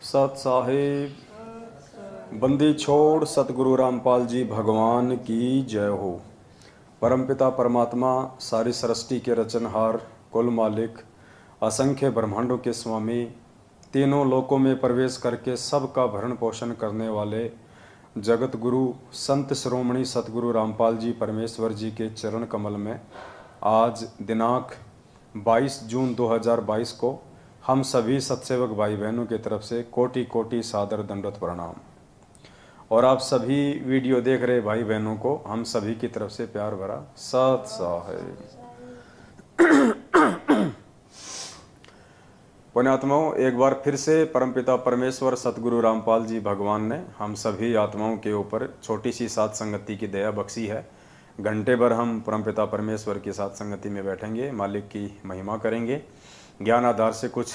सत साहिब बंदी छोड़ सतगुरु रामपाल जी भगवान की जय हो। परमपिता परमात्मा सारी सृष्टि के रचनहार, कुल मालिक, असंख्य ब्रह्मांडों के स्वामी, तीनों लोकों में प्रवेश करके सबका भरण पोषण करने वाले जगत गुरु संत शिरोमणि सतगुरु रामपाल जी परमेश्वर जी के चरण कमल में आज दिनांक 22 जून 2022 को हम सभी सत्सेवक भाई बहनों की तरफ से कोटि कोटि सादर दंडवत प्रणाम। और आप सभी वीडियो देख रहे भाई बहनों को हम सभी की तरफ से प्यार भरा सत साहिब। पुण्यात्माओं, एक बार फिर से परमपिता परमेश्वर सतगुरु रामपाल जी भगवान ने हम सभी आत्माओं के ऊपर छोटी सी साथ संगति की दया बख्शी है। घंटे भर हम परमपिता परमेश्वर की साथ संगति में बैठेंगे, मालिक की महिमा करेंगे, ज्ञान आधार से कुछ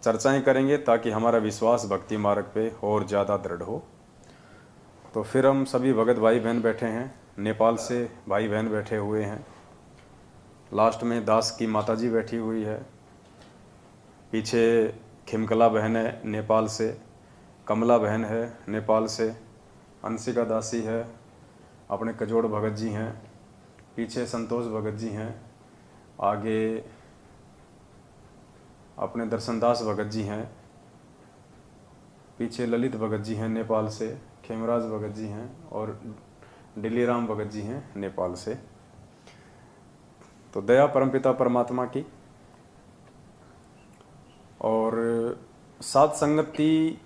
चर्चाएं करेंगे ताकि हमारा विश्वास भक्ति मार्ग पे और ज़्यादा दृढ़ हो। तो फिर हम सभी भगत भाई बहन बैठे हैं, नेपाल से भाई बहन बैठे हुए हैं, लास्ट में दास की माताजी बैठी हुई है, पीछे खिमकला बहन है नेपाल से, कमला बहन है नेपाल से, अंशिका दासी है, अपने कजोड़ भगत जी हैं, पीछे संतोष भगत जी हैं, आगे अपने दर्शनदास भगत जी हैं, पीछे ललित भगत जी हैं नेपाल से, खेमराज भगत जी हैं और डिलीराम भगत जी हैं नेपाल से। तो दया परमपिता परमात्मा की और साथ संगति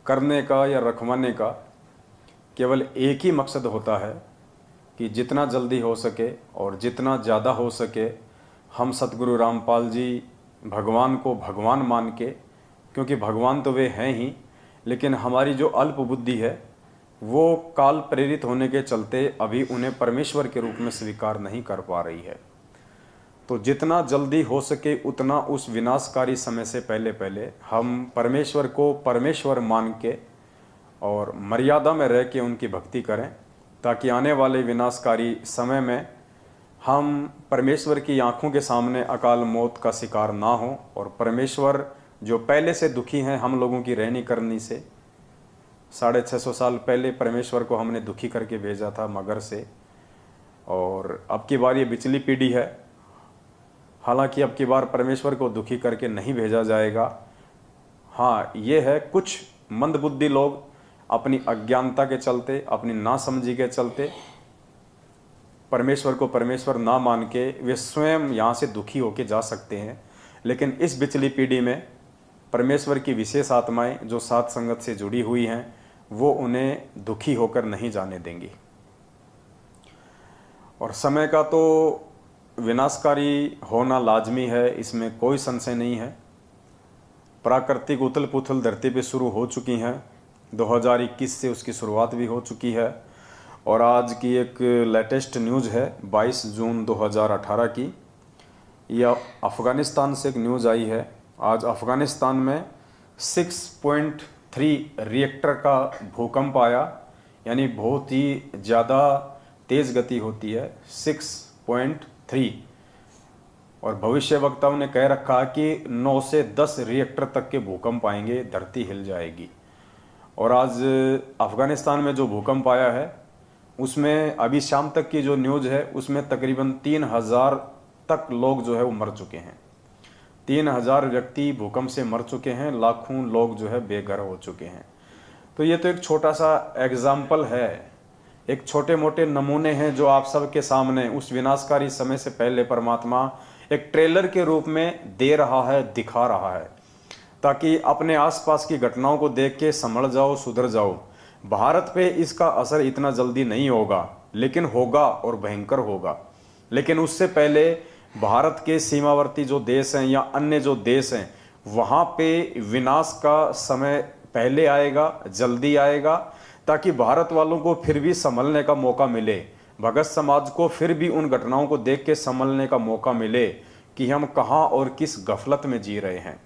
करने का या रखवाने का केवल एक ही मकसद होता है कि जितना जल्दी हो सके और जितना ज़्यादा हो सके हम सतगुरु रामपाल जी भगवान को भगवान मान के, क्योंकि भगवान तो वे हैं ही, लेकिन हमारी जो अल्प बुद्धि है वो काल प्रेरित होने के चलते अभी उन्हें परमेश्वर के रूप में स्वीकार नहीं कर पा रही है। तो जितना जल्दी हो सके उतना उस विनाशकारी समय से पहले पहले हम परमेश्वर को परमेश्वर मान के और मर्यादा में रह के उनकी भक्ति करें, ताकि आने वाले विनाशकारी समय में हम परमेश्वर की आंखों के सामने अकाल मौत का शिकार ना हो। और परमेश्वर जो पहले से दुखी हैं हम लोगों की रहनी करनी से, 650 साल पहले परमेश्वर को हमने दुखी करके भेजा था मगर से, और अब की बार ये पिछली पीढ़ी है। हालांकि अब की बार परमेश्वर को दुखी करके नहीं भेजा जाएगा। हाँ, ये है कुछ मंदबुद्धि लोग अपनी अज्ञानता के चलते, अपनी नासमझी के चलते परमेश्वर को परमेश्वर ना मान के वे स्वयं यहाँ से दुखी होके जा सकते हैं, लेकिन इस पिछली पीढ़ी में परमेश्वर की विशेष आत्माएं जो साथ संगत से जुड़ी हुई हैं वो उन्हें दुखी होकर नहीं जाने देंगी। और समय का तो विनाशकारी होना लाजमी है, इसमें कोई संशय नहीं है। प्राकृतिक उथल पुथल धरती पे शुरू हो चुकी हैं, 2021 से उसकी शुरुआत भी हो चुकी है। और आज की एक लेटेस्ट न्यूज़ है 22 जून 2018 की, यह अफ़गानिस्तान से एक न्यूज़ आई है। आज अफ़गानिस्तान में 6.3 रिएक्टर का भूकंप आया, यानी बहुत ही ज़्यादा तेज़ गति होती है 6.3। और भविष्यवक्ताओं ने कह रखा है कि 9 से 10 रिएक्टर तक के भूकंप आएंगे, धरती हिल जाएगी। और आज अफ़गानिस्तान में जो भूकंप आया है उसमें अभी शाम तक की जो न्यूज़ है उसमें तकरीबन 3000 तक लोग जो है वो मर चुके हैं। 3000 व्यक्ति भूकंप से मर चुके हैं, लाखों लोग जो है बेघर हो चुके हैं। तो ये तो एक छोटा सा एग्जाम्पल है, एक छोटे मोटे नमूने हैं जो आप सबके सामने उस विनाशकारी समय से पहले परमात्मा एक ट्रेलर के रूप में दे रहा है, दिखा रहा है, ताकि अपने आसपास की घटनाओं को देख के संभल जाओ, सुधर जाओ। भारत पे इसका असर इतना जल्दी नहीं होगा, लेकिन होगा और भयंकर होगा। लेकिन उससे पहले भारत के सीमावर्ती जो देश हैं या अन्य जो देश हैं वहाँ पे विनाश का समय पहले आएगा, जल्दी आएगा, ताकि भारत वालों को फिर भी संभलने का मौका मिले, भगत समाज को फिर भी उन घटनाओं को देख के संभलने का मौका मिले कि हम कहाँ और किस गफलत में जी रहे हैं।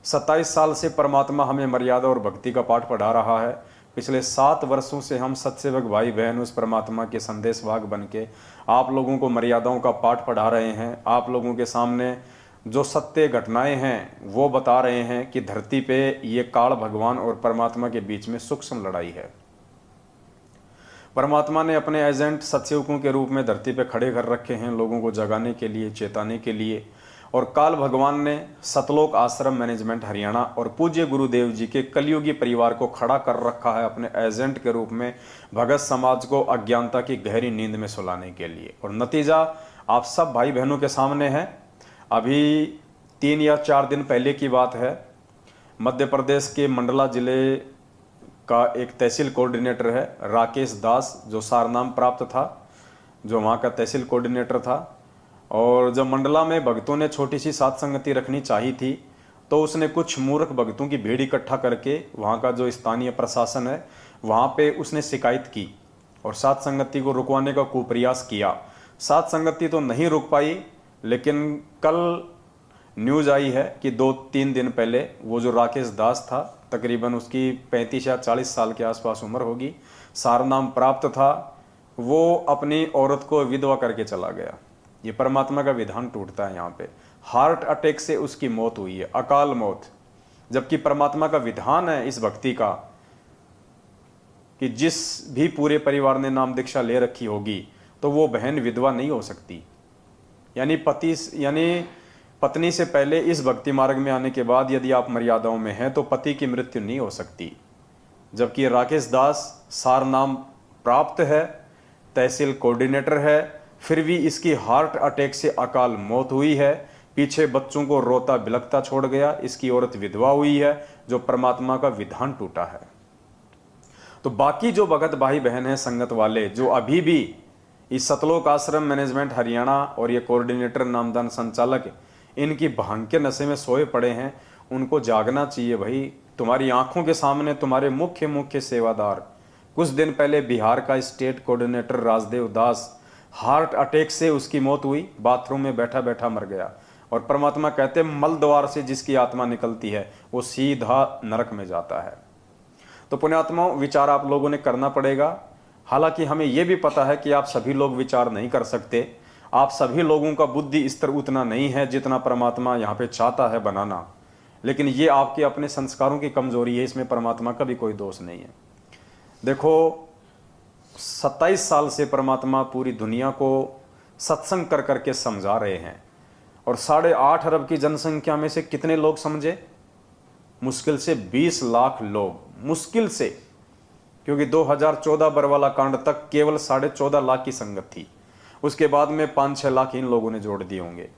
27 साल से परमात्मा हमें मर्यादा और भक्ति का पाठ पढ़ा रहा है। पिछले 7 वर्षों से हम सत्सेवक भाई बहन उस परमात्मा के संदेशवाहक बन के आप लोगों को मर्यादाओं का पाठ पढ़ा रहे हैं, आप लोगों के सामने जो सत्य घटनाएं हैं वो बता रहे हैं कि धरती पे ये काल भगवान और परमात्मा के बीच में सूक्ष्म लड़ाई है। परमात्मा ने अपने एजेंट सतयुगों के रूप में धरती पे खड़े कर रखे हैं लोगों को जगाने के लिए, चेताने के लिए, और काल भगवान ने सतलोक आश्रम मैनेजमेंट हरियाणा और पूज्य गुरुदेव जी के कलयुगी परिवार को खड़ा कर रखा है अपने एजेंट के रूप में भगत समाज को अज्ञानता की गहरी नींद में सुलाने के लिए। और नतीजा आप सब भाई बहनों के सामने है। अभी 3 या 4 दिन पहले की बात है, मध्य प्रदेश के मंडला जिले का एक तहसील कोऑर्डिनेटर है राकेश दास, जो सारनाम प्राप्त था, जो वहाँ का तहसील कोऑर्डिनेटर था। और जब मंडला में भक्तों ने छोटी सी सात संगति रखनी चाहिए थी तो उसने कुछ मूर्ख भक्तों की भीड़ इकट्ठा करके वहाँ का जो स्थानीय प्रशासन है वहाँ पे उसने शिकायत की और सात संगति को रुकवाने का कुप्रयास किया। सात संगति तो नहीं रुक पाई, लेकिन कल न्यूज़ आई है कि 2-3 दिन पहले वो जो राकेश दास था, तकरीबन उसकी 35 या 40 साल के आसपास उम्र होगी, सारनाम प्राप्त था, वो अपनी औरत को विधवा करके चला गया। ये परमात्मा का विधान टूटता है। यहाँ पे हार्ट अटैक से उसकी मौत हुई है, अकाल मौत। जबकि परमात्मा का विधान है इस भक्ति का कि जिस भी पूरे परिवार ने नाम दीक्षा ले रखी होगी तो वो बहन विधवा नहीं हो सकती। यानी पत्नी से पहले इस भक्ति मार्ग में आने के बाद यदि आप मर्यादाओं में हैं तो पति की मृत्यु नहीं हो सकती। जबकि राकेश दास सारनाम प्राप्त है, तहसील कोऑर्डिनेटर है, फिर भी इसकी हार्ट अटैक से अकाल मौत हुई है। पीछे बच्चों को रोता बिलखता छोड़ गया। इसकी औरत विधवा हुई है, जो परमात्मा का विधान टूटा है। तो बाकी जो भगत भाई बहन हैं संगत वाले, जो अभी भी इस सतलोक आश्रम मैनेजमेंट हरियाणा और ये कोऑर्डिनेटर नामदान संचालक इनकी भांग के नशे में सोए पड़े हैं, उनको जागना चाहिए भाई। तुम्हारी आंखों के सामने तुम्हारे मुख्य सेवादार, कुछ दिन पहले बिहार का स्टेट कोऑर्डिनेटर राजदेव दास, हार्ट अटैक से उसकी मौत हुई, बाथरूम में बैठा बैठा मर गया। और परमात्मा कहते हैं मल द्वार से जिसकी आत्मा निकलती है वो सीधा नरक में जाता है। तो पुण्यात्माओं, विचार आप लोगों ने करना पड़ेगा। हालांकि हमें यह भी पता है कि आप सभी लोग विचार नहीं कर सकते, आप सभी लोगों का बुद्धि स्तर उतना नहीं है जितना परमात्मा यहाँ पे चाहता है बनाना। लेकिन ये आपके अपने संस्कारों की कमजोरी है, इसमें परमात्मा का भी कोई दोष नहीं है। देखो 27 साल से परमात्मा पूरी दुनिया को सत्संग कर करके समझा रहे हैं, और 8.5 अरब की जनसंख्या में से कितने लोग समझे? मुश्किल से 20 लाख लोग, मुश्किल से। क्योंकि 2014 बरवाला कांड तक केवल 14.5 लाख की संगत थी, उसके बाद में 5-6 लाख इन लोगों ने जोड़ दिए होंगे।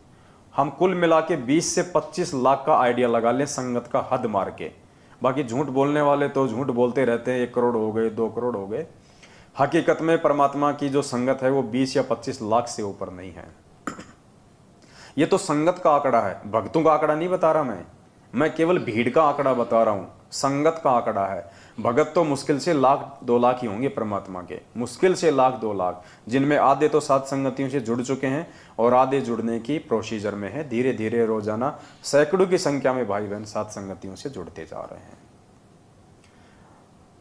हम कुल मिला के 20 से 25 लाख का आइडिया लगा लें संगत का हद मार के। बाकी झूठ बोलने वाले तो झूठ बोलते रहते हैं, 1 करोड़ हो गए, 2 करोड़ हो गए। हकीकत में परमात्मा की जो संगत है वो 20 या 25 लाख से ऊपर नहीं है। ये तो संगत का आंकड़ा है, भक्तों का आंकड़ा नहीं बता रहा मैं केवल भीड़ का आंकड़ा बता रहा हूं, संगत का आंकड़ा है। भगत तो मुश्किल से 1-2 लाख ही होंगे परमात्मा के, मुश्किल से 1-2 लाख, जिनमें आधे तो सात संगतियों से जुड़ चुके हैं और आधे जुड़ने की प्रोसीजर में है। धीरे धीरे रोजाना सैकड़ों की संख्या में भाई बहन सात संगतियों से जुड़ते जा रहे हैं।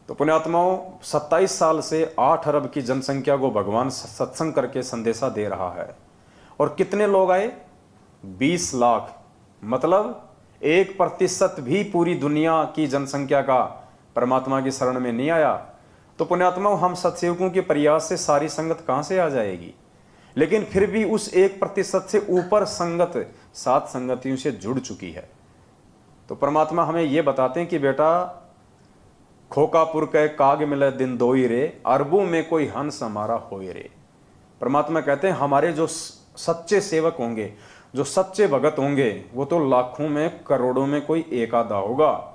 तो पुण्यात्माओं, 27 साल से 8 अरब की जनसंख्या को भगवान सत्संग करके संदेशा दे रहा है। और कितने लोग आए? 20 लाख। मतलब 1% भी पूरी दुनिया की जनसंख्या का परमात्मा की शरण में नहीं आया। तो पुण्यात्माओं, हम सत्सेवकों के प्रयास से सारी संगत कहां से आ जाएगी? लेकिन फिर भी उस 1% से ऊपर संगत सात संगतियों से जुड़ चुकी है। तो परमात्मा हमें यह बताते हैं कि बेटा, खोकापुर के काग मिले दिन दोई रे, अरबों में कोई हंस हमारा होए रे। परमात्मा कहते हैं हमारे जो सच्चे सेवक होंगे, जो सच्चे भगत होंगे, वो तो लाखों में करोड़ों में कोई एक आधा होगा।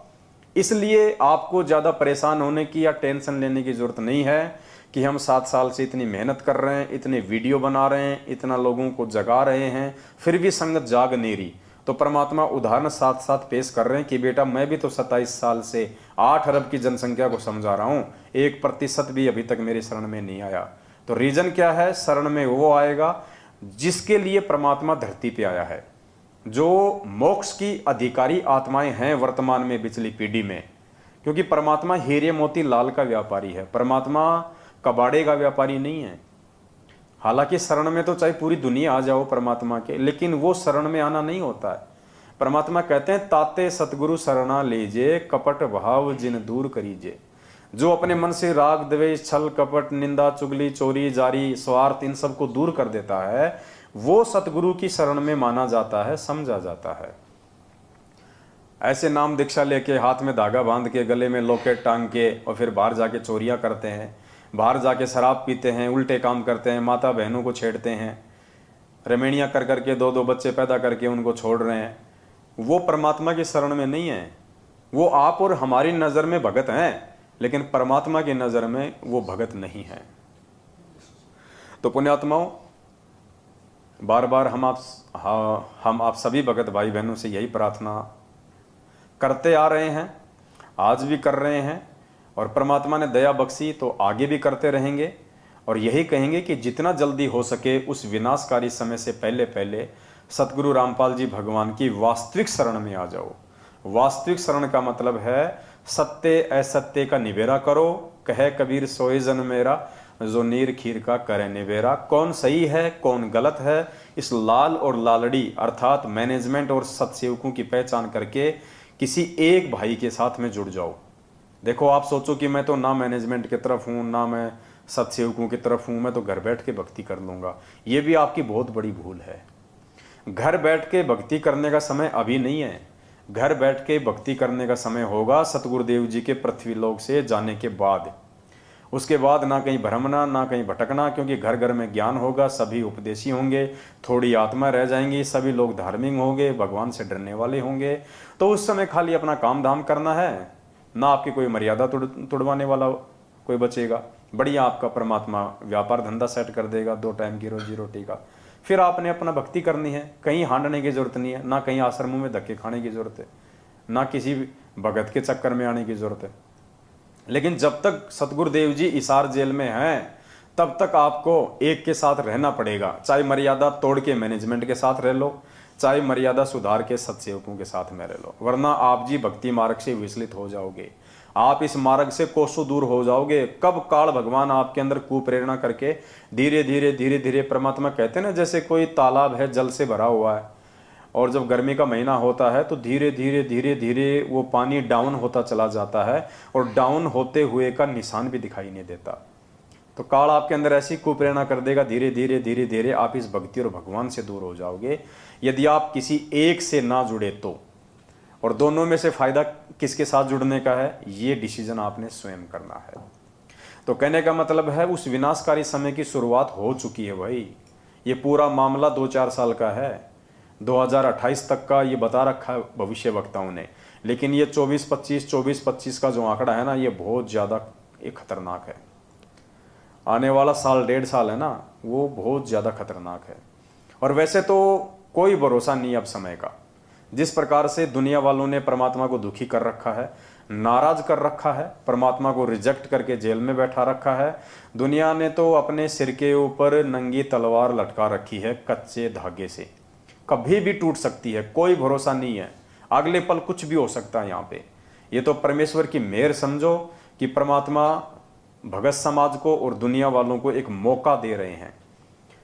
इसलिए आपको ज्यादा परेशान होने की या टेंशन लेने की जरूरत नहीं है कि हम 7 साल से इतनी मेहनत कर रहे हैं, इतने वीडियो बना रहे हैं, इतना लोगों को जगा रहे हैं, फिर भी संगत जाग नहीं रही। तो परमात्मा उदाहरण साथ साथ पेश कर रहे हैं कि बेटा, मैं भी तो 27 साल से 8 अरब की जनसंख्या को समझा रहा हूं, 1% भी अभी तक मेरे शरण में नहीं आया। तो रीजन क्या है? शरण में वो आएगा जिसके लिए परमात्मा धरती पे आया है, जो मोक्ष की अधिकारी आत्माएं हैं वर्तमान में पिछली पीढ़ी में। क्योंकि परमात्मा हीरे मोती लाल का व्यापारी है, परमात्मा कबाड़े का व्यापारी नहीं है। हालांकि शरण में तो चाहे पूरी दुनिया आ जाओ परमात्मा के, लेकिन वो शरण में आना नहीं होता है। परमात्मा कहते हैं ताते सतगुरु शरणा लीजे, कपट भाव जिन दूर करीजे। जो अपने मन से राग द्वेष छल कपट निंदा चुगली चोरी जारी स्वार्थ इन सब को दूर कर देता है, वो सतगुरु की शरण में माना जाता है, समझा जाता है। ऐसे नाम दीक्षा लेके हाथ में धागा बांध के गले में लॉकेट टांग के और फिर बाहर जाके चोरियां करते हैं, बाहर जाके शराब पीते हैं, उल्टे काम करते हैं, माता बहनों को छेड़ते हैं, रमेणियां कर करके 2-2 बच्चे पैदा करके उनको छोड़ रहे हैं, वो परमात्मा की शरण में नहीं है। वो आप और हमारी नज़र में भगत हैं, लेकिन परमात्मा की नज़र में वो भगत नहीं है। तो पुण्यात्माओं, बार बार हम आप सभी भगत भाई बहनों से यही प्रार्थना करते आ रहे हैं, आज भी कर रहे हैं, और परमात्मा ने दया बख्शी तो आगे भी करते रहेंगे। और यही कहेंगे कि जितना जल्दी हो सके उस विनाशकारी समय से पहले पहले सतगुरु रामपाल जी भगवान की वास्तविक शरण में आ जाओ। वास्तविक शरण का मतलब है सत्य असत्य का निबेरा करो। कहे कबीर सोए जन मेरा, जो नीर खीर का करे निबेरा। कौन सही है कौन गलत है, इस लाल और लालड़ी अर्थात मैनेजमेंट और सत्सेवकों की पहचान करके किसी एक भाई के साथ में जुड़ जाओ। देखो, आप सोचो कि मैं तो ना मैनेजमेंट की तरफ हूँ ना मैं सत्सेवकों की तरफ हूँ, मैं तो घर बैठ के भक्ति कर लूँगा। ये भी आपकी बहुत बड़ी भूल है। घर बैठ के भक्ति करने का समय अभी नहीं है। घर बैठ के भक्ति करने का समय होगा सतगुरुदेव जी के पृथ्वीलोक से जाने के बाद। उसके बाद ना कहीं भ्रमना ना कहीं भटकना, क्योंकि घर घर में ज्ञान होगा, सभी उपदेशी होंगे, थोड़ी आत्मा रह जाएंगी, सभी लोग धार्मिक होंगे, भगवान से डरने वाले होंगे। तो उस समय खाली अपना काम धाम करना है, ना आपकी कोई मर्यादा तोड़वाने वाला कोई बचेगा। बढ़िया आपका परमात्मा व्यापार धंधा सेट कर देगा, 2 टाइम की रोजी रोटी का। फिर आपने अपना भक्ति करनी है, कहीं हांडने की जरूरत नहीं है, ना कहीं आश्रमों में धक्के खाने की जरूरत है, ना किसी भगत के चक्कर में आने की जरूरत है। लेकिन जब तक सतगुरुदेव जी इसार जेल में हैं, तब तक आपको एक के साथ रहना पड़ेगा। चाहे मर्यादा तोड़ के मैनेजमेंट के साथ रह लो, चाहे मर्यादा सुधार के सत्सेवकों के साथ में रह लो, वरना आप जी भक्ति मार्ग से विचलित हो जाओगे। आप इस मार्ग से कोसों दूर हो जाओगे। कब काल भगवान आपके अंदर कुप्रेरणा करके धीरे धीरे धीरे धीरे, परमात्मा कहते हैं ना, जैसे कोई तालाब है जल से भरा हुआ है, और जब गर्मी का महीना होता है तो धीरे धीरे धीरे धीरे वो पानी डाउन होता चला जाता है, और डाउन होते हुए का निशान भी दिखाई नहीं देता। तो काल आपके अंदर ऐसी कुप्रेरणा कर देगा, धीरे धीरे धीरे धीरे आप इस भक्ति और भगवान से दूर हो जाओगे, यदि आप किसी एक से ना जुड़े तो। और दोनों में से फायदा किसके साथ जुड़ने का है, ये डिसीजन आपने स्वयं करना है। तो कहने का मतलब है उस विनाशकारी समय की शुरुआत हो चुकी है भाई। ये पूरा मामला 2-4 साल का है, 2028 तक का ये बता रखा है भविष्य वक्ताओं ने। लेकिन ये 24-25 का जो आंकड़ा है ना, ये बहुत ज़्यादा खतरनाक है। आने वाला साल 1.5 साल है ना, वो बहुत ज़्यादा खतरनाक है। और वैसे तो कोई भरोसा नहीं अब समय का। जिस प्रकार से दुनिया वालों ने परमात्मा को दुखी कर रखा है, नाराज कर रखा है, परमात्मा को रिजेक्ट करके जेल में बैठा रखा है, दुनिया ने तो अपने सिर के ऊपर नंगी तलवार लटका रखी है कच्चे धागे से। कभी भी टूट सकती है, कोई भरोसा नहीं है, अगले पल कुछ भी हो सकता है यहाँ पे। ये तो परमेश्वर की मेहर समझो कि परमात्मा भगत समाज को और दुनिया वालों को एक मौका दे रहे हैं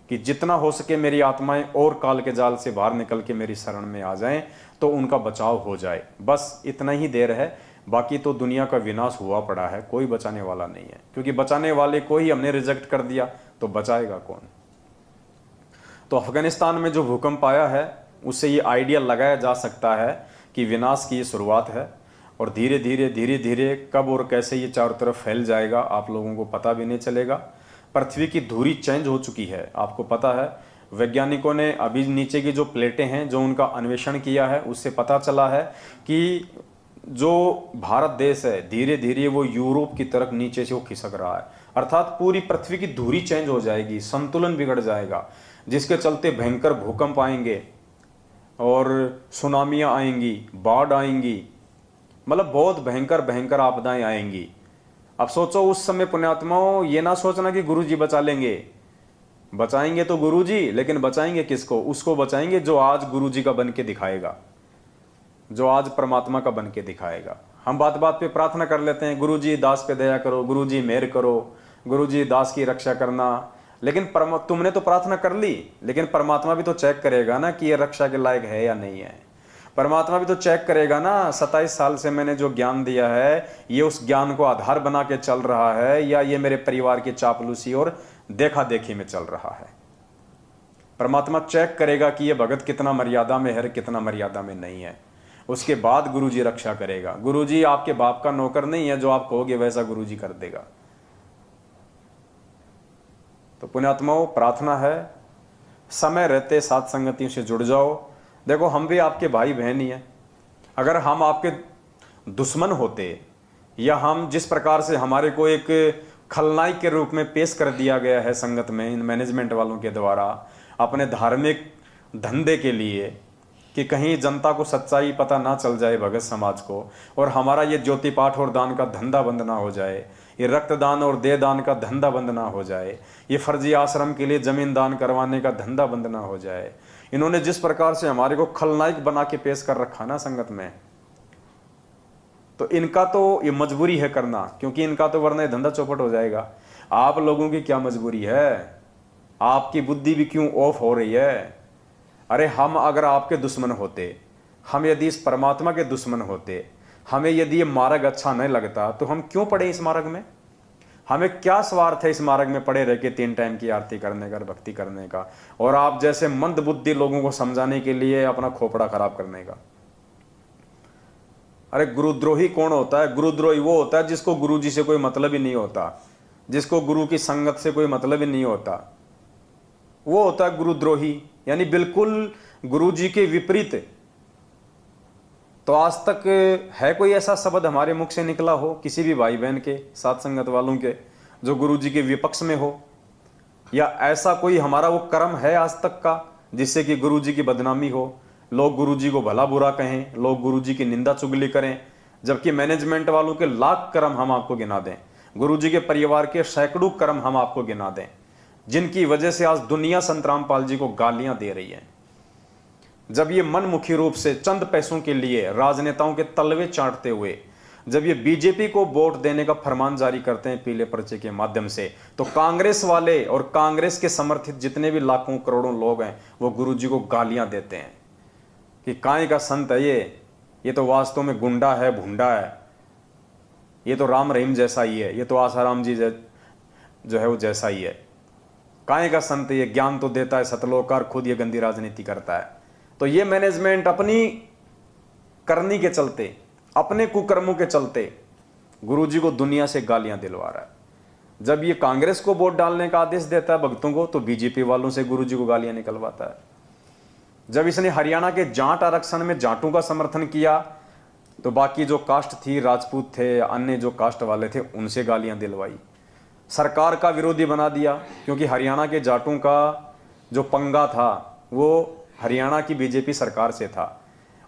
कि जितना हो सके मेरी आत्माएं और काल के जाल से बाहर निकल के मेरी शरण में आ जाएं, तो उनका बचाव हो जाए। बस इतना ही देर है, बाकी तो दुनिया का विनाश हुआ पड़ा है, कोई बचाने वाला नहीं है। क्योंकि बचाने वाले को ही हमने रिजेक्ट कर दिया, तो बचाएगा कौन। तो अफगानिस्तान में जो भूकंप आया है, उससे ये आइडिया लगाया जा सकता है कि विनाश की ये शुरुआत है, और धीरे धीरे धीरे धीरे कब और कैसे ये चारों तरफ फैल जाएगा आप लोगों को पता भी नहीं चलेगा। पृथ्वी की धुरी चेंज हो चुकी है, आपको पता है। वैज्ञानिकों ने अभी नीचे की जो प्लेटें हैं, जो उनका अन्वेषण किया है, उससे पता चला है कि जो भारत देश है, धीरे धीरे वो यूरोप की तरफ नीचे से वो खिसक रहा है। अर्थात पूरी पृथ्वी की धुरी चेंज हो जाएगी, संतुलन बिगड़ जाएगा, जिसके चलते भयंकर भूकंप आएंगे और सुनामियाँ आएंगी, बाढ़ आएंगी, मतलब बहुत भयंकर भयंकर आपदाएं आएंगी। अब सोचो उस समय पुण्यात्माओं, ये ना सोचना कि गुरुजी बचा लेंगे। बचाएंगे तो गुरुजी, लेकिन बचाएंगे किसको? उसको बचाएंगे जो आज गुरुजी का बन के दिखाएगा, जो आज परमात्मा का बन के दिखाएगा। हम बात बात पे प्रार्थना कर लेते हैं, गुरुजी दास पे दया करो, गुरुजी मेहर करो, गुरुजी दास की रक्षा करना, लेकिन तुमने तो प्रार्थना कर ली, लेकिन परमात्मा भी तो चेक करेगा ना कि ये रक्षा के लायक है या नहीं है। परमात्मा भी तो चेक करेगा ना 27 साल से मैंने जो ज्ञान दिया है ये उस ज्ञान को आधार बना के चल रहा है या ये मेरे परिवार की चापलूसी और देखा देखी में चल रहा है। परमात्मा चेक करेगा कि ये भगत कितना मर्यादा में है, कितना मर्यादा में नहीं है। उसके बाद गुरुजी रक्षा करेगा। गुरुजी आपके बाप का नौकर नहीं है, जो आप कहोगे वैसा गुरुजी कर देगा। तो पुण्यात्माओं, प्रार्थना है समय रहते साथ संगतियों से जुड़ जाओ। देखो हम भी आपके भाई बहन ही हैं। अगर हम आपके दुश्मन होते या हम जिस प्रकार से हमारे को एक खलनायक के रूप में पेश कर दिया गया है संगत में इन मैनेजमेंट वालों के द्वारा अपने धार्मिक धंधे के लिए कि कहीं जनता को सच्चाई पता ना चल जाए भगत समाज को, और हमारा ये ज्योति पाठ और दान का धंधा बंद ना हो जाए, ये रक्तदान और देह दान का धंधा बंद ना हो जाए, ये फर्जी आश्रम के लिए जमीन दान करवाने का धंधा बंद ना हो जाए। इन्होंने जिस प्रकार से हमारे को खलनायक बना के पेश कर रखा ना संगत में, तो इनका तो ये मजबूरी है करना, क्योंकि इनका तो वरना धंधा चौपट हो जाएगा। आप लोगों की क्या मजबूरी है? आपकी बुद्धि भी क्यों ऑफ हो रही है? अरे हम अगर आपके दुश्मन होते, हम यदि इस परमात्मा के दुश्मन होते, हमें यदि ये मार्ग अच्छा नहीं लगता तो हम क्यों पड़े इस मार्ग में? हमें क्या स्वार्थ है इस मार्ग में पड़े रह के 3 टाइम की आरती करने का, भक्ति करने का, और आप जैसे मंद बुद्धि लोगों को समझाने के लिए अपना खोपड़ा खराब करने का? अरे गुरुद्रोही कौन होता है? गुरुद्रोही वो होता है जिसको गुरु जी से कोई मतलब ही नहीं होता, जिसको गुरु की संगत से कोई मतलब ही नहीं होता, वो होता है गुरुद्रोही। यानी बिल्कुल गुरु जी के विपरीत। तो आज तक है कोई ऐसा शब्द हमारे मुख से निकला हो किसी भी भाई बहन के, साथ संगत वालों के, जो गुरु जी के विपक्ष में हो? या ऐसा कोई हमारा वो कर्म है आज तक का जिससे कि गुरु जी की बदनामी हो, लोग गुरु जी को भला बुरा कहें, लोग गुरु जी की निंदा चुगली करें? जबकि मैनेजमेंट वालों के लाख कर्म हम आपको गिना दें, गुरु जी के परिवार के सैकड़ों कर्म हम आपको गिना दें, जिनकी वजह से आज दुनिया संत रामपाल जी को गालियां दे रही है। जब ये मनमुखी रूप से चंद पैसों के लिए राजनेताओं के तलवे चाटते हुए जब ये बीजेपी को वोट देने का फरमान जारी करते हैं पीले पर्चे के माध्यम से, तो कांग्रेस वाले और कांग्रेस के समर्थित जितने भी लाखों करोड़ों लोग हैं वो गुरुजी को गालियां देते हैं कि काय का संत है ये तो वास्तव में गुंडा है, भुंडा है, ये तो राम रहीम जैसा ही है, ये तो आसाराम जी जो है वो जैसा ही है। काय का संत ये ज्ञान तो देता है सतलोकार, खुद ये गंदी राजनीति करता है। तो ये मैनेजमेंट अपनी करनी के चलते, अपने कुकर्मों के चलते गुरुजी को दुनिया से गालियां दिलवा रहा है। जब ये कांग्रेस को वोट डालने का आदेश देता है भक्तों को, तो बीजेपी वालों से गुरुजी को गालियां निकलवाता है। जब इसने हरियाणा के जाट आरक्षण में जाटों का समर्थन किया, तो बाकी जो कास्ट थी, राजपूत थे, अन्य जो कास्ट वाले थे, उनसे गालियां दिलवाई। सरकार का विरोधी बना दिया, क्योंकि हरियाणा के जाटों का जो पंगा था वो हरियाणा की बीजेपी सरकार से था,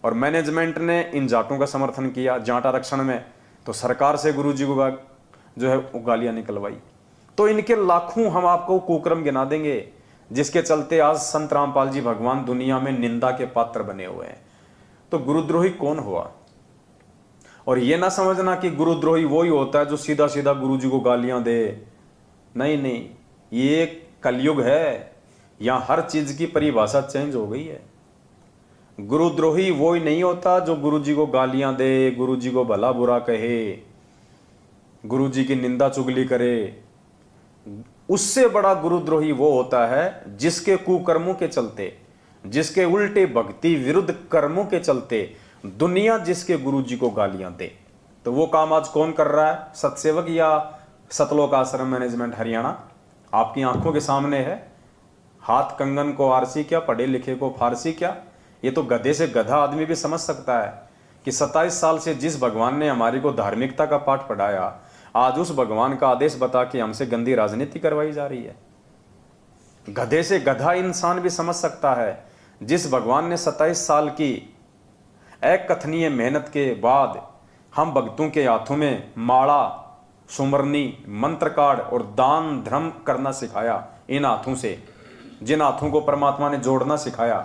और मैनेजमेंट ने इन जाटों का समर्थन किया जाट आरक्षण में, तो सरकार से गुरुजी को जो है वो गालियां निकलवाई। तो इनके लाखों हम आपको कुकर्म गिना देंगे, जिसके चलते आज संत रामपाल जी भगवान दुनिया में निंदा के पात्र बने हुए हैं। तो गुरुद्रोही कौन हुआ? और ये ना समझना कि गुरुद्रोही वो ही होता है जो सीधा सीधा गुरुजी को गालियां दे। नहीं नहीं, ये कलयुग है, यहां हर चीज की परिभाषा चेंज हो गई है। गुरुद्रोही वो ही नहीं होता जो गुरुजी को गालियां दे, गुरुजी को भला बुरा कहे, गुरुजी की निंदा चुगली करे। उससे बड़ा गुरुद्रोही वो होता है जिसके कुकर्मों के चलते, जिसके उल्टे भक्ति विरुद्ध कर्मों के चलते दुनिया जिसके गुरुजी को गालियां दे। तो वो काम आज कौन कर रहा है? सतसेवक या सतलोक आश्रम मैनेजमेंट हरियाणा आपकी आंखों के सामने है। हाथ कंगन को आरसी क्या, पढ़े लिखे को फारसी क्या? ये तो गधे से गधा आदमी भी समझ सकता है कि 27 साल से जिस भगवान ने हमारी को धार्मिकता का पाठ पढ़ाया, आज उस भगवान का आदेश बता के हमसे गंदी राजनीति करवाई जा रही है। गधे से गधा इंसान भी समझ सकता है, जिस भगवान ने 27 साल की अकथनीय मेहनत के बाद हम भक्तों के हाथों में माला, सुमरनी, मंत्र कार्ड और दान धर्म करना सिखाया। इन हाथों से, जिन हाथों को परमात्मा ने जोड़ना सिखाया,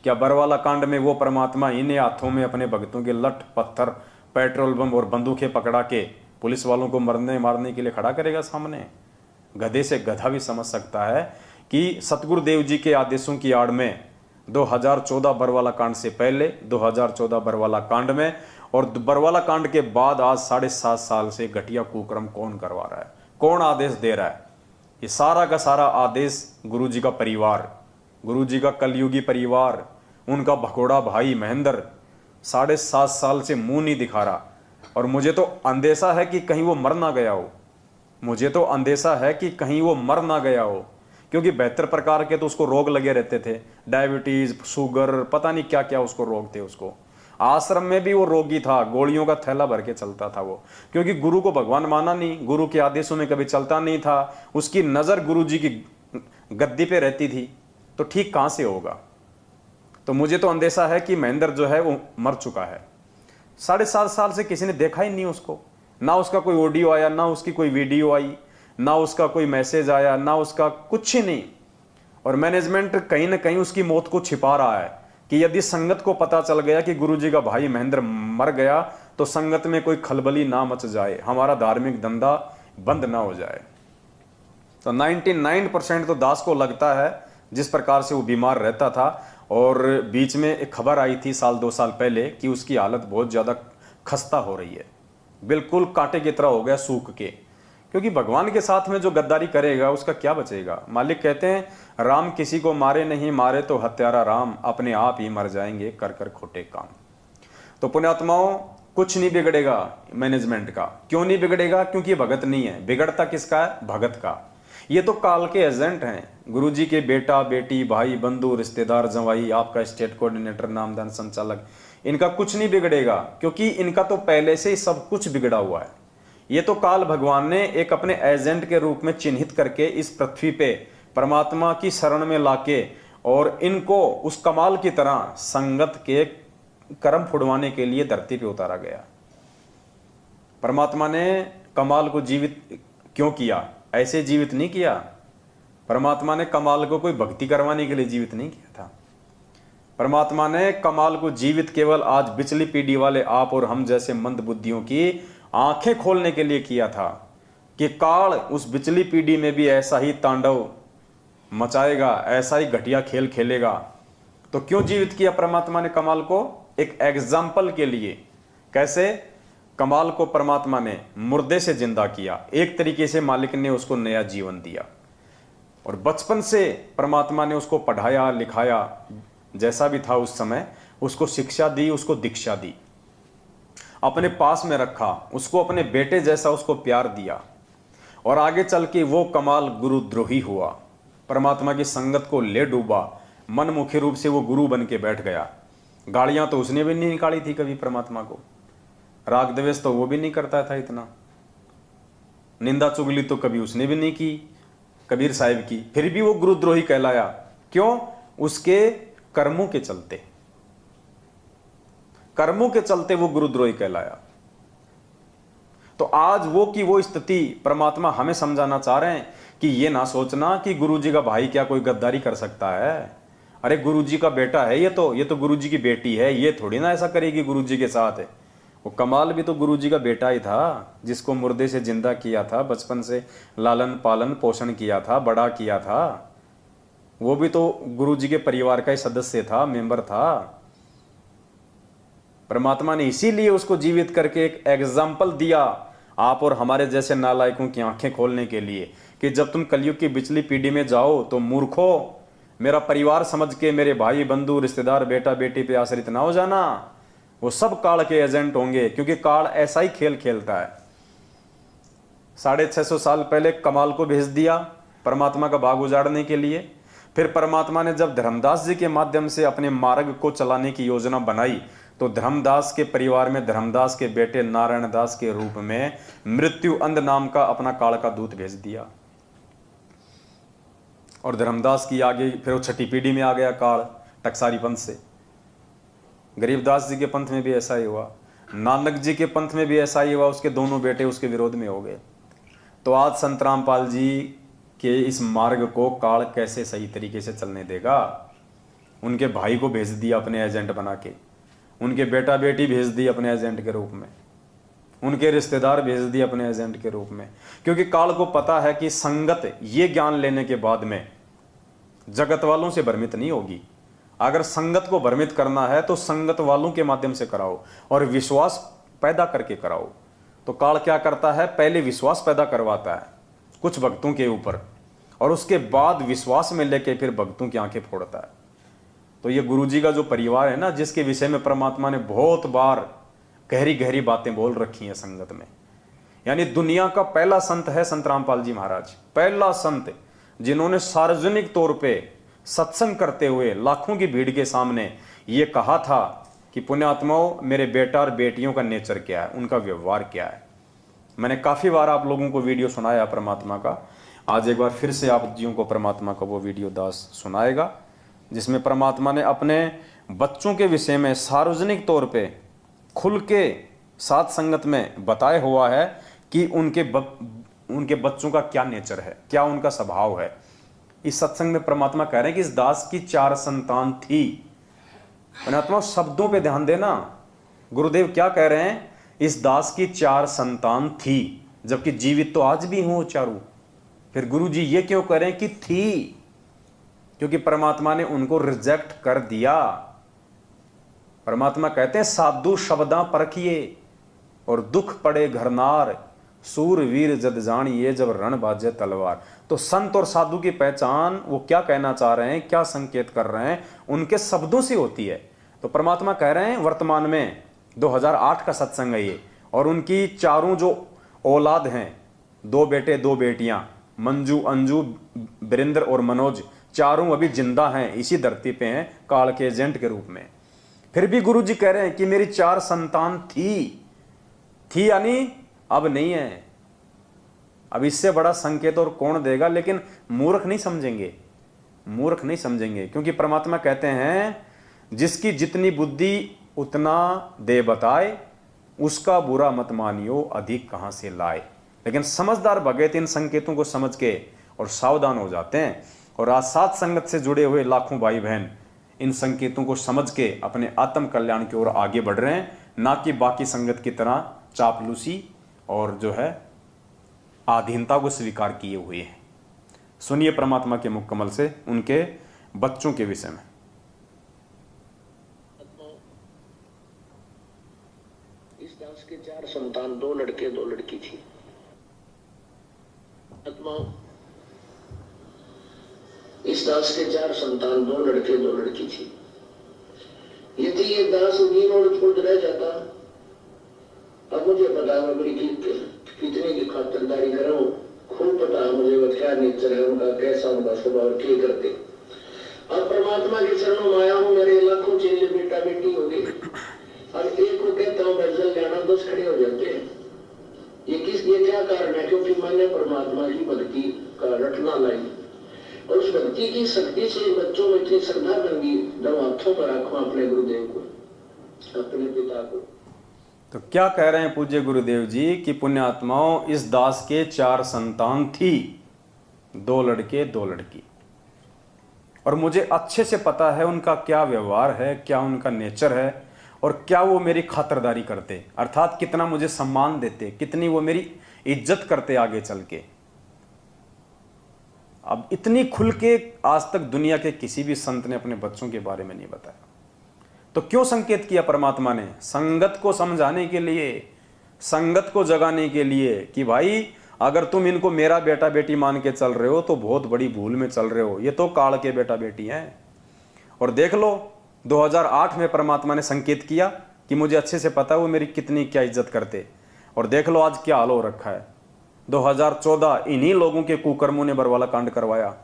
क्या बरवाला कांड में वो परमात्मा इन्हीं हाथों में अपने भक्तों के लठ पत्थर, पेट्रोल बम और बंदूकें पकड़ा के पुलिस वालों को मारने के लिए खड़ा करेगा सामने? गधे से गधा भी समझ सकता है कि सतगुरुदेव जी के आदेशों की आड़ में 2014 बरवाला कांड से पहले, 2014 बरवाला कांड में और बरवाला कांड के बाद आज 7.5 साल से घटिया कुकर्म कौन करवा रहा है, कौन आदेश दे रहा है? ये सारा का सारा आदेश गुरु जी का परिवार, गुरु जी का कलयुगी परिवार, उनका भगोड़ा भाई महेंद्र 7.5 साल से मुंह नहीं दिखा रहा। और मुझे तो अंदेशा है कि कहीं वो मर ना गया हो, मुझे तो अंदेशा है कि कहीं वो मर ना गया हो, क्योंकि 72 प्रकार के तो उसको रोग लगे रहते थे, डायबिटीज, शुगर, पता नहीं क्या क्या उसको रोग थे। उसको आश्रम में भी वो रोगी था, गोलियों का थैला भर के चलता था वो, क्योंकि गुरु को भगवान माना नहीं, गुरु के आदेशों में कभी चलता नहीं था, उसकी नजर गुरु जी की गद्दी पे रहती थी, तो ठीक कहां से होगा? तो मुझे तो अंदेशा है कि महेंद्र जो है वो मर चुका है। 7.5 साल से किसी ने देखा ही नहीं उसको, ना उसका कोई ऑडियो आया, ना उसकी कोई वीडियो आई, ना उसका कोई मैसेज आया, ना उसका कुछ ही नहीं। और मैनेजमेंट कहीं ना कहीं उसकी मौत को छिपा रहा है कि यदि संगत को पता चल गया कि गुरुजी का भाई महेंद्र मर गया तो संगत में कोई खलबली ना मच जाए, हमारा धार्मिक धंधा बंद ना हो जाए। तो 99% तो दास को लगता है जिस प्रकार से वो बीमार रहता था। और बीच में एक खबर आई थी 1-2 साल पहले कि उसकी हालत बहुत ज्यादा खस्ता हो रही है, बिल्कुल कांटे की तरह हो गया सूख के, क्योंकि भगवान के साथ में जो गद्दारी करेगा उसका क्या बचेगा। मालिक कहते हैं राम किसी को मारे नहीं, मारे तो हत्यारा राम, अपने आप ही मर जाएंगे कर कर खोटे काम। तो पुण्यात्माओं कुछ नहीं बिगड़ेगा मैनेजमेंट का। क्यों नहीं बिगड़ेगा? क्योंकि भगत नहीं है। बिगड़ता किसका है? भगत का। ये तो काल के एजेंट हैं, गुरुजी के बेटा बेटी भाई बंधु रिश्तेदार जवाई, आपका स्टेट कोऑर्डिनेटर नामदान संचालक, इनका कुछ नहीं बिगड़ेगा, क्योंकि इनका तो पहले से ही सब कुछ बिगड़ा हुआ है। ये तो काल भगवान ने एक अपने एजेंट के रूप में चिन्हित करके इस पृथ्वी पे परमात्मा की शरण में लाके और इनको उस कमाल की तरह संगत के कर्म फुड़वाने के लिए धरती पे उतारा गया। परमात्मा ने कमाल को जीवित क्यों किया? ऐसे जीवित नहीं किया। परमात्मा ने कमाल को कोई भक्ति करवाने के लिए जीवित नहीं किया था। परमात्मा ने कमाल को जीवित केवल आज बिचली पीढ़ी वाले आप और हम जैसे मंद बुद्धियों की आंखें खोलने के लिए किया था कि काल उस बिचली पीढ़ी में भी ऐसा ही तांडव मचाएगा, ऐसा ही घटिया खेल खेलेगा। तो क्यों जीवित किया परमात्मा ने कमाल को? एक एग्जाम्पल के लिए। कैसे? कमाल को परमात्मा ने मुर्दे से जिंदा किया, एक तरीके से मालिक ने उसको नया जीवन दिया। और बचपन से परमात्मा ने उसको पढ़ाया लिखाया, जैसा भी था उस समय, उसको शिक्षा दी, उसको दीक्षा दी, अपने पास में रखा, उसको अपने बेटे जैसा उसको प्यार दिया। और आगे चल के वो कमाल गुरुद्रोही हुआ, परमात्मा की संगत को ले डूबा, मनमुखी रूप से वो गुरु बन के बैठ गया। गालियां तो उसने भी नहीं निकाली थी कभी परमात्मा को, राग द्वेष तो वो भी नहीं करता था इतना, निंदा चुगली तो कभी उसने भी नहीं की कबीर साहिब की, फिर भी वो गुरुद्रोही कहलाया। क्यों? उसके कर्मों के चलते, कर्मों के चलते वो गुरुद्रोही कहलाया। तो आज वो की वो स्थिति परमात्मा हमें समझाना चाह रहे हैं कि ये ना सोचना कि गुरुजी का भाई क्या कोई गद्दारी कर सकता है। अरे गुरुजी का बेटा है ये तो गुरुजी की बेटी है, ये थोड़ी ना ऐसा करेगी गुरुजी के साथ। वो कमाल भी तो गुरुजी का बेटा ही था, जिसको मुर्दे से जिंदा किया था, बचपन से लालन पालन पोषण किया था, बड़ा किया था। वो भी तो गुरुजी के परिवार का ही सदस्य था, मेंबर था। परमात्मा ने इसीलिए उसको जीवित करके एक एग्जाम्पल दिया आप और हमारे जैसे नालायकों की आंखें खोलने के लिए कि जब तुम कलयुग की बिचली पीढ़ी में जाओ तो मूर्खो, मेरा परिवार समझ के मेरे भाई बंधु रिश्तेदार बेटा बेटी पे आश्रित ना हो जाना। वो सब काल के एजेंट होंगे, क्योंकि काल ऐसा ही खेल खेलता है। 650 साल पहले कमाल को भेज दिया परमात्मा का बाग उजाड़ने के लिए। फिर परमात्मा ने जब धर्मदास जी के माध्यम से अपने मार्ग को चलाने की योजना बनाई तो धर्मदास के परिवार में धर्मदास के बेटे नारायण दास के रूप में मृत्यु अंध नाम का अपना काल का दूत भेज दिया। और धर्मदास की आगे फिर वो 6ठी पीढ़ी में आ गया काल टकसारी पंथ से। गरीबदास जी के पंथ में भी ऐसा ही हुआ, नानक जी के पंथ में भी ऐसा ही हुआ, उसके दोनों बेटे उसके विरोध में हो गए। तो आज संत रामपाल जी के इस मार्ग को काल कैसे सही तरीके से चलने देगा? उनके भाई को भेज दिया अपने एजेंट बना के, उनके बेटा बेटी भेज दी अपने एजेंट के रूप में। उनके रिश्तेदार भेज दिए अपने एजेंट के रूप में, क्योंकि काल को पता है कि संगत ये ज्ञान लेने के बाद में जगत वालों से भ्रमित नहीं होगी। अगर संगत को भ्रमित करना है तो संगत वालों के माध्यम से कराओ और विश्वास पैदा करके कराओ। तो काल क्या करता है, पहले विश्वास पैदा करवाता है कुछ भक्तों के ऊपर, और उसके बाद विश्वास में लेके फिर भक्तों की आंखें फोड़ता है। तो ये गुरुजी का जो परिवार है ना, जिसके विषय में परमात्मा ने बहुत बार गहरी गहरी बातें बोल रखी हैं संगत में, यानी दुनिया का पहला संत है संत रामपाल जी महाराज, पहला संत जिन्होंने सार्वजनिक तौर पे सत्संग करते हुए लाखों की भीड़ के सामने ये कहा था कि पुण्यात्माओं, मेरे बेटा और बेटियों का नेचर क्या है, उनका व्यवहार क्या है। मैंने काफी बार आप लोगों को वीडियो सुनाया परमात्मा का, आज एक बार फिर से आप जियों को परमात्मा का वो वीडियो दास सुनाएगा, जिसमें परमात्मा ने अपने बच्चों के विषय में सार्वजनिक तौर पे खुल के साथ संगत में बताया हुआ है कि उनके बच्चों का क्या नेचर है, क्या उनका स्वभाव है। इस सत्संग में परमात्मा कह रहे हैं कि इस दास की 4 संतान थी। परमात्मा शब्दों पे ध्यान देना, गुरुदेव क्या कह रहे हैं, इस दास की 4 संतान थी, जबकि जीवित तो आज भी हो चारों। फिर गुरु जी ये क्यों कह रहे हैं कि थी, क्योंकि परमात्मा ने उनको रिजेक्ट कर दिया। परमात्मा कहते हैं साधु शब्दां परखिए और दुख पड़े घरनार, सूरवीर जद जानिए जब रण बाजे तलवार। तो संत और साधु की पहचान वो क्या कहना चाह रहे हैं, क्या संकेत कर रहे हैं, उनके शब्दों से होती है। तो परमात्मा कह रहे हैं वर्तमान में 2008 का सत्संग है ये, और उनकी चारों जो औलाद हैं, 2 बेटे 2 बेटियां, मंजू, अंजू, वीरेंद्र और मनोज, चारों अभी जिंदा हैं, इसी धरती पे हैं काल के एजेंट के रूप में। फिर भी गुरु जी कह रहे हैं कि मेरी 4 संतान थी यानी अब नहीं है। अब इससे बड़ा संकेत और कौन देगा, लेकिन मूर्ख नहीं समझेंगे, मूर्ख नहीं समझेंगे, क्योंकि परमात्मा कहते हैं जिसकी जितनी बुद्धि उतना दे बताए, उसका बुरा मत मानियो अधिक कहां से लाए। लेकिन समझदार भगत इन संकेतों को समझ के और सावधान हो जाते हैं, और आज साथ संगत से जुड़े हुए लाखों भाई बहन इन संकेतों को समझ के अपने आत्म कल्याण की ओर आगे बढ़ रहे हैं, ना कि बाकी संगत की तरह चापलूसी और जो है आधीनता को स्वीकार किए हुए हैं। सुनिए परमात्मा के मुख कमल से उनके बच्चों के विषय में। इस दास के 4 संतान, 2 लड़के 2 लड़की थी। इस दास के 4 संतान, 2 लड़के 2 लड़की थी। यदि ये दास नींद और छूट रह जाता, अब मुझे पता है मैं कितने की खातिरदारी कर रहा हूँ, खूब पता है मुझे वो क्या नेचर है उनका, कैसा उनका स्वभाव, क्या करते। अब परमात्मा के चरणों में आया हूँ, मेरे लाखों चेले बेटा बेटी हो गए। अब एक को कहता हूँ बजल जाना, 10 खड़े हो जाते हैं। ये क्या कारण है, क्योंकि मैंने परमात्मा की भक्ति का रटना लाई, और उस भक्ति की शक्ति से बच्चों में इतनी श्रद्धा बन गई, जब हाथों में रखो अपने गुरुदेव को, अपने पिता को। तो क्या कह रहे हैं पूज्य गुरुदेव जी कि पुण्यात्माओं, इस दास के 4 संतान थी, 2 लड़के 2 लड़की, और मुझे अच्छे से पता है उनका क्या व्यवहार है, क्या उनका नेचर है, और क्या वो मेरी खातिरदारी करते, अर्थात कितना मुझे सम्मान देते, कितनी वो मेरी इज्जत करते आगे चल के। अब इतनी खुल के आज तक दुनिया के किसी भी संत ने अपने बच्चों के बारे में नहीं बताया। तो क्यों संकेत किया परमात्मा ने? संगत को समझाने के लिए, संगत को जगाने के लिए कि भाई अगर तुम इनको मेरा बेटा बेटी मान के चल रहे हो तो बहुत बड़ी भूल में चल रहे हो, ये तो काल के बेटा बेटी हैं। और देख लो 2008 में परमात्मा ने संकेत किया कि मुझे अच्छे से पता है वो मेरी कितनी क्या इज्जत करते, और देख लो आज क्या हाल हो रखा है। 2014 इन्हीं लोगों के कुकर्मों ने बरवाला कांड करवाया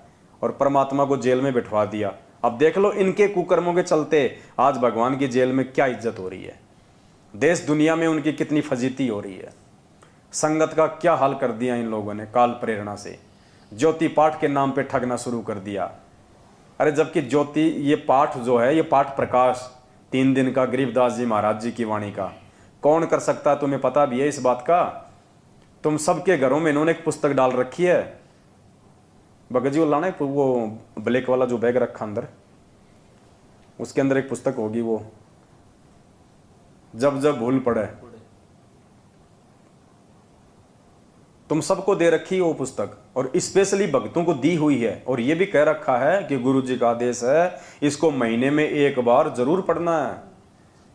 और परमात्मा को जेल में बिठवा दिया। अब देख लो इनके कुकर्मों के चलते आज भगवान की जेल में क्या इज्जत हो रही है, देश दुनिया में उनकी कितनी फजीती हो रही है। संगत का क्या हाल कर दिया इन लोगों ने काल प्रेरणा से, ज्योति पाठ के नाम पे ठगना शुरू कर दिया। अरे जबकि ज्योति ये पाठ जो है, ये पाठ प्रकाश 3 दिन का गरीबदास जी महाराज जी की वाणी का कौन कर सकता है, तुम्हें पता भी है इस बात का। तुम सबके घरों में इन्होंने एक पुस्तक डाल रखी है, भगत जी वो लाना है वो ब्लैक वाला जो बैग रखा अंदर, उसके अंदर एक पुस्तक होगी, वो जब जब भूल पड़े, तुम सबको दे रखी है वो पुस्तक, और स्पेशली भक्तों को दी हुई है। और ये भी कह रखा है कि गुरु जी का आदेश है, इसको महीने में एक बार जरूर पढ़ना है।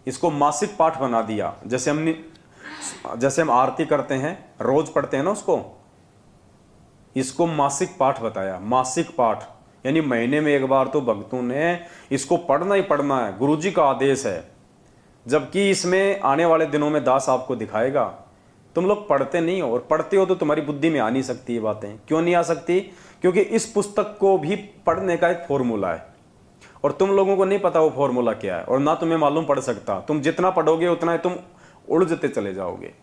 इसको मासिक पाठ बना दिया। जैसे हम आरती करते हैं, रोज पढ़ते हैं ना उसको, इसको मासिक पाठ बताया। मासिक पाठ यानी महीने में एक बार तो भक्तों ने इसको पढ़ना ही पढ़ना है, गुरुजी का आदेश है। जबकि इसमें आने वाले दिनों में दास आपको दिखाएगा, तुम लोग पढ़ते नहीं हो, और पढ़ते हो तो तुम्हारी बुद्धि में आ नहीं सकती ये बातें। क्यों नहीं आ सकती? क्योंकि इस पुस्तक को भी पढ़ने का एक फॉर्मूला है, और तुम लोगों को नहीं पता वो फॉर्मूला क्या है, और ना तुम्हें मालूम पड़ सकता। तुम जितना पढ़ोगे उतना ही तुम उलझते चले जाओगे।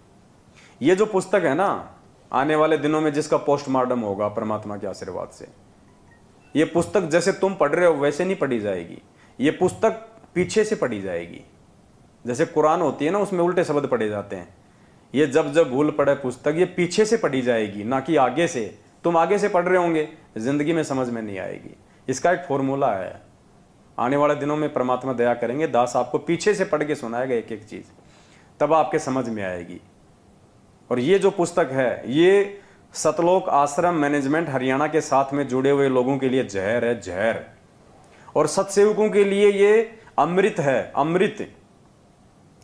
ये जो पुस्तक है ना, आने वाले दिनों में जिसका पोस्टमार्टम होगा परमात्मा के आशीर्वाद से, ये पुस्तक जैसे तुम पढ़ रहे हो वैसे नहीं पढ़ी जाएगी। ये पुस्तक पीछे से पढ़ी जाएगी। जैसे कुरान होती है ना, उसमें उल्टे शब्द पढ़े जाते हैं। ये जब जब भूल पड़े पुस्तक, ये पीछे से पढ़ी जाएगी, ना कि आगे से। तुम आगे से पढ़ रहे होंगे, जिंदगी में समझ में नहीं आएगी। इसका एक फॉर्मूला है। आने वाले दिनों में परमात्मा दया करेंगे, दास आपको पीछे से पढ़ के सुनाएगा एक एक चीज, तब आपके समझ में आएगी। और ये जो पुस्तक है, ये सतलोक आश्रम मैनेजमेंट हरियाणा के साथ में जुड़े हुए लोगों के लिए जहर है, जहर। और सत्सेवकों के लिए ये अमृत है, अमृत।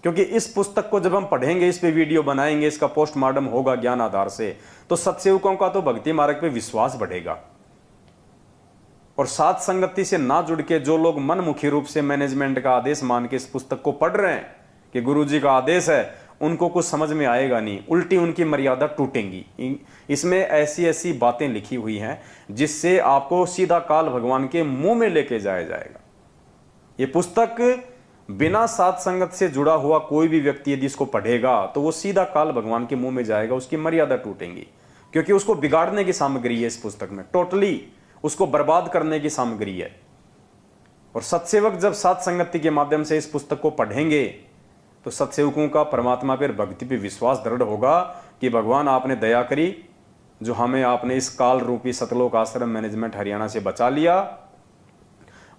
क्योंकि इस पुस्तक को जब हम पढ़ेंगे, इस पे वीडियो बनाएंगे, इसका पोस्टमार्टम होगा ज्ञान आधार से, तो सत्सेवकों का तो भक्ति मार्ग पे विश्वास बढ़ेगा। और साथ संगति से ना जुड़ के जो लोग मनमुखी रूप से मैनेजमेंट का आदेश मान के इस पुस्तक को पढ़ रहे हैं कि गुरुजी का आदेश है, उनको कुछ समझ में आएगा नहीं, उल्टी उनकी मर्यादा टूटेंगी। इसमें ऐसी ऐसी बातें लिखी हुई हैं जिससे आपको सीधा काल भगवान के मुंह में लेके जाया जाएगा। ये पुस्तक बिना साथ संगत से जुड़ा हुआ कोई भी व्यक्ति यदि इसको पढ़ेगा तो वो सीधा काल भगवान के मुंह में जाएगा, उसकी मर्यादा टूटेंगी। क्योंकि उसको बिगाड़ने की सामग्री है इस पुस्तक में, टोटली उसको बर्बाद करने की सामग्री है। और सत्सेवक जब साथ संगति के माध्यम से इस पुस्तक को पढ़ेंगे तो सत्सेवकों का परमात्मा पर भक्ति पे विश्वास दृढ़ होगा कि भगवान आपने दया करी, जो हमें आपने इस काल रूपी सतलोक आश्रम मैनेजमेंट हरियाणा से बचा लिया।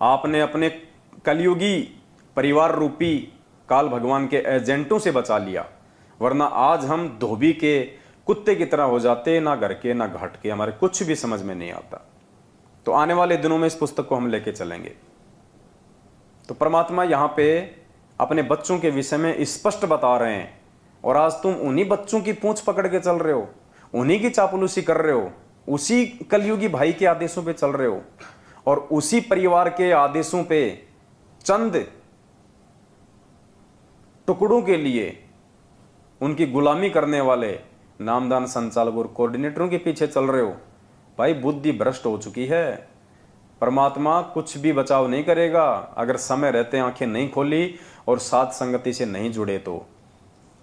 आपने अपने कलयुगी परिवार रूपी काल भगवान के एजेंटों से बचा लिया, वरना आज हम धोबी के कुत्ते की तरह हो जाते, ना घर के ना घाट के, हमारे कुछ भी समझ में नहीं आता। तो आने वाले दिनों में इस पुस्तक को हम लेके चलेंगे। तो परमात्मा यहां पे अपने बच्चों के विषय में स्पष्ट बता रहे हैं, और आज तुम उन्हीं बच्चों की पूंछ पकड़ के चल रहे हो, उन्हीं की चापलूसी कर रहे हो, उसी कलयुगी भाई के आदेशों पे चल रहे हो, और उसी परिवार के आदेशों पे चंद टुकड़ों के लिए उनकी गुलामी करने वाले नामदान संचालक और कोऑर्डिनेटरों के पीछे चल रहे हो। भाई बुद्धि भ्रष्ट हो चुकी है। परमात्मा कुछ भी बचाव नहीं करेगा अगर समय रहते आंखें नहीं खोली और साथ संगति से नहीं जुड़े तो।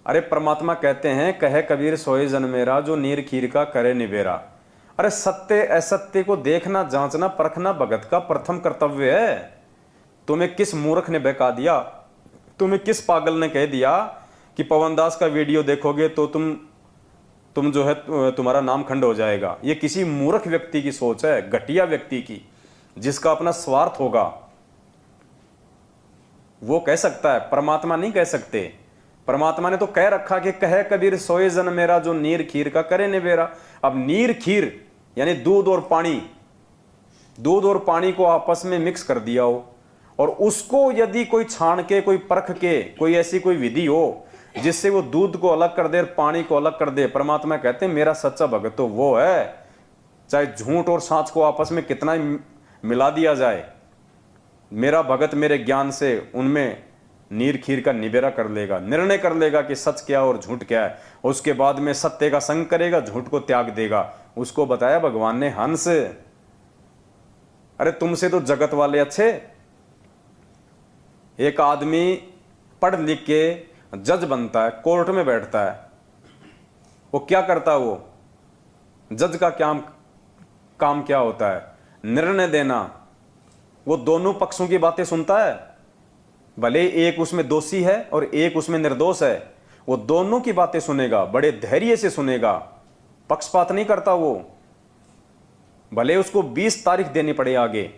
अरे परमात्मा कहते हैं, कहे कबीर सोए जन मेरा, जो नीर खीर का करे निबेरा। अरे सत्य असत्य को देखना, जांचना, परखना भगत का प्रथम कर्तव्य है। तुम्हें किस मूर्ख ने बहका दिया, तुम्हें किस पागल ने कह दिया कि पवन दास का वीडियो देखोगे तो तुम जो है तुम्हारा नाम खंड हो जाएगा। ये किसी मूर्ख व्यक्ति की सोच है, घटिया व्यक्ति की, जिसका अपना स्वार्थ होगा, वो कह सकता है, परमात्मा नहीं कह सकते। परमात्मा ने तो कह रखा कि कहे कबीर सोए जन मेरा, जो नीर खीर का करे निबेरा। अब नीर खीर यानी दूध और पानी, दूध और पानी को आपस में मिक्स कर दिया हो, और उसको यदि कोई छान के, कोई परख के, कोई ऐसी कोई विधि हो जिससे वो दूध को अलग कर दे, पानी को अलग कर दे, परमात्मा कहते हैं मेरा सच्चा भगत तो वो है। चाहे झूठ और सच को आपस में कितना ही मिला दिया जाए, मेरा भगत मेरे ज्ञान से उनमें नीर खीर का निबेरा कर लेगा, निर्णय कर लेगा कि सच क्या और झूठ क्या है। उसके बाद में सत्य का संग करेगा, झूठ को त्याग देगा। उसको बताया भगवान ने हंस। अरे तुमसे तो जगत वाले अच्छे। एक आदमी पढ़ लिख के जज बनता है, कोर्ट में बैठता है, वो क्या करता है? वो जज का काम क्या होता है? निर्णय देना। वो दोनों पक्षों की बातें सुनता है, भले एक उसमें दोषी है और एक उसमें निर्दोष है, वो दोनों की बातें सुनेगा, बड़े धैर्य से सुनेगा, पक्षपात नहीं करता वो। भले उसको 20 तारीख देनी पड़े आगे,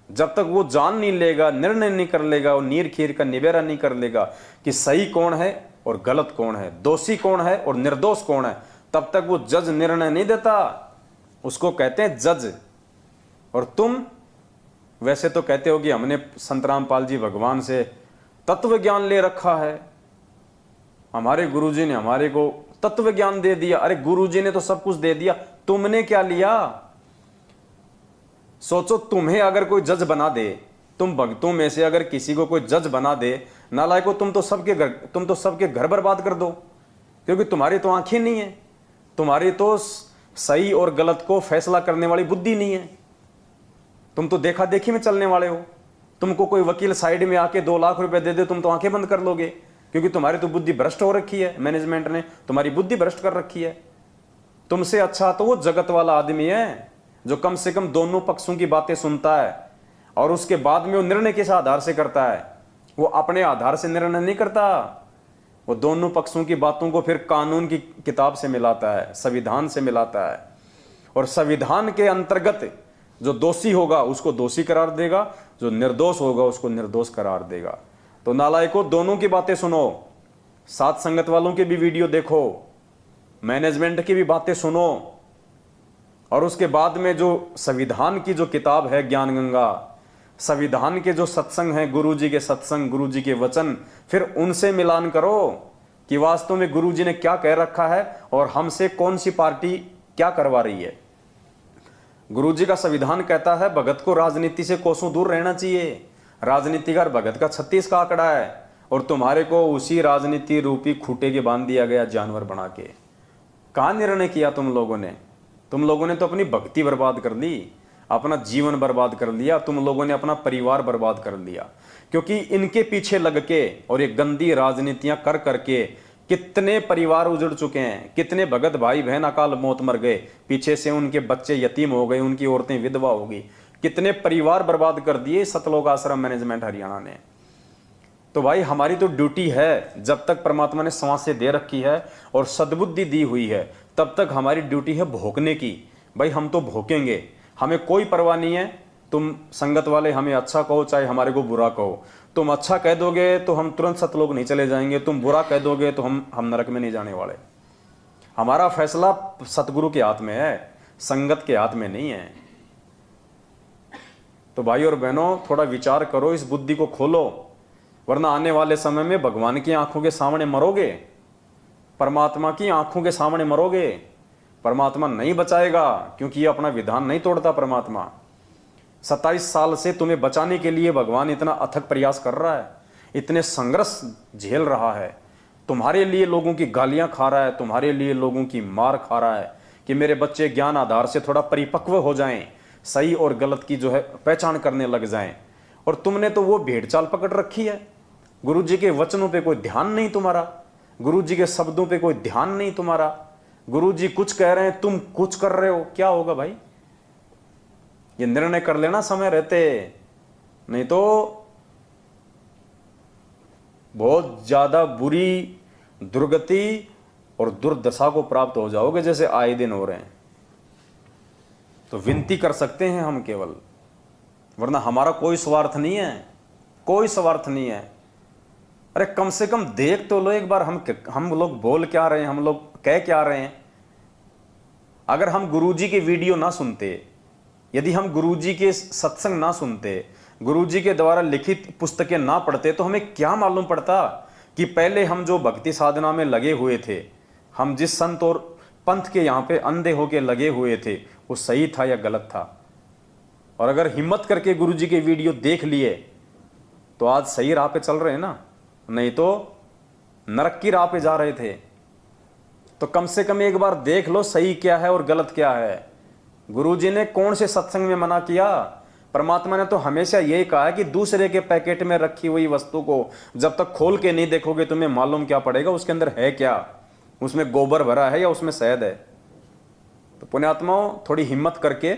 जब तक वो जान नहीं लेगा, निर्णय नहीं कर लेगा, और नीर खीर का निबेरा नहीं कर लेगा कि सही कौन है और गलत कौन है, दोषी कौन है और निर्दोष कौन है, तब तक वो जज निर्णय नहीं देता, उसको कहते हैं जज। और तुम वैसे तो कहते हो कि हमने संत रामपाल जी भगवान से तत्व ज्ञान ले रखा है, हमारे गुरुजी ने हमारे को तत्व ज्ञान दे दिया। अरे गुरुजी ने तो सब कुछ दे दिया, तुमने क्या लिया? सोचो, तुम्हें अगर कोई जज बना दे, तुम भक्तों में से अगर किसी को कोई जज बना दे, नालायको तुम तो सबके घर बर्बाद कर दो, क्योंकि तुम्हारी तो आंखें नहीं है, तुम्हारी तो सही और गलत को फैसला करने वाली बुद्धि नहीं है, तुम तो देखा देखी में चलने वाले हो। तुमको कोई वकील साइड में आके 2 लाख रुपए दे दे, तुम तो आंखें बंद कर लोगे, क्योंकि तुम्हारी तो बुद्धि भ्रष्ट हो रखी है, मैनेजमेंट ने तुम्हारी बुद्धि भ्रष्ट कर रखी है। तुमसे अच्छा तो वो जगत वाला आदमी है जो कम से कम दोनों पक्षों की बातें सुनता है और उसके बाद में वो निर्णय किस आधार से करता है। वो अपने आधार से निर्णय नहीं करता, वो दोनों पक्षों की बातों को फिर कानून की किताब से मिलाता है, संविधान से मिलाता है, और संविधान के अंतर्गत जो दोषी होगा उसको दोषी करार देगा, जो निर्दोष होगा उसको निर्दोष करार देगा। तो नालायको, दोनों की बातें सुनो, साथ संगत वालों के भी वीडियो देखो, मैनेजमेंट की भी बातें सुनो, और उसके बाद में जो संविधान की जो किताब है ज्ञान गंगा, संविधान के जो सत्संग है, गुरुजी के सत्संग, गुरुजी के वचन, फिर उनसे मिलान करो कि वास्तव में गुरुजी ने क्या कह रखा है और हमसे कौन सी पार्टी क्या करवा रही है। गुरुजी का संविधान कहता है भगत को राजनीति से कोसों दूर रहना चाहिए, राजनीति का भगत का 36 का आंकड़ा है, और तुम्हारे को उसी राजनीति रूपी खूटे के बांध दिया गया जानवर बना के। कहाँ निर्णय किया तुम लोगों ने? तुम लोगों ने तो अपनी भक्ति बर्बाद कर ली, अपना जीवन बर्बाद कर लिया, तुम लोगों ने अपना परिवार बर्बाद कर लिया, क्योंकि इनके पीछे लग के और ये गंदी राजनीतियां कर करके कितने परिवार उजड़ चुके हैं, कितने भगत भाई बहन अकाल मौत मर गए, पीछे से उनके बच्चे यतीम हो गए, उनकी औरतें विधवा हो गई, कितने परिवार बर्बाद कर दिए सतलोक आश्रम मैनेजमेंट हरियाणा ने। तो भाई हमारी तो ड्यूटी है, जब तक परमात्मा ने सांसें दे रखी है और सद्बुद्धि दी हुई है, तब तक हमारी ड्यूटी है भोंकने की। भाई हम तो भोंकेंगे, हमें कोई परवाह नहीं है। तुम संगत वाले हमें अच्छा कहो चाहे हमारे को बुरा कहो, तुम अच्छा कह दोगे तो हम तुरंत सतलोक नहीं चले जाएंगे, तुम बुरा कह दोगे तो हम नरक में नहीं जाने वाले। हमारा फैसला सतगुरु के हाथ में है, संगत के हाथ में नहीं है। तो भाई और बहनों, थोड़ा विचार करो, इस बुद्धि को खोलो, वरना आने वाले समय में भगवान की आंखों के सामने मरोगे, परमात्मा की आंखों के सामने मरोगे। परमात्मा नहीं बचाएगा, क्योंकि ये अपना विधान नहीं तोड़ता। परमात्मा 27 साल से तुम्हें बचाने के लिए भगवान इतना अथक प्रयास कर रहा है, इतने संघर्ष झेल रहा है, तुम्हारे लिए लोगों की गालियां खा रहा है, तुम्हारे लिए लोगों की मार खा रहा है कि मेरे बच्चे ज्ञान आधार से थोड़ा परिपक्व हो जाएं, सही और गलत की जो है पहचान करने लग जाएं। और तुमने तो वो भेड़ चाल पकड़ रखी है, गुरुजी के वचनों पे कोई ध्यान नहीं तुम्हारा, गुरुजी के शब्दों पे कोई ध्यान नहीं तुम्हारा। गुरुजी कुछ कह रहे हैं, तुम कुछ कर रहे हो, क्या होगा भाई? ये निर्णय कर लेना समय रहते, नहीं तो बहुत ज्यादा बुरी दुर्गति और दुर्दशा को प्राप्त हो जाओगे, जैसे आए दिन हो रहे हैं। तो विनती कर सकते हैं हम केवल, वरना हमारा कोई स्वार्थ नहीं है, कोई स्वार्थ नहीं है। अरे कम से कम देख तो लो एक बार, हम लोग बोल क्या रहे हैं, हम लोग कह क्या रहे हैं। अगर हम गुरुजी के वीडियो ना सुनते, यदि हम गुरुजी के सत्संग ना सुनते, गुरुजी के द्वारा लिखित पुस्तकें ना पढ़ते, तो हमें क्या मालूम पड़ता कि पहले हम जो भक्ति साधना में लगे हुए थे, हम जिस संत और पंथ के यहाँ पे अंधे होके लगे हुए थे, वो सही था या गलत था। और अगर हिम्मत करके गुरुजी के वीडियो देख लिए तो आज सही राह पे चल रहे हैं ना, नहीं तो नरक की राह पे जा रहे थे। तो कम से कम एक बार देख लो सही क्या है और गलत क्या है। गुरुजी ने कौन से सत्संग में मना किया? परमात्मा ने तो हमेशा यही कहा है कि दूसरे के पैकेट में रखी हुई वस्तु को जब तक खोल के नहीं देखोगे तुम्हें मालूम क्या पड़ेगा उसके अंदर है क्या, उसमें गोबर भरा है या उसमें शहद है। तो पुण्यात्माओं, थोड़ी हिम्मत करके,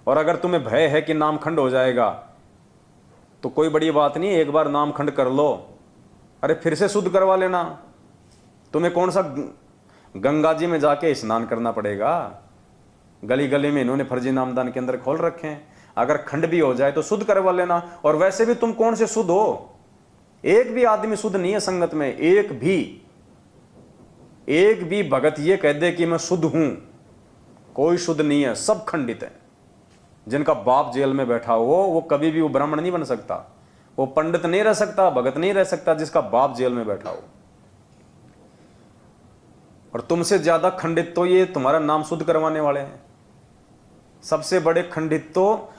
और अगर तुम्हें भय है कि नामखंड हो जाएगा तो कोई बड़ी बात नहीं, एक बार नामखंड कर लो, अरे फिर से शुद्ध करवा लेना। तुम्हें कौन सा गंगा जी में जाके स्नान करना पड़ेगा? गली गली में इन्होंने फर्जी नामदान के अंदर खोल रखे हैं, अगर खंड भी हो जाए तो शुद्ध करवा लेना। और वैसे भी तुम कौन से शुद्ध हो? एक भी आदमी शुद्ध नहीं है संगत में, एक भी। एक भी भगत ये कह दे कि मैं शुद्ध हूं, कोई शुद्ध नहीं है, सब खंडित है। जिनका बाप जेल में बैठा हो वो कभी भी वो ब्राह्मण नहीं बन सकता, वो पंडित नहीं रह सकता, भगत नहीं रह सकता, जिसका बाप जेल में बैठा हो। और तुमसे ज्यादा खंडित तो ये तुम्हारा नाम शुद्ध करवाने वाले हैं। सबसे बड़े खंडित तो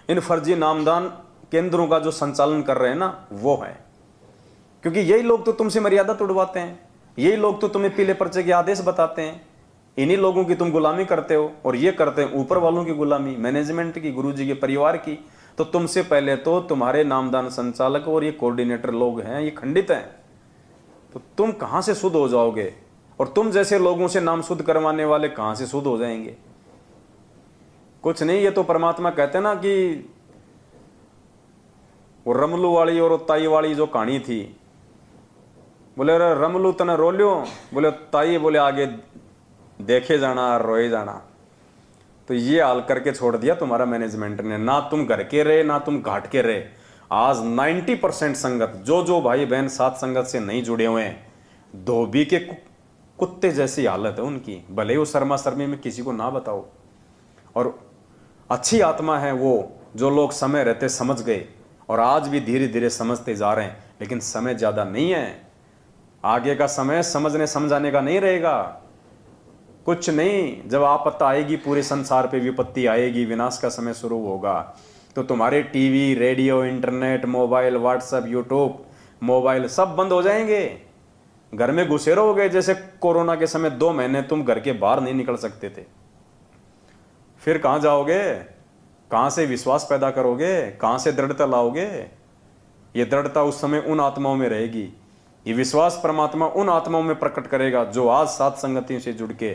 इन फर्जी नामदान केंद्रों का जो संचालन कर रहे हैं ना, वो है। क्योंकि यही लोग तो तुमसे मर्यादा तोड़वाते हैं, यही लोग तो तुम्हें पीले पर्चे के आदेश बताते हैं, इन्हीं लोगों की तुम गुलामी करते हो। और ये करते हैं ऊपर वालों की गुलामी, मैनेजमेंट की, गुरुजी के परिवार की। तो तुमसे पहले तो तुम्हारे नामदान संचालक और ये कोऑर्डिनेटर लोग हैं, ये खंडित हैं। तो तुम कहां से शुद्ध हो जाओगे? और तुम जैसे लोगों से नाम शुद्ध करवाने वाले कहां से शुद्ध हो जाएंगे? कुछ नहीं, ये तो परमात्मा कहते हैं ना कि वो रमलू वाली और ताई वाली जो कहानी थी, बोले अरे रमलू तने रो लियो, बोले ताई बोले आगे देखे जाना रोए जाना। तो ये हाल करके छोड़ दिया तुम्हारा मैनेजमेंट ने, ना तुम घर के रहे ना तुम घाट के रहे। आज 90% संगत, जो भाई बहन साथ संगत से नहीं जुड़े हुए हैं, धोबी के कुत्ते जैसी हालत है उनकी। भले वो शर्मा शर्मी में किसी को ना बताओ। और अच्छी आत्मा है वो जो लोग समय रहते समझ गए, और आज भी धीरे धीरे समझते जा रहे हैं। लेकिन समय ज्यादा नहीं है, आगे का समय समझने समझाने का नहीं रहेगा। कुछ नहीं, जब आपत्ति आएगी, पूरे संसार पे विपत्ति आएगी, विनाश का समय शुरू होगा, तो तुम्हारे TV, radio, internet, mobile, WhatsApp, YouTube, mobile सब बंद हो जाएंगे। घर में घुसे रहोगे जैसे कोरोना के समय 2 महीने तुम घर के बाहर नहीं निकल सकते थे। फिर कहां जाओगे? कहां से विश्वास पैदा करोगे? कहां से दृढ़ता लाओगे? ये दृढ़ता उस समय उन आत्माओं में रहेगी, ये विश्वास परमात्मा उन आत्माओं में प्रकट करेगा जो आज सात संगतियों से जुड़ के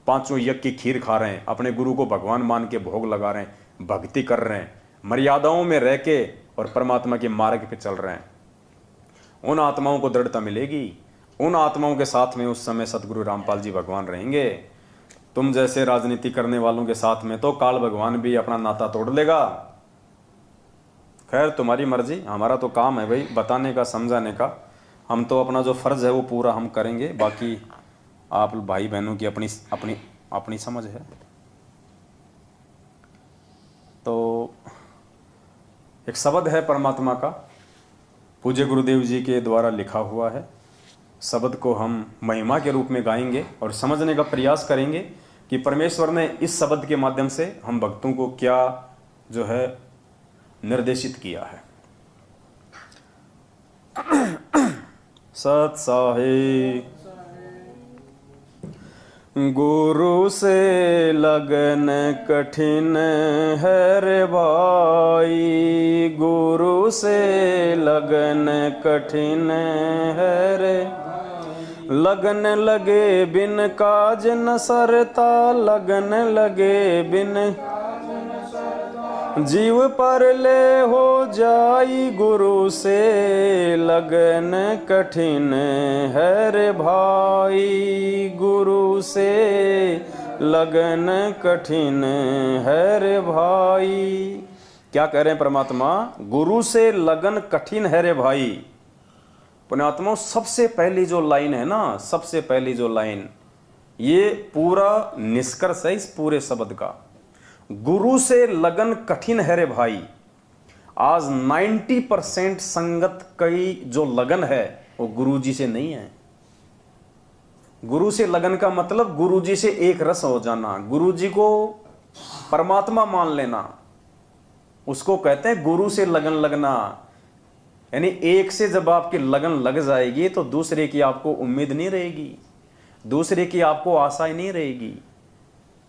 5 यज्ञ की खीर खा रहे हैं, अपने गुरु को भगवान मान के भोग लगा रहे हैं, भक्ति कर रहे हैं, मर्यादाओं में रह के और परमात्मा के मार्ग पे चल रहे हैं। उन आत्माओं को दृढ़ता मिलेगी। उन आत्माओं के साथ में उस समय सतगुरु रामपाल जी भगवान रहेंगे। तुम जैसे राजनीति करने वालों के साथ में तो काल भगवान भी अपना नाता तोड़ लेगा। खैर तुम्हारी मर्जी, हमारा तो काम है भाई बताने का, समझाने का। हम तो अपना जो फर्ज है वो पूरा हम करेंगे, बाकी आप भाई बहनों की अपनी अपनी अपनी समझ है। तो एक शब्द है परमात्मा का, पूज्य गुरुदेव जी के द्वारा लिखा हुआ है। शब्द को हम महिमा के रूप में गाएंगे और समझने का प्रयास करेंगे कि परमेश्वर ने इस शब्द के माध्यम से हम भक्तों को क्या जो है निर्देशित किया है। सत साहे गुरु से लगन कठिन है रे भाई, गुरु से लगन कठिन है रे। लगन लगे बिन काज न सरता, लगन लगे बिन जीव पर ले हो जाई, गुरु से लगन कठिन है रे भाई, गुरु से लगन कठिन है रे भाई। क्या कह रहे हैं परमात्मा? गुरु से लगन कठिन है रे भाई। पुण्यात्मा, सबसे पहली जो लाइन है ना, सबसे पहली जो लाइन, ये पूरा निष्कर्ष है इस पूरे शब्द का। गुरु से लगन कठिन है रे भाई। आज 90% संगत की जो लगन है वो गुरु जी से नहीं है। गुरु से लगन का मतलब गुरु जी से एक रस हो जाना, गुरु जी को परमात्मा मान लेना, उसको कहते हैं गुरु से लगन लगना। यानी एक से जब आपकी लगन लग जाएगी तो दूसरे की आपको उम्मीद नहीं रहेगी, दूसरे की आपको आशा ही नहीं रहेगी।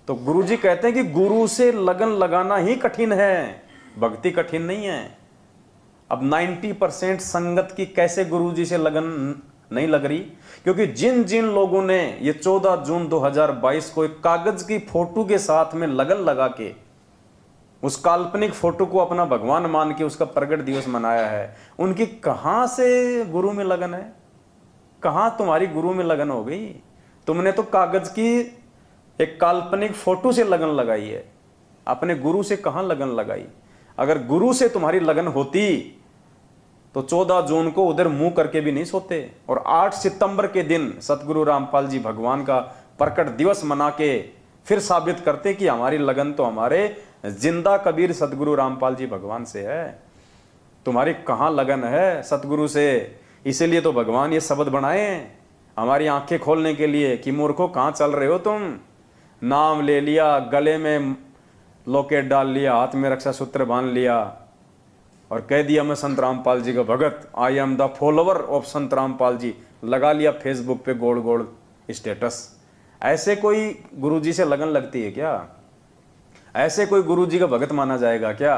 तो गुरुजी कहते हैं कि गुरु से लगन लगाना ही कठिन है, भक्ति कठिन नहीं है। अब 90% संगत की कैसे गुरुजी से लगन नहीं लग रही? क्योंकि जिन जिन लोगों ने ये 14 जून 2022 को एक कागज की फोटो के साथ में लगन लगा के उस काल्पनिक फोटो को अपना भगवान मान के उसका प्रगट दिवस मनाया है, उनकी कहां से गुरु में लगन है? कहां तुम्हारी गुरु में लगन हो गई? तुमने तो कागज की एक काल्पनिक फोटो से लगन लगाई है, अपने गुरु से कहां लगन लगाई? अगर गुरु से तुम्हारी लगन होती तो 14 जून को उधर मुंह करके भी नहीं सोते। और 8 सितंबर के दिन सतगुरु रामपाल जी भगवान का प्रकट दिवस मना के फिर साबित करते कि हमारी लगन तो हमारे जिंदा कबीर सतगुरु रामपाल जी भगवान से है। तुम्हारी कहाँ लगन है सतगुरु से? इसीलिए तो भगवान ये शब्द बनाए हैं हमारी आंखें खोलने के लिए कि मूर्खों कहाँ चल रहे हो तुम। नाम ले लिया, गले में लॉकेट डाल लिया, हाथ में रक्षा सूत्र बांध लिया और कह दिया मैं संत रामपाल जी का भगत, I am the follower of Sant Rampal जी, लगा लिया फेसबुक पे गोड़ गोड़ स्टेटस। ऐसे कोई गुरुजी से लगन लगती है क्या? ऐसे कोई गुरुजी का भगत माना जाएगा क्या?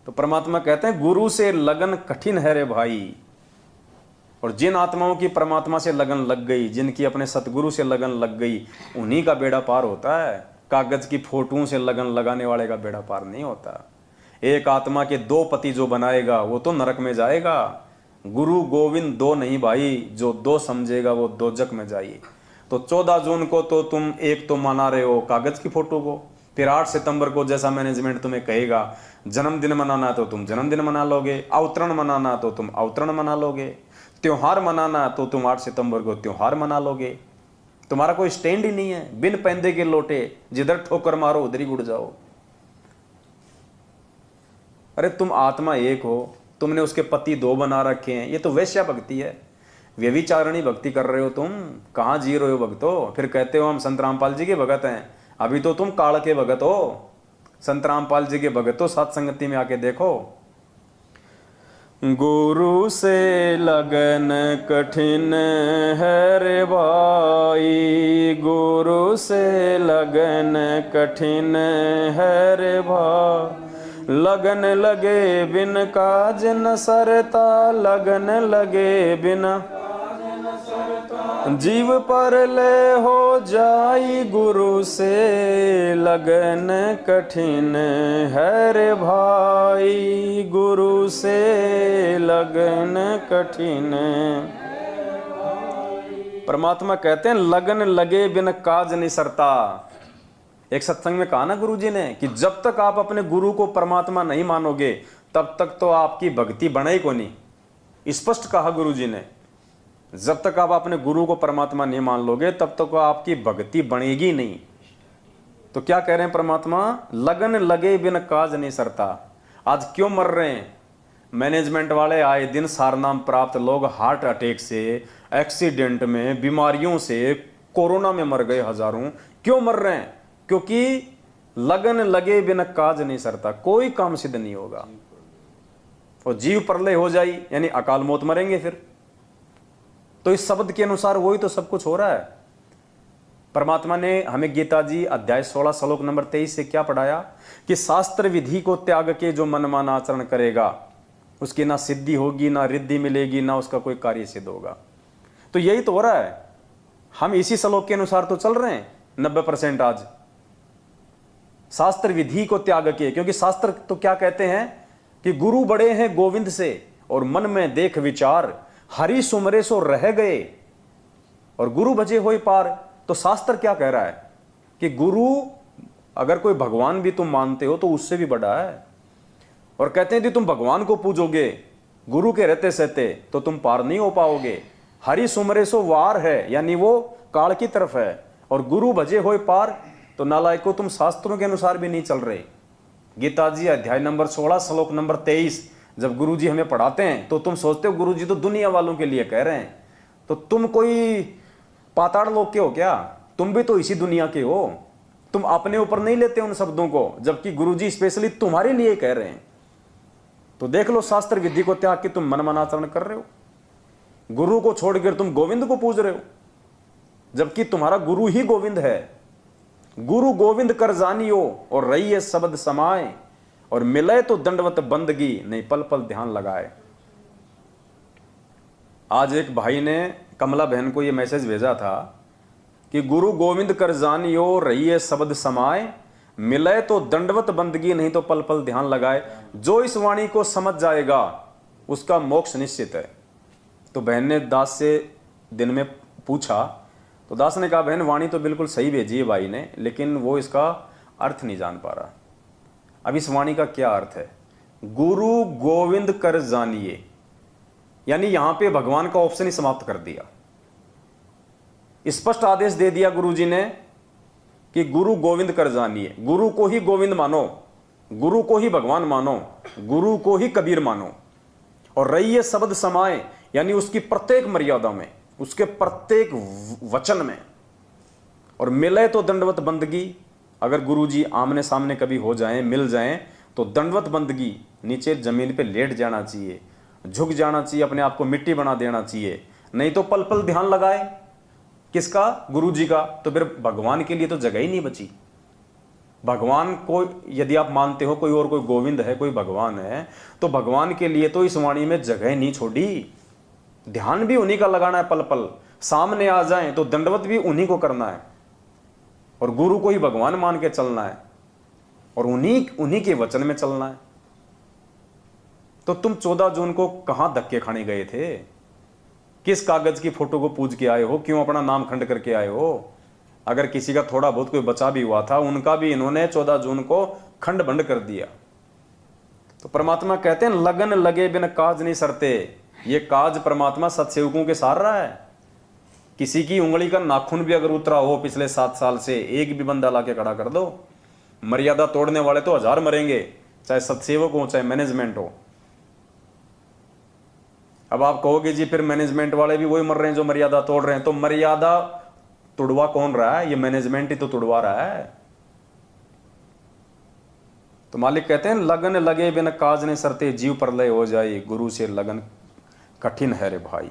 तो परमात्मा कहते हैं गुरु से लगन कठिन है रे भाई। और जिन आत्माओं की परमात्मा से लगन लग गई, जिनकी अपने सतगुरु से लगन लग गई, उन्हीं का बेड़ा पार होता है। कागज की फोटों से लगन लगाने वाले का बेड़ा पार नहीं होता। एक आत्मा के 2 पति जो बनाएगा वो तो नरक में जाएगा। गुरु गोविंद 2 नहीं भाई, जो 2 समझेगा वो दोजक में जाइए। तो 14 जून को तो तुम एक तो मना रहे हो कागज की फोटो को, फिर 8 सितंबर को जैसा मैनेजमेंट तुम्हें कहेगा जन्मदिन मनाना तो तुम जन्मदिन मना लोगे, अवतरण मनाना तो तुम अवतरण मना लोगे, त्योहार मनाना तो तुम 8 सितंबर को त्योहार मना लोगे। तुम्हारा कोई स्टैंड ही नहीं है। बिन पैंदे के लोटे, जिधर ठोकर मारो उधर ही उड़ जाओ। अरे तुम आत्मा एक हो, तुमने उसके पति 2 बना रखे हैं। ये तो वैश्या भक्ति है, व्यभिचारणी भक्ति कर रहे हो तुम। कहाँ जी रहे हो भक्तो? फिर कहते हो हम संत रामपाल जी के भगत हैं। अभी तो तुम काल के भगत हो। संत रामपाल जी के भगत हो, सत्संगति में आके देखो। गुरु से लगन कठिन है रे भाई, गुरु से लगन कठिन है रे भाई। लगन लगे बिन काज न सरता, लगन लगे बिना जीव पर ले हो जाई। गुरु से लगन कठिन है रे भाई, गुरु से लगन कठिन। परमात्मा कहते हैं लगन लगे बिन काज नहीं सरता। एक सत्संग में कहा ना गुरुजी ने कि जब तक आप अपने गुरु को परमात्मा नहीं मानोगे तब तक तो आपकी भक्ति बने को नहीं। स्पष्ट कहा गुरुजी ने, जब तक आप अपने गुरु को परमात्मा नहीं मान लोगे तब तक आपकी भक्ति बनेगी नहीं। तो क्या कह रहे हैं परमात्मा? लगन लगे बिन काज नहीं सरता। आज क्यों मर रहे हैं मैनेजमेंट वाले? आए दिन सारनाम प्राप्त लोग हार्ट अटैक से, एक्सीडेंट में, बीमारियों से, कोरोना में मर गए हजारों। क्यों मर रहे हैं? क्योंकि लगन लगे बिन काज नहीं सरता। कोई काम सिद्ध नहीं होगा और जीव प्रलय हो जाई यानी अकाल मौत मरेंगे फिर। तो इस शब्द के अनुसार वही तो सब कुछ हो रहा है। परमात्मा ने हमें गीता जी अध्याय 16 श्लोक नंबर 23 से क्या पढ़ाया कि शास्त्र विधि को त्याग के जो मनमान आचरण करेगा उसकी ना सिद्धि होगी, ना रिद्धि मिलेगी, ना उसका कोई कार्य सिद्ध होगा। तो यही तो हो रहा है। हम इसी श्लोक के अनुसार तो चल रहे हैं 90% आज। शास्त्र विधि को त्याग के, क्योंकि शास्त्र तो क्या कहते हैं कि गुरु बड़े हैं गोविंद से और मन में देख विचार, हरि सुमरे सो रह गए और गुरु भजे होए पार। तो शास्त्र क्या कह रहा है कि गुरु अगर कोई भगवान भी तुम मानते हो तो उससे भी बड़ा है। और कहते हैं कि तुम भगवान को पूजोगे गुरु के रहते सहते तो तुम पार नहीं हो पाओगे। हरि सुमरे सो वार है यानी वो काल की तरफ है, और गुरु भजे होए पार तो नालायको तुम शास्त्रों के अनुसार भी नहीं चल रहे। गीता जी अध्याय नंबर 16 श्लोक नंबर 23 जब गुरुजी हमें पढ़ाते हैं तो तुम सोचते हो गुरुजी तो दुनिया वालों के लिए कह रहे हैं। तो तुम कोई पाताड़ लोग के हो क्या? तुम भी तो इसी दुनिया के हो। तुम अपने ऊपर नहीं लेते उन शब्दों को, जबकि गुरुजी स्पेशली तुम्हारे लिए कह रहे हैं। तो देख लो, शास्त्र विधि को त्याग के तुम मनमानाचरण कर रहे हो। गुरु को छोड़कर तुम गोविंद को पूज रहे हो, जबकि तुम्हारा गुरु ही गोविंद है। गुरु गोविंद कर जानियो और रहिए शब्द समाए, और मिले तो दंडवत बंदगी नहीं पल पल ध्यान लगाए। आज एक भाई ने कमला बहन को यह मैसेज भेजा था कि गुरु गोविंद कर जानियो रहिए शब्द समाए, मिले तो दंडवत बंदगी नहीं तो पल पल ध्यान लगाए। जो इस वाणी को समझ जाएगा उसका मोक्ष निश्चित है। तो बहन ने दास से दिन में पूछा, तो दास ने कहा बहन वाणी तो बिल्कुल सही भेजी है भाई ने, लेकिन वो इसका अर्थ नहीं जान पा रहा। अब इस वाणी का क्या अर्थ है? गुरु गोविंद कर जानिए, यानी यहां पे भगवान का ऑप्शन ही समाप्त कर दिया। स्पष्ट आदेश दे दिया गुरुजी ने कि गुरु गोविंद कर जानिए, गुरु को ही गोविंद मानो, गुरु को ही भगवान मानो, गुरु को ही कबीर मानो, और रहिए शब्द समाए, यानी उसकी प्रत्येक मर्यादा में, उसके प्रत्येक वचन में, और मिले तो दंडवत बंदगी। अगर गुरुजी आमने सामने कभी हो जाएं, मिल जाएं, तो दंडवत बंदगी, नीचे जमीन पे लेट जाना चाहिए, झुक जाना चाहिए, अपने आप को मिट्टी बना देना चाहिए। नहीं तो पल पल ध्यान लगाए, किसका? गुरुजी का। तो फिर भगवान के लिए तो जगह ही नहीं बची। भगवान को यदि आप मानते हो कोई और कोई गोविंद है, कोई भगवान है, तो भगवान के लिए तो इस वाणी में जगह नहीं छोड़ी। ध्यान भी उन्हीं का लगाना है, पल पल सामने आ जाए तो दंडवत भी उन्हीं को करना है, और गुरु को ही भगवान मान के चलना है, और उन्हीं के वचन में चलना है। तो तुम 14 जून को कहां धक्के खाने गए थे? किस कागज की फोटो को पूज के आए हो? क्यों अपना नाम खंड करके आए हो? अगर किसी का थोड़ा बहुत कोई बचा भी हुआ था, उनका भी इन्होंने 14 जून को खंड बंड कर दिया। तो परमात्मा कहते हैं लगन लगे बिन काज नहीं सरते। ये काज परमात्मा सत्सेवकों के सार रहा है। किसी की उंगली का नाखून भी अगर उतरा हो पिछले 7 साल से, एक भी बंदा लाके खड़ा कर दो। मर्यादा तोड़ने वाले तो 1000 मरेंगे, चाहे सत्सेवक हो चाहे मैनेजमेंट हो। अब आप कहोगे जी फिर मैनेजमेंट वाले भी वही मर रहे हैं जो मर्यादा तोड़ रहे हैं। तो मर्यादा तुड़वा कौन रहा है? ये मैनेजमेंट ही तो तुड़वा रहा है। तो मालिक कहते हैं लगन लगे बिन काज ने सरते, जीव प्रलय हो जाए, गुरु से लगन कठिन है रे भाई।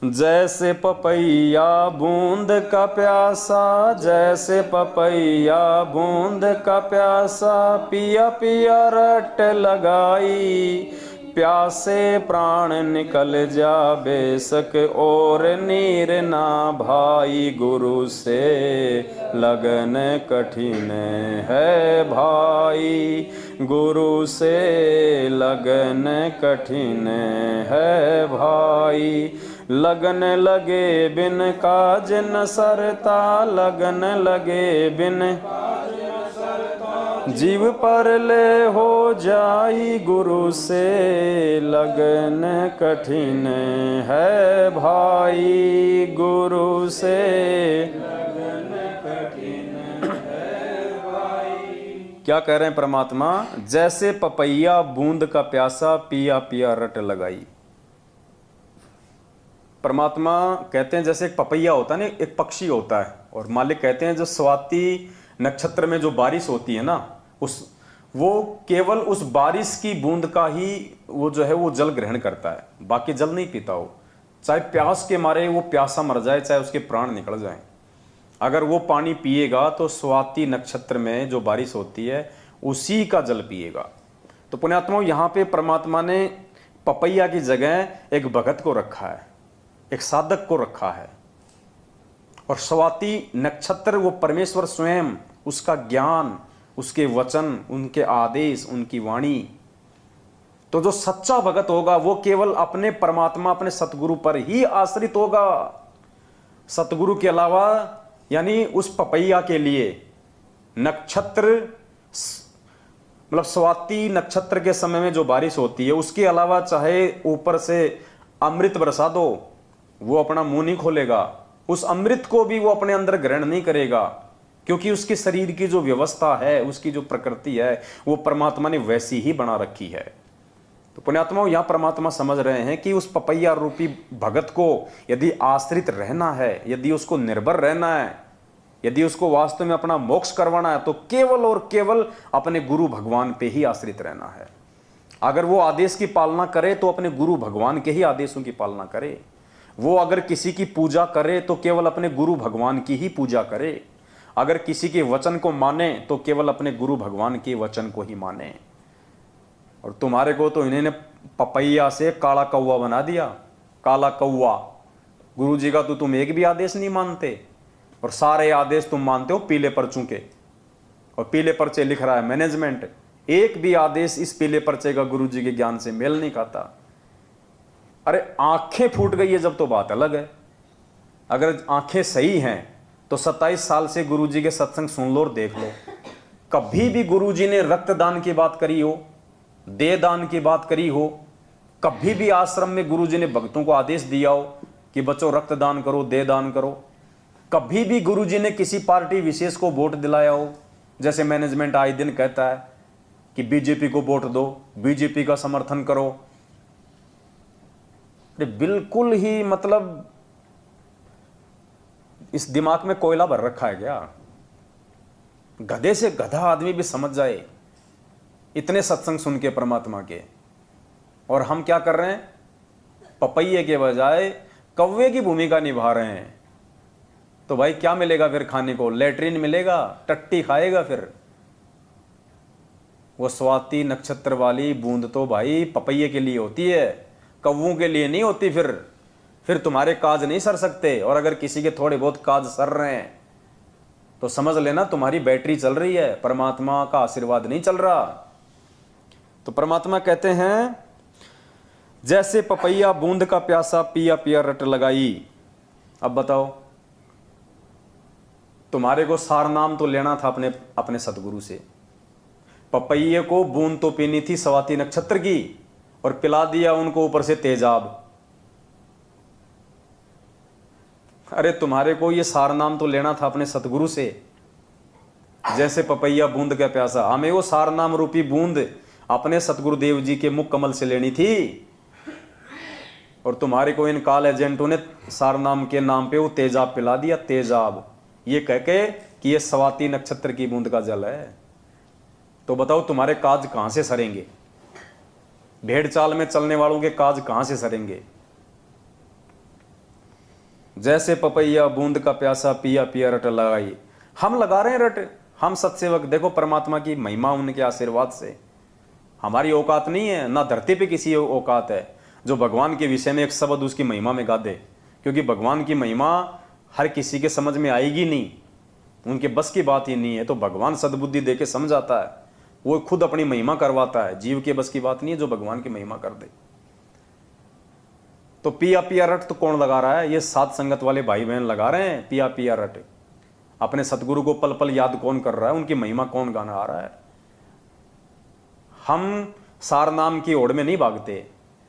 जैसे पपैया बूंद का प्यासा, जैसे पपैया बूंद का प्यासा, पिया पिया रट लगाई, प्यासे प्राण निकल जा बेसक और नीर ना भाई, गुरु से लगन कठिन है भाई, गुरु से लगन कठिन है भाई। लगन लगे बिन काज न सरता, लगन लगे बिन जीव पर ले हो जाई, गुरु से लगन कठिन है भाई, गुरु से लगन कठिन है भाई। क्या कह रहे हैं परमात्मा? जैसे पपैया बूंद का प्यासा, पिया पिया रट लगाई। परमात्मा कहते हैं जैसे एक पपैया होता है ना, एक पक्षी होता है, और मालिक कहते हैं जो स्वाति नक्षत्र में जो बारिश होती है ना, वो केवल उस बारिश की बूंद का ही वो जो है वो जल ग्रहण करता है, बाकी जल नहीं पीता हो। चाहे प्यास के मारे वो प्यासा मर जाए, चाहे उसके प्राण निकल जाएं, अगर वो पानी पिएगा तो स्वाति नक्षत्र में जो बारिश होती है उसी का जल पिएगा। तो पुण्यात्माओं, यहाँ पे परमात्मा ने पपैया की जगह एक भगत को रखा है, एक साधक को रखा है, और स्वाति नक्षत्र वो परमेश्वर स्वयं, उसका ज्ञान, उसके वचन, उनके आदेश, उनकी वाणी। तो जो सच्चा भगत होगा वो केवल अपने परमात्मा, अपने सतगुरु पर ही आश्रित होगा। सतगुरु के अलावा, यानी उस पपैया के लिए नक्षत्र, मतलब स्वाति नक्षत्र के समय में जो बारिश होती है उसके अलावा चाहे ऊपर से अमृत बरसा दो, वो अपना मुंह नहीं खोलेगा। उस अमृत को भी वो अपने अंदर ग्रहण नहीं करेगा, क्योंकि उसके शरीर की जो व्यवस्था है, उसकी जो प्रकृति है, वो परमात्मा ने वैसी ही बना रखी है। तो पुण्यात्माओं, यहां परमात्मा समझ रहे हैं कि उस पपैया रूपी भगत को यदि आश्रित रहना है, यदि उसको निर्भर रहना है, यदि उसको वास्तव में अपना मोक्ष करवाना है, तो केवल और केवल अपने गुरु भगवान पे ही आश्रित रहना है। अगर वो आदेश की पालना करे तो अपने गुरु भगवान के ही आदेशों की पालना करे। वो अगर किसी की पूजा करे तो केवल अपने गुरु भगवान की ही पूजा करे। अगर किसी के वचन को माने तो केवल अपने गुरु भगवान के वचन को ही माने। और तुम्हारे को तो इन्होंने पपैया से काला कौवा बना दिया। काला कौवा, गुरु जी का तो तुम एक भी आदेश नहीं मानते, और सारे आदेश तुम मानते हो पीले पर्चों के, और पीले पर्चे लिख रहा है मैनेजमेंट। एक भी आदेश इस पीले पर्चे का गुरु जी के ज्ञान से मेल नहीं खाता। अरे आंखें फूट गई है जब तो बात अलग है। अगर आंखें सही हैं तो 27 साल से गुरुजी के सत्संग सुन लो और देख लो, कभी भी गुरुजी ने रक्तदान की बात करी हो? दे दान की बात करी हो, कभी भी आश्रम में गुरुजी ने भक्तों को आदेश दिया हो कि बच्चों रक्तदान करो, दे दान करो, कभी भी गुरुजी ने किसी पार्टी विशेष को वोट दिलाया हो, जैसे मैनेजमेंट आए दिन कहता है कि बीजेपी को वोट दो, बीजेपी का समर्थन करो, बिल्कुल ही मतलब इस दिमाग में कोयला भर रखा है क्या? गधे से गधा आदमी भी समझ जाए इतने सत्संग सुन के परमात्मा के, और हम क्या कर रहे हैं? पपैये के बजाय कौवे की भूमिका निभा रहे हैं। तो भाई क्या मिलेगा फिर खाने को? लेटरिन मिलेगा, टट्टी खाएगा। फिर वो स्वाति नक्षत्र वाली बूंद तो भाई पपैये के लिए होती है, कौवों के लिए नहीं होती। फिर तुम्हारे काज नहीं सर सकते, और अगर किसी के थोड़े बहुत काज सर रहे हैं तो समझ लेना तुम्हारी बैटरी चल रही है, परमात्मा का आशीर्वाद नहीं चल रहा। तो परमात्मा कहते हैं जैसे पपैया बूंद का प्यासा पिया पिया रट लगाई। अब बताओ, तुम्हारे को सार नाम तो लेना था अपने सतगुरु से, पपैये को बूंद तो पीनी थी स्वाति नक्षत्र की, और पिला दिया उनको ऊपर से तेजाब। अरे तुम्हारे को ये सार नाम तो लेना था अपने सतगुरु से, जैसे पपैया बूंद का प्यासा। हमें वो सार नाम रूपी बूंद अपने सतगुरुदेव जी के मुख कमल से लेनी थी, और तुम्हारे को इन काल एजेंटों ने सार नाम के नाम पे वो तेजाब पिला दिया। तेजाब ये कह के कि ये स्वाति नक्षत्र की बूंद का जल है। तो बताओ तुम्हारे काज कहां से सरेंगे? भेड़ चाल में चलने वालों के काज कहां से सरेंगे? जैसे पपैया बूंद का प्यासा पिया पिया रट लगाई। हम लगा रहे हैं रट, हम सत्सेवक। देखो परमात्मा की महिमा, उनके आशीर्वाद से। हमारी औकात नहीं है, ना धरती पे किसी औकात है जो भगवान के विषय में एक शब्द उसकी महिमा में गा दे, क्योंकि भगवान की महिमा हर किसी के समझ में आएगी नहीं, उनके बस की बात ही नहीं है। तो भगवान सद्बुद्धि दे के समझाता है, वो खुद अपनी महिमा करवाता है। जीव के बस की बात नहीं है जो भगवान की महिमा कर दे। तो पिया पिया रट तो कौन लगा रहा है? ये साध संगत वाले भाई बहन लगा रहे हैं पिया पिया रट। अपने सतगुरु को पल पल याद कौन कर रहा है? उनकी महिमा कौन गाना आ रहा है? हम सार नाम की ओर में नहीं भागते,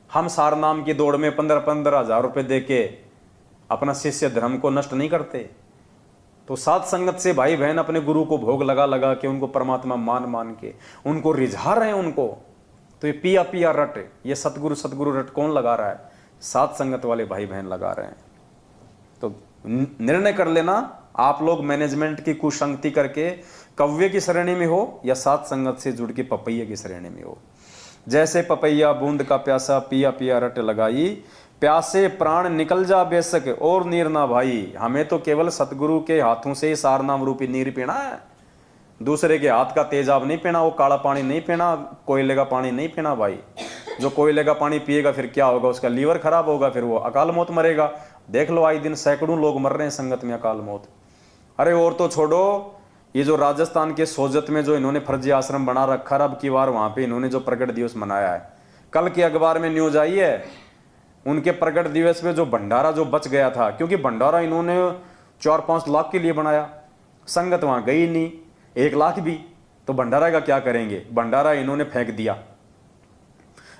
हम सार नाम की दौड़ में 15-15 हजार रुपए देके अपना शिष्य धर्म को नष्ट नहीं करते। तो साध संगत से भाई बहन अपने गुरु को भोग लगा लगा के, उनको परमात्मा मान मान के उनको रिझा रहे हैं उनको। तो ये पिया पिया रट, ये सतगुरु सतगुरु रट कौन लगा रहा है? साध संगत वाले भाई बहन लगा रहे हैं। तो निर्णय कर लेना, आप लोग मैनेजमेंट की कुसंगति करके कव्य की श्रेणी में हो या साध संगत से जुड़ के पपैये की श्रेणी में हो। जैसे पपैया बूंद का प्यासा पिया पिया रट लगाई, प्यासे प्राण निकल जा बेशक और नीर ना भाई। हमें तो केवल सतगुरु के हाथों से ही सार नाम रूपी नीर पीना है, दूसरे के हाथ का तेजाब नहीं पीना, वो काला पानी नहीं पीना, कोयले का पानी नहीं पीना भाई। जो कोयले का पानी पिएगा फिर क्या होगा? उसका लीवर खराब होगा, फिर वो अकाल मौत मरेगा। देख लो आए दिन सैकड़ों लोग मर रहे हैं संगत में अकाल मौत। अरे और तो छोड़ो, ये जो राजस्थान के सोजत में जो इन्होंने फर्जी आश्रम बना रखा, अब की बार वहां पे इन्होंने जो प्रकट दिवस मनाया है, कल के अखबार में न्यूज आई है उनके प्रकट दिवस में जो भंडारा जो बच गया था, क्योंकि भंडारा इन्होंने 4-5 लाख के लिए बनाया, संगत वहां गई नहीं 1 लाख भी, तो भंडारा का क्या करेंगे? भंडारा इन्होंने फेंक दिया,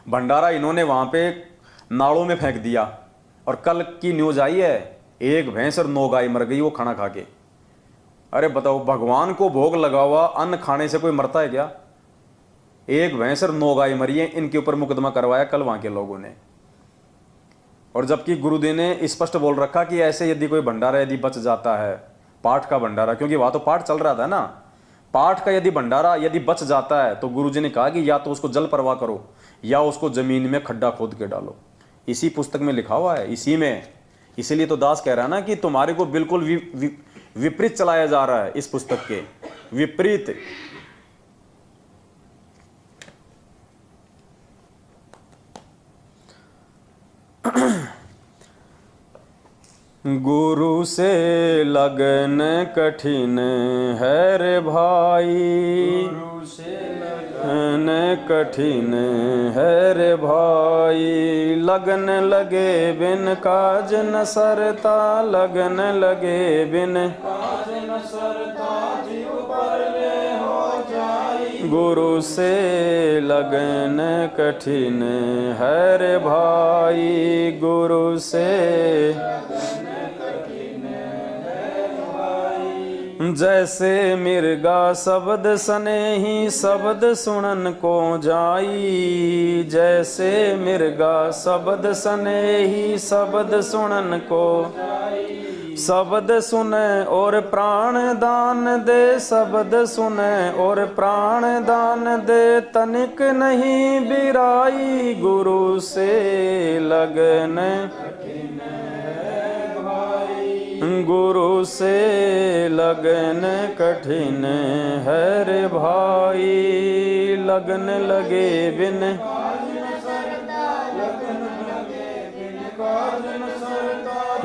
भंडारा इन्होंने वहां पे नालों में फेंक दिया। और कल की न्यूज आई है 1 भैंस और 9 गाय मर गई वो खाना खा के। अरे बताओ, भगवान को भोग लगा हुआ अन्न खाने से कोई मरता है क्या? 1 भैंस और 9 गाय मरी है, इनके ऊपर मुकदमा करवाया कल वहां के लोगों ने। और जबकि गुरुदेव ने स्पष्ट बोल रखा कि ऐसे यदि कोई भंडारा यदि बच जाता है, पाठ का भंडारा, क्योंकि वहां तो पाठ चल रहा था ना, पाठ का यदि भंडारा यदि बच जाता है तो गुरुजी ने कहा कि या तो उसको जल प्रवाह करो या उसको जमीन में खड्डा खोद के डालो। इसी पुस्तक में लिखा हुआ है, इसी में। इसीलिए तो दास कह रहा है ना कि तुम्हारे को बिल्कुल विपरीत चलाया जा रहा है, इस पुस्तक के विपरीत। गुरु से लगन कठिन है रे भाई, गुरु से लगन कठिन है रे भाई। लगन लगे बिन काज न सरता, लगन लगे बिन काज न सरता, जीव परले हो जाई। गुरु से लगन कठिन है रे भाई, गुरु से जैसे मिर्गा शब्द स्नेही शब्द सुनन को जाई, जैसे मिर्गा शब्द स्नेही शब्द सुनन को, शब्द सुने और प्राण दान दे, शब्द सुने और प्राण दान दे, तनिक नहीं बिराई, गुरु से लगन गुरु से लगन कठिन है रे भाई, लगन लगे बिन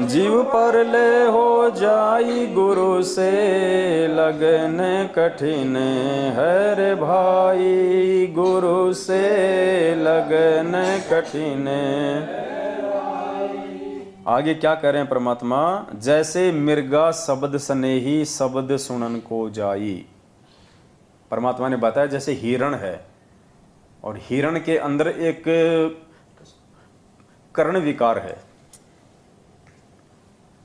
जीव पर ले हो जाई, गुरु से लगन कठिन है रे भाई, गुरु से लगन कठिन। आगे क्या करें परमात्मा, जैसे मिर्गा शब्द स्नेही शब्द सुनन को जाई। परमात्मा ने बताया जैसे हिरण है और हिरण के अंदर एक कर्ण विकार है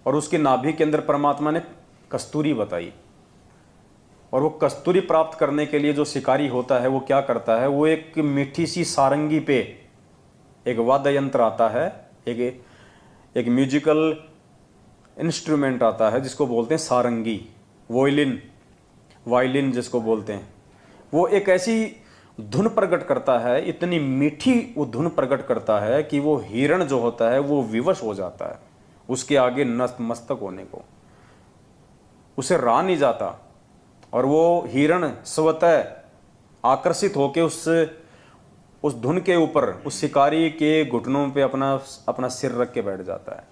और उसके नाभि के अंदर परमात्मा ने कस्तूरी बताई, और वो कस्तूरी प्राप्त करने के लिए जो शिकारी होता है वो क्या करता है, वो एक मीठी सी सारंगी पे एक वाद्य यंत्र आता है, एक म्यूजिकल इंस्ट्रूमेंट आता है जिसको बोलते हैं सारंगी, वायलिन जिसको बोलते हैं। वो एक ऐसी धुन प्रकट करता है, इतनी मीठी वो धुन प्रकट करता है कि वो हिरण जो होता है वो विवश हो जाता है, उसके आगे नतमस्तक होने को उसे रहा नहीं जाता, और वो हिरण स्वतः आकर्षित होकर उस धुन के ऊपर उस शिकारी के घुटनों पे अपना सिर रख के बैठ जाता है,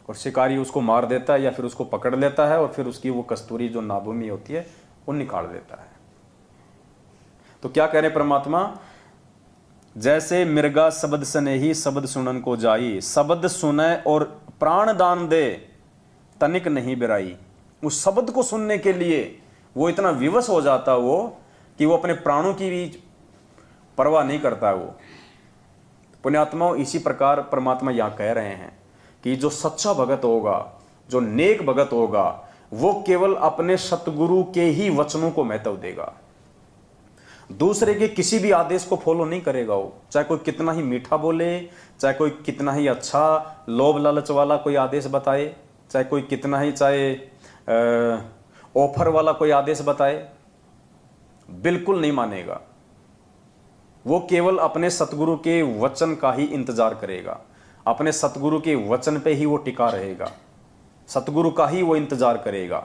और शिकारी उसको मार देता है या फिर उसको पकड़ लेता है और फिर उसकी वो कस्तूरी जो नाभि में होती है वो निकाल देता है। तो क्या कह रहे परमात्मा, जैसे मिर्गा शब्द स्नेही शब्द सुनन को जाई, शब्द सुने और प्राण दान दे, तनिक नहीं बिराई। उस शब्द को सुनने के लिए वो इतना विवश हो जाता वो कि वो अपने प्राणों की भी परवाह नहीं करता। वो पुण्यात्माओं, इसी प्रकार परमात्मा यहां कह रहे हैं कि जो सच्चा भगत होगा, जो नेक भगत होगा, वो केवल अपने सतगुरु के ही वचनों को महत्व देगा, दूसरे के किसी भी आदेश को फॉलो नहीं करेगा। वो चाहे कोई कितना ही मीठा बोले, चाहे कोई कितना ही अच्छा लोभ लालच वाला कोई आदेश बताए, चाहे कोई कितना ही ऑफर वाला कोई आदेश बताए, बिल्कुल नहीं मानेगा। वो केवल अपने सतगुरु के वचन का ही इंतजार करेगा, अपने सतगुरु के वचन पे ही वो टिका रहेगा, सतगुरु का ही वो इंतजार करेगा,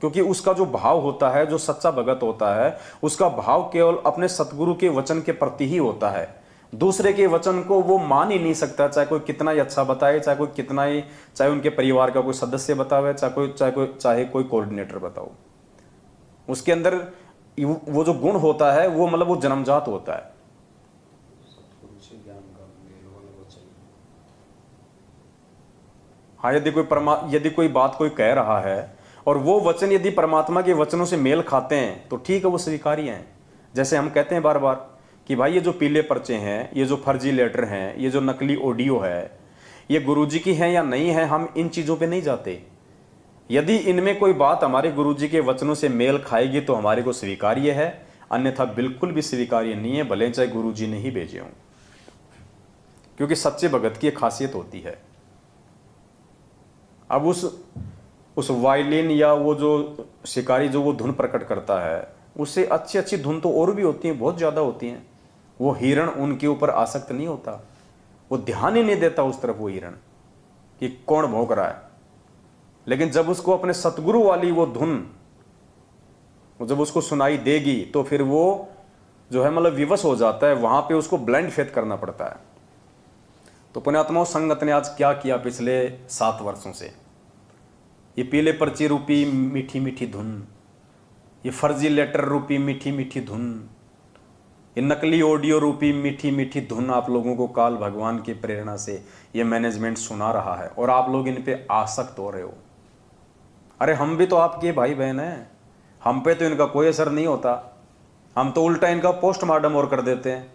क्योंकि उसका जो भाव होता है, जो सच्चा भगत होता है, उसका भाव केवल अपने सतगुरु के वचन के प्रति ही होता है। दूसरे के वचन को वो मान ही नहीं सकता, चाहे कोई कितना ही अच्छा बताए, चाहे कोई कितना ही, चाहे उनके परिवार का कोई सदस्य बतावे, चाहे कोई कोऑर्डिनेटर बताओ, उसके अंदर वो जो गुण होता है वो मतलब वो जन्मजात होता है। हाँ, यदि कोई बात कोई कह रहा है और वो वचन यदि परमात्मा के वचनों से मेल खाते हैं तो ठीक है, वो स्वीकार्य हैं। जैसे हम कहते हैं बार बार कि भाई ये जो पीले पर्चे हैं, ये जो फर्जी लेटर हैं, ये जो नकली ऑडियो है, ये गुरुजी की है या नहीं है, हम इन चीजों पे नहीं जाते। यदि इनमें कोई बात हमारे गुरुजी के वचनों से मेल खाएगी तो हमारे को स्वीकार्य है, अन्यथा बिल्कुल भी स्वीकार्य नहीं है, भले चाहे गुरुजी ने ही भेजे हों। क्योंकि सच्चे भगत की एक खासियत होती है, अब उस वायलिन या वो जो शिकारी जो वो धुन प्रकट करता है, उससे अच्छी अच्छी धुन तो और भी होती हैं, बहुत ज्यादा होती हैं। वो हिरण उनके ऊपर आसक्त नहीं होता, वो ध्यान ही नहीं देता उस तरफ वो हिरण कि कौन भौंक रहा है। लेकिन जब उसको अपने सतगुरु वाली वो धुन जब उसको सुनाई देगी तो फिर वो जो है मतलब विवश हो जाता है, वहां पे उसको ब्लाइंड फेथ करना पड़ता है। तो पुण्यात्माओं, संगत ने आज क्या किया पिछले 7 वर्षों से, ये पीले पर्ची रूपी मीठी मीठी धुन, ये फर्जी लेटर रूपी मीठी मीठी धुन, ये नकली ऑडियो रूपी मीठी मीठी धुन आप लोगों को काल भगवान की प्रेरणा से ये मैनेजमेंट सुना रहा है और आप लोग इन पे आसक्त हो रहे हो। अरे हम भी तो आपके भाई बहन हैं, हम पे तो इनका कोई असर नहीं होता, हम तो उल्टा इनका पोस्टमार्टम और कर देते हैं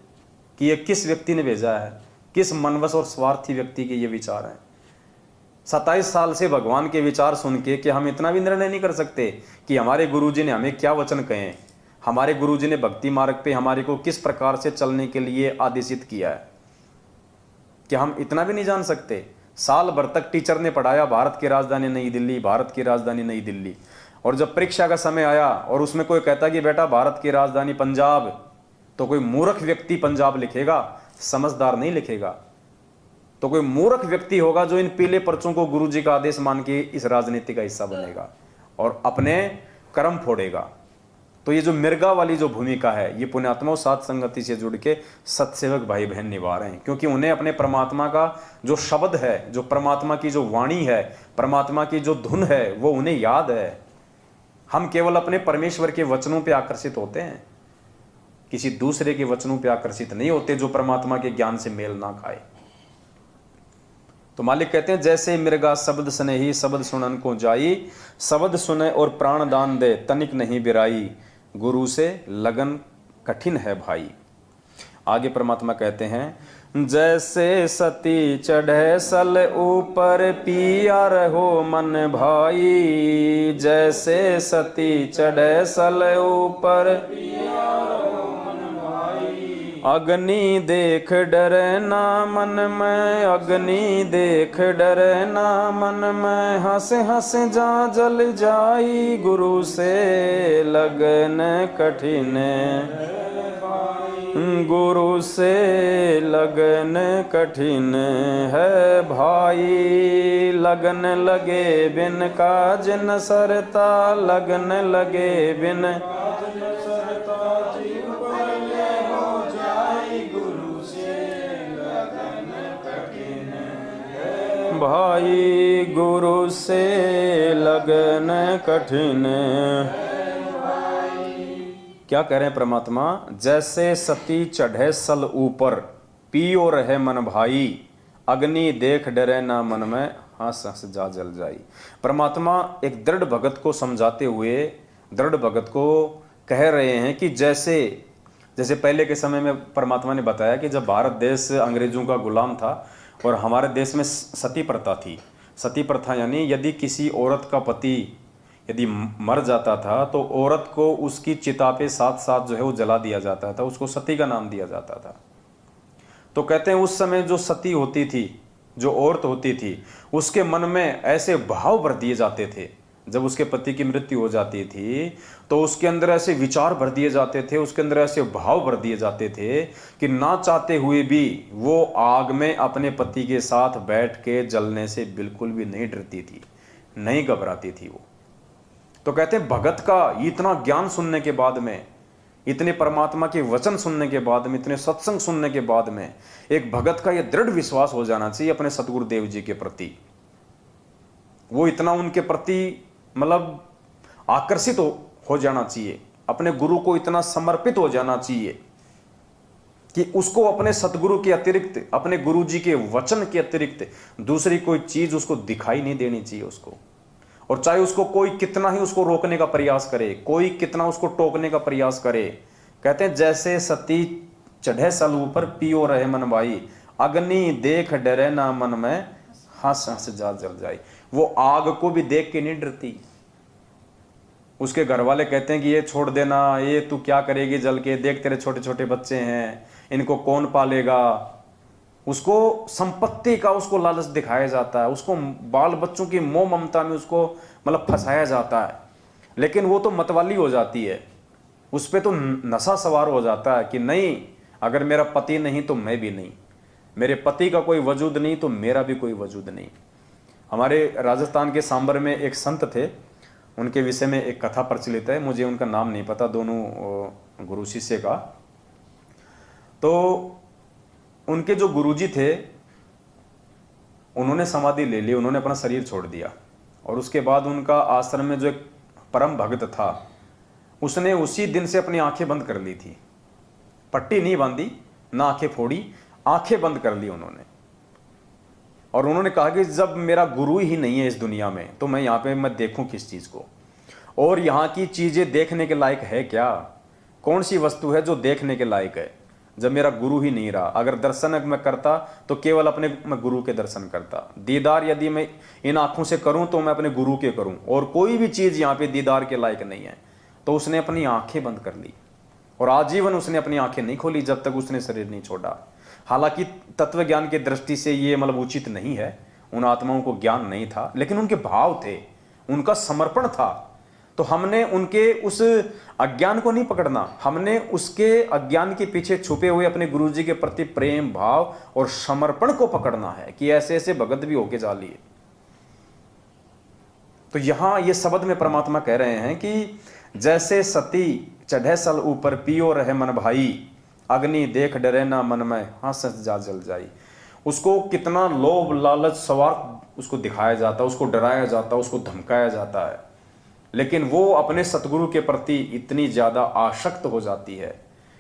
कि ये किस व्यक्ति ने भेजा है, किस मनवश और स्वार्थी व्यक्ति के ये विचार हैं। 27 साल से भगवान के विचार सुन के कि हम इतना भी निर्णय नहीं कर सकते कि हमारे गुरुजी ने हमें क्या वचन कहे, हमारे गुरुजी ने भक्ति मार्ग पे हमारे को किस प्रकार से चलने के लिए आदेशित किया है, कि हम इतना भी नहीं जान सकते। साल भर तक टीचर ने पढ़ाया भारत की राजधानी नई दिल्ली, भारत की राजधानी नई दिल्ली, और जब परीक्षा का समय आया और उसमें कोई कहता कि बेटा भारत की राजधानी पंजाब, तो कोई मूर्ख व्यक्ति पंजाब लिखेगा, समझदार नहीं लिखेगा। तो कोई मूर्ख व्यक्ति होगा जो इन पीले पर्चों को गुरुजी का आदेश मान के इस राजनीति का हिस्सा बनेगा और अपने कर्म फोड़ेगा। तो ये जो मिर्गा वाली जो भूमिका है, ये पुण्यात्मा साथ संगति से जुड़ के सत्सेवक भाई बहन निभा रहे हैं, क्योंकि उन्हें अपने परमात्मा का जो शब्द है, जो परमात्मा की जो वाणी है, परमात्मा की जो धुन है, वो उन्हें याद है। हम केवल अपने परमेश्वर के वचनों पे आकर्षित होते हैं, किसी दूसरे के वचनों पे आकर्षित नहीं होते जो परमात्मा के ज्ञान से मेल ना खाए। तो मालिक कहते हैं, जैसे मिर्गा शब्द स्नेही शब्द सुनन को जाई, शब्द सुने और प्राण दान दे तनिक नहीं बिराई, गुरु से लगन कठिन है भाई। आगे परमात्मा कहते हैं, जैसे सती चढ़े सल ऊपर पिया रहो मन भाई, जैसे सती चढ़े सल ऊपर अग्नि देख डरे ना मन में, अग्नि देख डरे ना मन में, हंस हंस जा जल जाई, गुरु से लगन कठिन, गुरु से लगन कठिन है भाई। लगन लगे बिन काज न सरता, लगन लगे बिन भाई, गुरु से लगन कठिन। क्या कह रहे हैं परमात्मा, जैसे सती चढ़े सल ऊपर पियो रहे मन भाई, अग्नि देख डरे ना मन में, हंस हंस जा जल जाई। परमात्मा एक दृढ़ भगत को समझाते हुए दृढ़ भगत को कह रहे हैं कि जैसे जैसे पहले के समय में परमात्मा ने बताया कि जब भारत देश अंग्रेजों का गुलाम था और हमारे देश में सती प्रथा थी। सती प्रथा यानी यदि किसी औरत का पति यदि मर जाता था तो औरत को उसकी चिता पे साथ साथ जो है वो जला दिया जाता था, उसको सती का नाम दिया जाता था। तो कहते हैं उस समय जो सती होती थी, जो औरत होती थी, उसके मन में ऐसे भाव भर दिए जाते थे। जब उसके पति की मृत्यु हो जाती थी तो उसके अंदर ऐसे विचार भर दिए जाते थे, उसके अंदर ऐसे भाव भर दिए जाते थे कि ना चाहते हुए भी वो आग में अपने पति के साथ बैठ के जलने से बिल्कुल भी नहीं डरती थी, नहीं घबराती थी वो। तो कहते हैं भगत का इतना ज्ञान सुनने के बाद में, इतने परमात्मा के वचन सुनने के बाद में, इतने सत्संग सुनने के बाद में एक भगत का यह दृढ़ विश्वास हो जाना चाहिए अपने सतगुरुदेव जी के प्रति। वो इतना उनके प्रति मतलब आकर्षित हो जाना चाहिए, अपने गुरु को इतना समर्पित हो जाना चाहिए कि उसको अपने सतगुरु के अतिरिक्त, अपने गुरु जी के वचन के अतिरिक्त दूसरी कोई चीज उसको दिखाई नहीं देनी चाहिए उसको। और चाहे उसको कोई कितना ही उसको रोकने का प्रयास करे, कोई कितना उसको टोकने का प्रयास करे। कहते हैं जैसे सती चढ़े सल ऊपर पियो रहे मन भाई, अग्नि देख डरे ना मन में, हंस हंस जा जल जाए। वो आग को भी देख के नहीं डरती। उसके घर वाले कहते हैं कि ये छोड़ देना, ये तू क्या करेगी जल के, देख तेरे छोटे छोटे बच्चे हैं, इनको कौन पालेगा। उसको संपत्ति का उसको लालच दिखाया जाता है, उसको बाल बच्चों की मोह ममता में उसको मतलब फंसाया जाता है। लेकिन वो तो मतवाली हो जाती है, उस पर तो नशा सवार हो जाता है कि नहीं, अगर मेरा पति नहीं तो मैं भी नहीं, मेरे पति का कोई वजूद नहीं तो मेरा भी कोई वजूद नहीं। हमारे राजस्थान के सांबर में एक संत थे, उनके विषय में एक कथा प्रचलित है, मुझे उनका नाम नहीं पता, दोनों गुरु शिष्य का। तो उनके जो गुरुजी थे उन्होंने समाधि ले ली, उन्होंने अपना शरीर छोड़ दिया। और उसके बाद उनका आश्रम में जो एक परम भक्त था उसने उसी दिन से अपनी आंखें बंद कर ली थी, पट्टी नहीं बांधी, ना आंखें फोड़ी, आंखें बंद कर ली उन्होंने। और उन्होंने कहा कि जब मेरा गुरु ही नहीं है इस दुनिया में तो मैं यहाँ पे मैं देखूं किस चीज को। और यहाँ की चीजें देखने के लायक है क्या? कौन सी वस्तु है जो देखने के लायक है? जब मेरा गुरु ही नहीं रहा, अगर दर्शन मैं करता तो केवल अपने मैं गुरु के दर्शन करता। दीदार यदि मैं इन आंखों से करूं तो मैं अपने गुरु के करूं, और कोई भी चीज यहाँ पे दीदार के लायक नहीं है। तो उसने अपनी आंखें बंद कर ली और आजीवन उसने अपनी आंखें नहीं खोली जब तक उसने शरीर नहीं छोड़ा। हालांकि तत्व ज्ञान की दृष्टि से ये मतलब उचित नहीं है, उन आत्माओं को ज्ञान नहीं था, लेकिन उनके भाव थे, उनका समर्पण था। तो हमने उनके उस अज्ञान को नहीं पकड़ना, हमने उसके अज्ञान के पीछे छुपे हुए अपने गुरु जी के प्रति प्रेम भाव और समर्पण को पकड़ना है कि ऐसे ऐसे भगत भी होके जा लिए। तो यहां ये शब्द में परमात्मा कह रहे हैं कि जैसे सती चढ़े सल ऊपर पियो रहे मन भाई, अग्नि देख डरे ना मन में हंस जा जल जाई। उसको कितना लोभ लालच स्वार्थ उसको दिखाया जाता, उसको डराया जाता, उसको धमकाया जाता है, लेकिन वो अपने सतगुरु के प्रति इतनी ज्यादा आसक्त हो जाती है,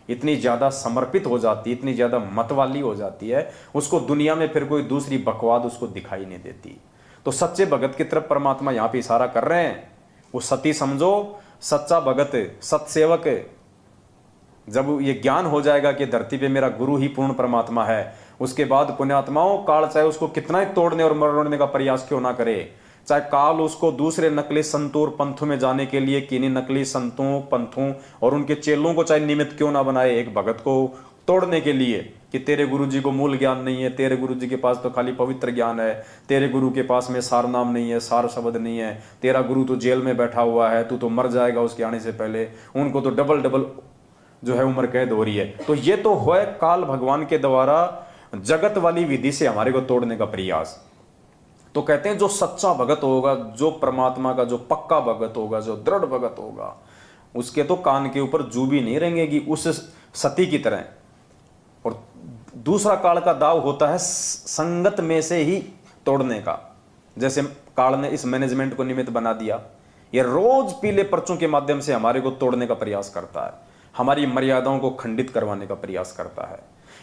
इतनी ज्यादा समर्पित हो जाती है, इतनी ज्यादा मतवाली हो जाती है, उसको दुनिया में फिर कोई दूसरी बकवाद उसको दिखाई नहीं देती। तो सच्चे भगत की तरफ परमात्मा यहाँ पे इशारा कर रहे हैं। वो सती समझो, सच्चा भगत, सत्सेवक, जब ये ज्ञान हो जाएगा कि धरती पे मेरा गुरु ही पूर्ण परमात्मा है, उसके बाद पुण्यात्माओं काल चाहे उसको कितना ही तोड़ने और मरोड़ने का प्रयास क्यों ना करे, चाहे काल उसको दूसरे नकली संतों और पंथों में जाने के लिए किन्हीं नकली संतों पंथों और उनके चेलों को चाहे निमित्त क्यों ना बनाए एक भगत को तोड़ने के लिए कि तेरे गुरुजी को मूल ज्ञान नहीं है, तेरे गुरुजी के पास तो खाली पवित्र ज्ञान है, तेरे गुरु के पास में सार नाम नहीं है, सार शब्द नहीं है, तेरा गुरु तो जेल में बैठा हुआ है, तू तो मर जाएगा उसके आने से पहले, उनको तो डबल डबल जो है उम्र कैद हो रही है। तो ये तो है काल भगवान के द्वारा जगत वाली विधि से हमारे को तोड़ने का प्रयास। तो कहते हैं जो सच्चा भगत होगा, जो परमात्मा का जो पक्का भगत होगा, जो दृढ़ भगत होगा, उसके तो कान के ऊपर जू भी नहीं रहेंगी उस सती की तरह। और दूसरा काल का दाव होता है संगत में से ही तोड़ने का। जैसे काल ने इस मैनेजमेंट को निमित्त बना दिया, ये रोज पीले पर्चों के माध्यम से हमारे को तोड़ने का प्रयास करता है, हमारी मर्यादाओं को खंडित करवाने का प्रयास करता है।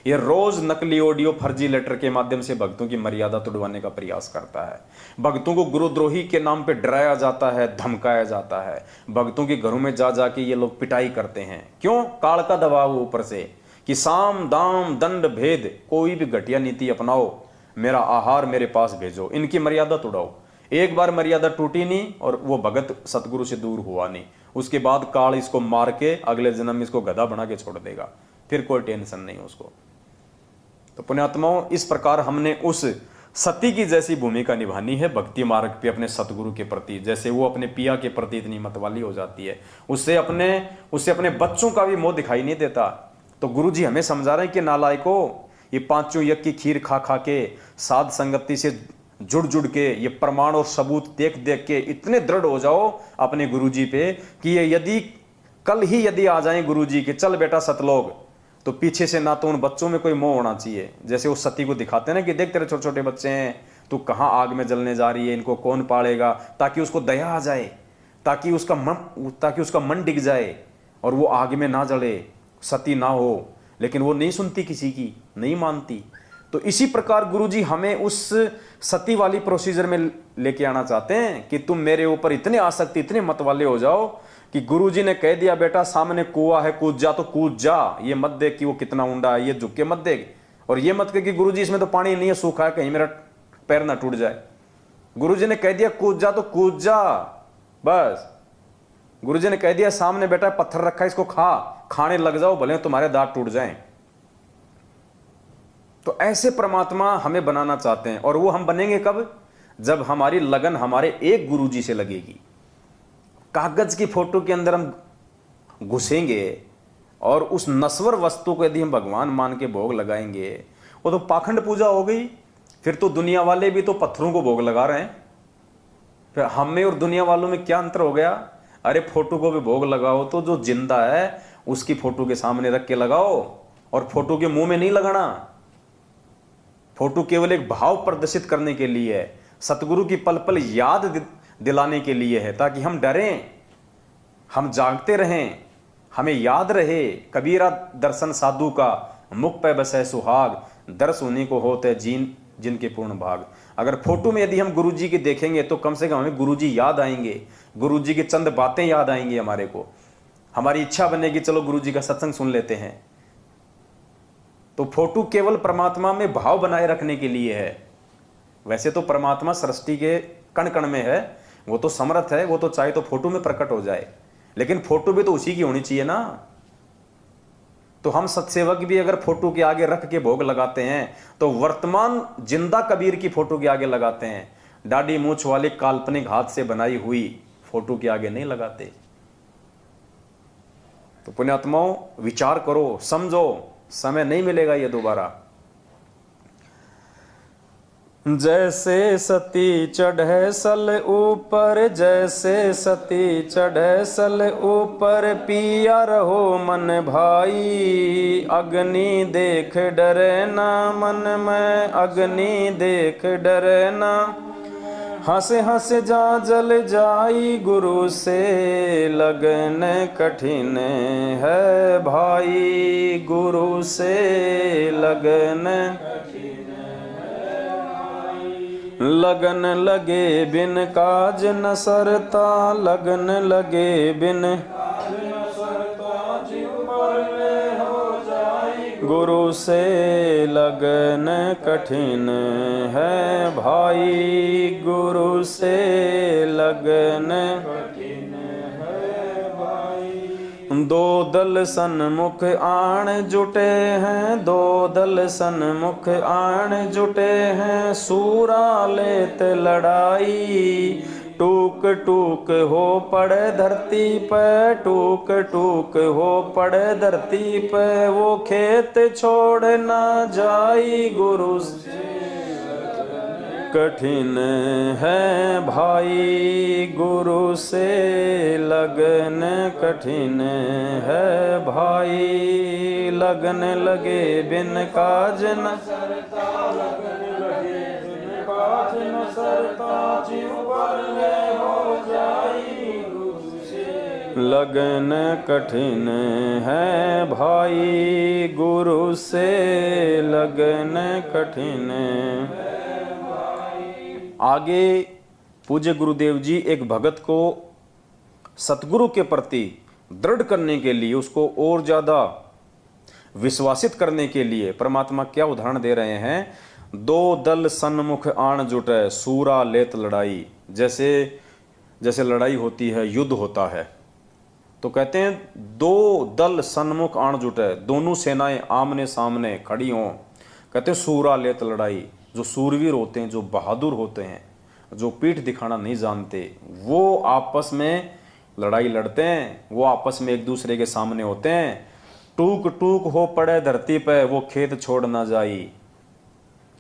ये रोज नकली ऑडियो फर्जी लेटर के माध्यम से भक्तों की मर्यादा तोड़वाने का प्रयास करता है। भक्तों को गुरुद्रोही के नाम पे डराया जाता है, धमकाया जाता है। भक्तों के घरों में जा जाके ये लोग पिटाई करते हैं। क्यों? काल का दबाव ऊपर से कि साम दाम दंड भेद, कोई भी घटिया नीति अपनाओ, मेरा आहार मेरे पास भेजो, इनकी मर्यादा तोड़ाओ। एक बार मर्यादा टूटी नहीं और वो भगत सतगुरु से दूर हुआ नहीं, उसके बाद काल इसको मार के अगले जन्म में इसको गधा बना के छोड़ देगा, फिर कोई टेंशन नहीं उसको। तो पुण्यात्माओं, इस प्रकार हमने उस सती की जैसी भूमिका निभानी है भक्ति मार्ग पे अपने सतगुरु के प्रति। जैसे वो अपने पिया के प्रति इतनी मतवाली हो जाती है, उससे अपने बच्चों का भी मोह दिखाई नहीं देता। तो गुरु जी हमें समझा रहे हैं कि नालायकों, ये पांचों यज्ञ की खीर खा खा के, साध संगति से जुड़ जुड़ के, ये प्रमाण और सबूत देख देख के इतने दृढ़ हो जाओ अपने गुरु जी पे कि ये यदि कल ही यदि आ जाए गुरु जी के, चल बेटा सतलोक, तो पीछे से ना तो उन बच्चों में कोई मोह होना चाहिए। जैसे वो सती को दिखाते हैं ना कि देख तेरे छोटे छोटे बच्चे हैं, तू कहाँ आग में जलने जा रही है, इनको कौन पालेगा, ताकि उसको दया आ जाए, ताकि उसका मन डिग जाए और वो आग में ना जले, सती ना हो। लेकिन वो नहीं सुनती, किसी की नहीं मानती। तो इसी प्रकार गुरुजी हमें उस सती वाली प्रोसीजर में लेके आना चाहते हैं कि तुम मेरे ऊपर इतने आसक्ति, इतने मत वाले हो जाओ कि गुरुजी ने कह दिया बेटा सामने कुआं है, कूद जा तो कूद जा, ये मत देख कि वो कितना ऊंडा है, ये झुक के मत देख, और ये मत कह कि गुरुजी इसमें तो पानी नहीं है, सूखा है, कहीं मेरा पैर ना टूट जाए। गुरुजी ने कह दिया कूद जा तो कूद जा, बस। गुरुजी ने कह दिया सामने बेटा पत्थर रखा है, इसको खाने लग जाओ, भले तुम्हारे दांत टूट जाएं। तो ऐसे परमात्मा हमें बनाना चाहते हैं। और वो हम बनेंगे कब? जब हमारी लगन हमारे एक गुरुजी से लगेगी। कागज की फोटो के अंदर हम घुसेंगे और उस नश्वर वस्तु को यदि हम भगवान मान के भोग लगाएंगे, वो तो पाखंड पूजा हो गई। फिर तो दुनिया वाले भी तो पत्थरों को भोग लगा रहे हैं। फिर हम में और दुनिया वालों में क्या अंतर हो गया? अरे फोटो को भी भोग लगाओ तो जो जिंदा है उसकी फोटो के सामने रख के लगाओ, और फोटो के मुंह में नहीं लगाना। फोटो केवल एक भाव प्रदर्शित करने के लिए है, सतगुरु की पल पल याद दिलाने के लिए है, ताकि हम डरें, हम जागते रहें, हमें याद रहे कबीरा दर्शन साधु का, मुख पे बसे सुहाग, दर्श उन्हीं को होते जिनके पूर्ण भाग। अगर फोटो में यदि हम गुरुजी की देखेंगे तो कम से कम हमें गुरुजी याद आएंगे, गुरुजी की चंद बातें याद आएंगी हमारे को, हमारी इच्छा बनेगी चलो गुरुजी का सत्संग सुन लेते हैं। तो फोटो केवल परमात्मा में भाव बनाए रखने के लिए है। वैसे तो परमात्मा सृष्टि के कण कण में है, वो तो समर्थ है, वो तो चाहे तो फोटो में प्रकट हो जाए, लेकिन फोटो भी तो उसी की होनी चाहिए ना। तो हम सत्सेवक भी अगर फोटो के आगे रख के भोग लगाते हैं तो वर्तमान जिंदा कबीर की फोटो के आगे लगाते हैं, दाढ़ी मूछ वाली काल्पनिक हाथ से बनाई हुई फोटो के आगे नहीं लगाते। तो पुण्यात्माओं विचार करो, समझो, समय नहीं मिलेगा ये दोबारा। जैसे सती चढ़े सल ऊपर, जैसे सती चढ़े सल ऊपर, पिया रहो मन भाई, अग्नि देख डरे ना मन में, अग्नि देख डरे ना, हंस हंस जा जल जाई, गुरु से लगन कठिन है भाई, गुरु से लगन लगन लगे बिन काज न सरता, लगन लगे बिन गुरु से लगन कठिन है भाई, गुरु से लगन कठिन है भाई। दो दल सन्मुख आण जुटे हैं, दो दल सन्मुख आण जुटे हैं, सूरा लेत लड़ाई, टूक टूक हो पड़े धरती पे, टूक टूक हो पड़े धरती पे, वो खेत छोड़ ना जाई, गुरु से कठिन है भाई, गुरु से लगन कठिन है भाई, लगन लगे बिन काज न सरता, लगन लगे बिन काज न सरता, जीव पर हो जाई, गुरु से लगन कठिन है भाई, गुरु से लगन कठिन। आगे पूज्य गुरुदेव जी एक भगत को सतगुरु के प्रति दृढ़ करने के लिए, उसको और ज्यादा विश्वासित करने के लिए परमात्मा क्या उदाहरण दे रहे हैं। दो दल सन्मुख आण जुटे, सूरा लेत लड़ाई। जैसे जैसे लड़ाई होती है, युद्ध होता है, तो कहते हैं दो दल सन्मुख आण जुटे, दोनों सेनाएं आमने सामने खड़ी हों, कहते हैं सूरा लेत लड़ाई। जो सूरवीर होते हैं, जो बहादुर होते हैं, जो पीठ दिखाना नहीं जानते, वो आपस में लड़ाई लड़ते हैं, वो आपस में एक दूसरे के सामने होते हैं। टूक टूक हो पड़े धरती पे, वो खेत छोड़ ना जाई।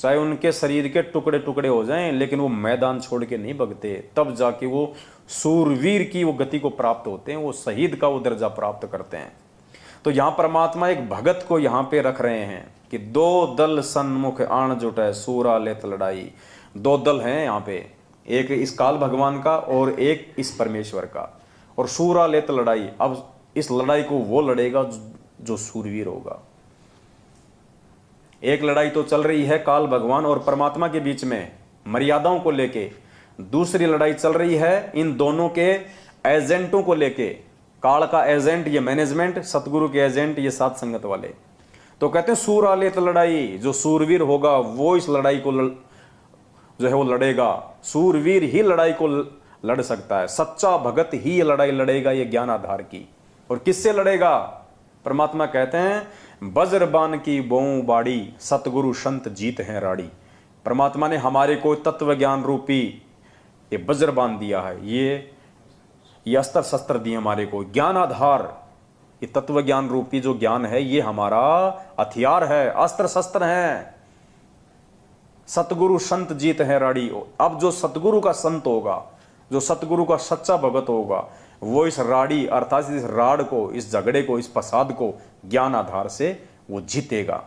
चाहे उनके शरीर के टुकड़े टुकड़े हो जाएं, लेकिन वो मैदान छोड़ के नहीं भगते, तब जाके वो सूरवीर की वो गति को प्राप्त होते हैं, वो शहीद का वो दर्जा प्राप्त करते हैं। तो यहाँ परमात्मा एक भगत को यहाँ पे रख रहे हैं कि दो दल सन्मुख आण जुटे, सूरा लेत लड़ाई। दो दल हैं यहाँ पे, एक इस काल भगवान का और एक इस परमेश्वर का, और सूरा लेत लड़ाई। अब इस लड़ाई को वो लड़ेगा जो सूरवीर होगा। एक लड़ाई तो चल रही है काल भगवान और परमात्मा के बीच में मर्यादाओं को लेके, दूसरी लड़ाई चल रही है इन दोनों के एजेंटों को लेके। काल का एजेंट ये मैनेजमेंट, सतगुरु के एजेंट ये साथ संगत वाले। तो कहते हैं सूरा लेत लड़ाई, जो सूरवीर होगा वो इस लड़ाई को जो है वो लड़ेगा। सूरवीर ही लड़ाई को लड़ सकता है, सच्चा भगत ही ये लड़ाई लड़ेगा, ये ज्ञान आधार की। और किससे लड़ेगा? परमात्मा कहते हैं वज्रबान की बोऊ बाड़ी, सतगुरु संत जीत हैं राड़ी। परमात्मा ने हमारे को तत्व ज्ञान रूपी ये वज्रबान दिया है, ये अस्त्र शस्त्र दिए हमारे को, ज्ञान आधार। ये तत्व ज्ञान रूपी जो ज्ञान है ये हमारा हथियार है, अस्त्र शस्त्र है। सतगुरु संत जीत है राड़ी। अब जो सतगुरु का संत होगा, जो सतगुरु का सच्चा भगत होगा, वो इस राड़ी अर्थात इस राड को, इस झगड़े को, इस फसाद को ज्ञान आधार से वो जीतेगा।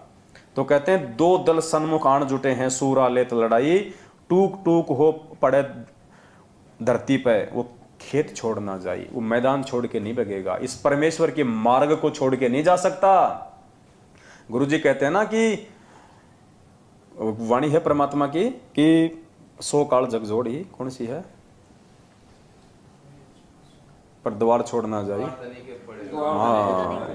तो कहते हैं दो दल सन्मुख आण जुटे हैं, सूरा लेत लड़ाई, टूक टूक हो पड़े धरती पे, वो खेत छोड़ ना जाए, वो मैदान छोड़ के नहीं भगेगा, इस परमेश्वर के मार्ग को छोड़ के नहीं जा सकता। गुरुजी कहते हैं ना कि वाणी है परमात्मा की कि सो काल जग जोड़ी, कौन सी है, पर द्वार छोड़ ना जाए। हाँ,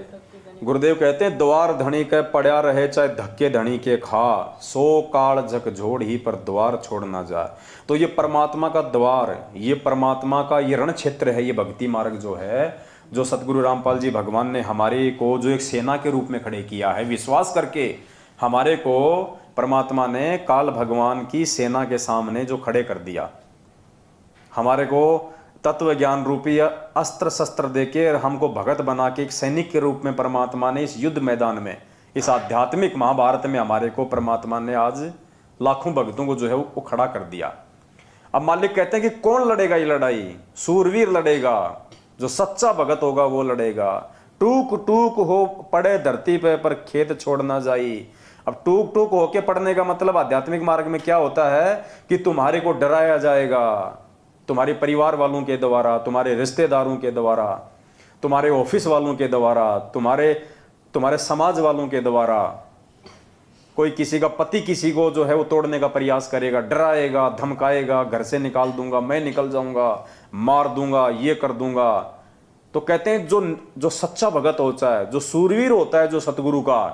गुरुदेव कहते हैं द्वार धनी के पड़ा रहे चाहे धक्के धनी के खा, सो काल जग जोड़ ही पर द्वार छोड़ ना जाए। तो ये परमात्मा का द्वार, ये परमात्मा का ये रण क्षेत्र है, ये भक्ति मार्ग जो है, जो सतगुरु रामपाल जी भगवान ने हमारे को जो एक सेना के रूप में खड़े किया है, विश्वास करके हमारे को परमात्मा ने काल भगवान की सेना के सामने जो खड़े कर दिया, हमारे को तत्व ज्ञान रूपी अस्त्र शस्त्र देके हमको भगत बना के एक सैनिक के रूप में परमात्मा ने इस युद्ध मैदान में, इस आध्यात्मिक महाभारत में हमारे को परमात्मा ने आज लाखों भक्तों को जो है वो खड़ा कर दिया। अब मालिक कहते हैं कि कौन लड़ेगा ये लड़ाई, सूरवीर लड़ेगा, जो सच्चा भगत होगा वो लड़ेगा। टूक टूक हो पड़े धरती पे पर खेत छोड़ ना जाई। अब टूक टूक होके पड़ने का मतलब आध्यात्मिक मार्ग में क्या होता है कि तुम्हारे को डराया जाएगा, तुम्हारे परिवार वालों के द्वारा, तुम्हारे रिश्तेदारों के द्वारा, तुम्हारे ऑफिस वालों के द्वारा, तुम्हारे समाज वालों के द्वारा। कोई किसी का पति किसी को जो है वो तोड़ने का प्रयास करेगा, डराएगा, धमकाएगा, घर से निकाल दूंगा, मैं निकल जाऊंगा, मार दूंगा, ये कर दूंगा। तो कहते हैं जो सच्चा भगत होता है, जो सूरवीर होता है, जो सतगुरु का,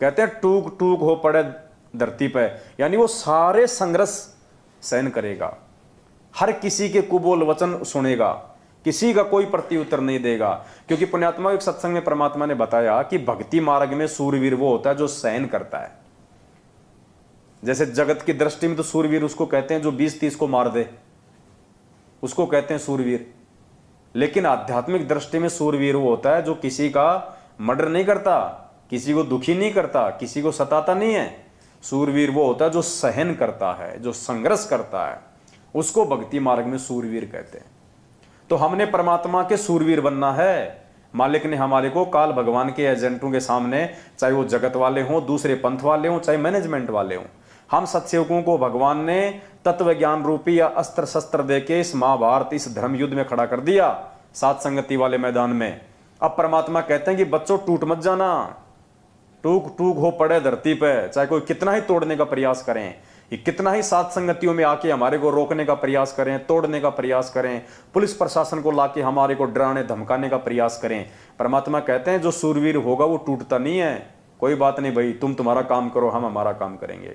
कहते हैं टूक टूक हो पड़े धरती पे, यानी वो सारे संघर्ष सहन करेगा, हर किसी के कुबोल वचन सुनेगा, किसी का कोई प्रत्युत्तर नहीं देगा। क्योंकि पुण्यात्मा एक सत्संग में परमात्मा ने बताया कि भक्ति मार्ग में सूरवीर वो होता है जो सहन करता है। जैसे जगत की दृष्टि में तो सूरवीर उसको कहते हैं जो 20-30 को मार दे, उसको कहते हैं सूरवीर। लेकिन आध्यात्मिक दृष्टि में सूरवीर वो होता है जो किसी का मर्डर नहीं करता, किसी को दुखी नहीं करता, किसी को सताता नहीं है। सूरवीर वो होता है जो सहन करता है, जो संघर्ष करता है, उसको भक्ति मार्ग में सूरवीर कहते हैं। तो हमने परमात्मा के सूरवीर बनना है। मालिक ने हमारे को काल भगवान के एजेंटों के सामने, चाहे वो जगत वाले हों, दूसरे पंथ वाले हों, चाहे मैनेजमेंट वाले हों, हम सत्सेवकों को भगवान ने तत्व ज्ञान रूपी या अस्त्र शस्त्र देके इस महाभारत, इस धर्म युद्ध में खड़ा कर दिया, सात संगति वाले मैदान में। अब परमात्मा कहते हैं कि बच्चों टूट मत जाना, टूक टूक हो पड़े धरती पे, चाहे कोई कितना ही तोड़ने का प्रयास करें, ये कितना ही सात संगतियों में आके हमारे को रोकने का प्रयास करें, तोड़ने का प्रयास करें, पुलिस प्रशासन को लाके हमारे को डराने धमकाने का प्रयास करें, परमात्मा कहते हैं जो सूरवीर होगा वो टूटता नहीं है। कोई बात नहीं भाई, तुम तुम्हारा काम करो, हम हमारा काम करेंगे।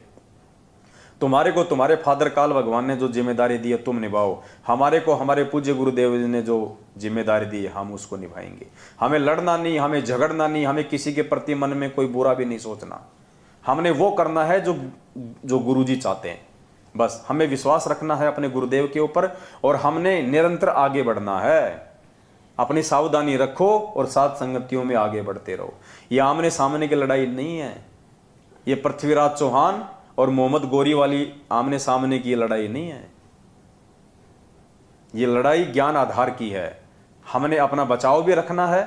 तुम्हारे को तुम्हारे फादर काल भगवान ने जो जिम्मेदारी दी है तुम निभाओ, हमारे को हमारे पूज्य गुरुदेव जी ने जो जिम्मेदारी दी है हम उसको निभाएंगे। हमें लड़ना नहीं, हमें झगड़ना नहीं, हमें किसी के प्रति मन में कोई बुरा भी नहीं सोचना। हमने वो करना है जो गुरुजी चाहते हैं। बस हमें विश्वास रखना है अपने गुरुदेव के ऊपर और हमने निरंतर आगे बढ़ना है। अपनी सावधानी रखो और सात संगतियों में आगे बढ़ते रहो। ये आमने सामने की लड़ाई नहीं है, ये पृथ्वीराज चौहान और मोहम्मद गोरी वाली आमने सामने की लड़ाई नहीं है। ये लड़ाई ज्ञान आधार की है। हमने अपना बचाव भी रखना है,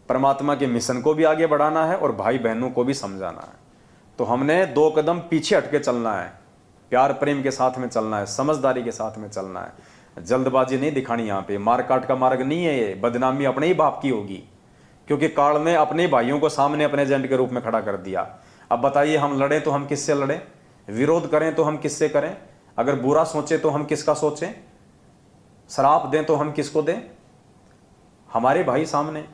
परमात्मा के मिशन को भी आगे बढ़ाना है और भाई बहनों को भी समझाना है। तो हमने 2 कदम पीछे हटके चलना है, प्यार प्रेम के साथ में चलना है, समझदारी के साथ में चलना है। जल्दबाजी नहीं दिखानी, यहाँ पे मारकाट का मार्ग नहीं है। ये बदनामी अपने ही बाप की होगी, क्योंकि काल ने अपने भाइयों को सामने अपने एजेंट के रूप में खड़ा कर दिया। अब बताइए, हम लड़ें तो हम किससे लड़ें, विरोध करें तो हम किससे करें, अगर बुरा सोचें तो हम किसका सोचें, श्राप दें तो हम किसको दें। हमारे भाई सामने,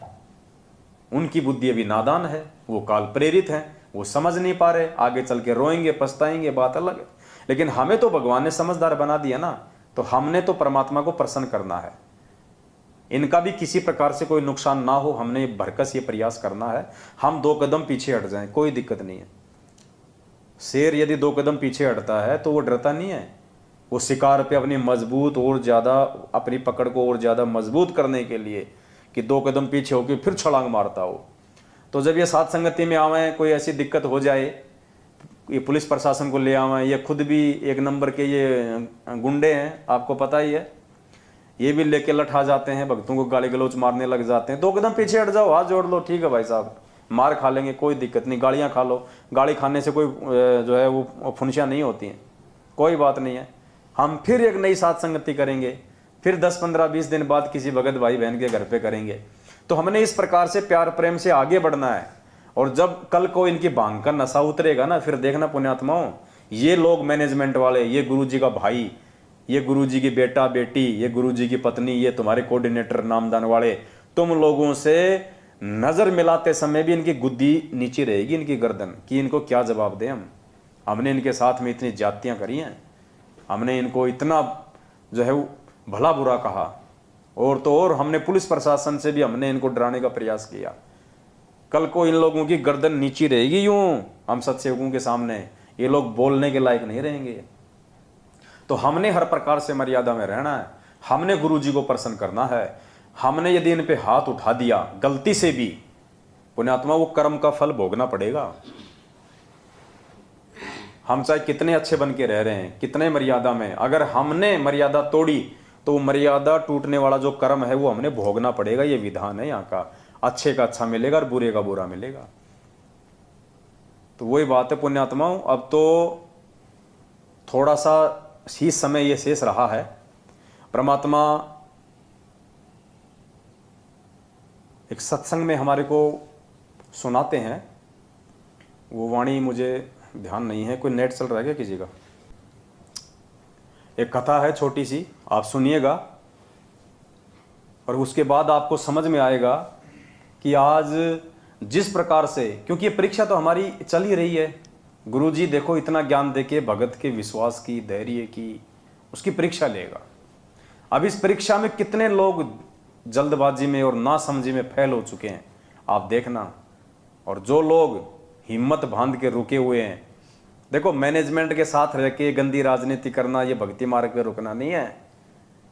उनकी बुद्धि अभी नादान है, वो काल प्रेरित है, वो समझ नहीं पा रहे, आगे चल के रोएंगे पछताएंगे, बात अलग है। लेकिन हमें तो भगवान ने समझदार बना दिया ना, तो हमने तो परमात्मा को प्रसन्न करना है। इनका भी किसी प्रकार से कोई नुकसान ना हो, हमने भरकस ये प्रयास करना है। हम 2 कदम पीछे हट जाएं, कोई दिक्कत नहीं है। शेर यदि 2 कदम पीछे हटता है तो वो डरता नहीं है, वो शिकार पे अपनी मजबूत और ज्यादा अपनी पकड़ को और ज्यादा मजबूत करने के लिए कि 2 कदम पीछे होकर फिर छलांग मारता हो। तो जब ये सात संगति में आवे, कोई ऐसी दिक्कत हो जाए, ये पुलिस प्रशासन को ले आवे, ये खुद भी 1 नंबर के ये गुंडे हैं, आपको पता ही है, ये भी लेके लठा जाते हैं, भक्तों को गाली गलौच मारने लग जाते हैं। 2 कदम पीछे हट जाओ, हाथ जोड़ लो, ठीक है भाई साहब, मार खा लेंगे कोई दिक्कत नहीं, गालियां खा लो, गाली खाने से कोई जो है वो फुनसियाँ नहीं होती हैं, कोई बात नहीं है। हम फिर एक नई सात संगति करेंगे, फिर 10, 15, 20 दिन बाद किसी भगत भाई बहन के घर पे करेंगे। तो हमने इस प्रकार से प्यार प्रेम से आगे बढ़ना है। और जब कल को इनकी भांग का नशा उतरेगा ना, फिर देखना पुण्यात्माओं, ये लोग मैनेजमेंट वाले, ये गुरुजी का भाई, ये गुरुजी की बेटा बेटी, ये गुरुजी की पत्नी, ये तुम्हारे कोऑर्डिनेटर नामदान वाले, तुम लोगों से नजर मिलाते समय भी इनकी गुद्दी नीचे रहेगी, इनकी गर्दन, कि इनको क्या जवाब दें हम। हमने इनके साथ में इतनी जातियां करी हैं, हमने इनको इतना जो है भला बुरा कहा, और तो और हमने पुलिस प्रशासन से भी हमने इनको डराने का प्रयास किया। कल को इन लोगों की गर्दन नीची रहेगी यूं हम सत्सेवकों के सामने, ये लोग बोलने के लायक नहीं रहेंगे। तो हमने हर प्रकार से मर्यादा में रहना है, हमने गुरुजी को प्रसन्न करना है। हमने यदि इन पे हाथ उठा दिया गलती से भी, पुण्यात्मा, वो कर्म का फल भोगना पड़ेगा। हम चाहे कितने अच्छे बन के रह रहे हैं, कितने मर्यादा में, अगर हमने मर्यादा तोड़ी तो मर्यादा टूटने वाला जो कर्म है वो हमने भोगना पड़ेगा। ये विधान है यहाँ का, अच्छे का अच्छा मिलेगा और बुरे का बुरा मिलेगा। तो वही बात है पुण्यात्माओं, अब तो थोड़ा सा ही समय ये शेष रहा है। परमात्मा एक सत्संग में हमारे को सुनाते हैं, वो वाणी मुझे ध्यान नहीं है, कोई नेट चल रहा है क्या किसी का? एक कथा है छोटी सी, आप सुनिएगा और उसके बाद आपको समझ में आएगा कि आज जिस प्रकार से, क्योंकि ये परीक्षा तो हमारी चल ही रही है, गुरुजी देखो इतना ज्ञान देके भगत के विश्वास की, धैर्य की, उसकी परीक्षा लेगा। अब इस परीक्षा में कितने लोग जल्दबाजी में और नासमझी में फेल हो चुके हैं आप देखना, और जो लोग हिम्मत बांध के रुके हुए हैं। देखो, मैनेजमेंट के साथ रह के गंदी राजनीति करना ये भक्ति मार्ग पे रुकना नहीं है।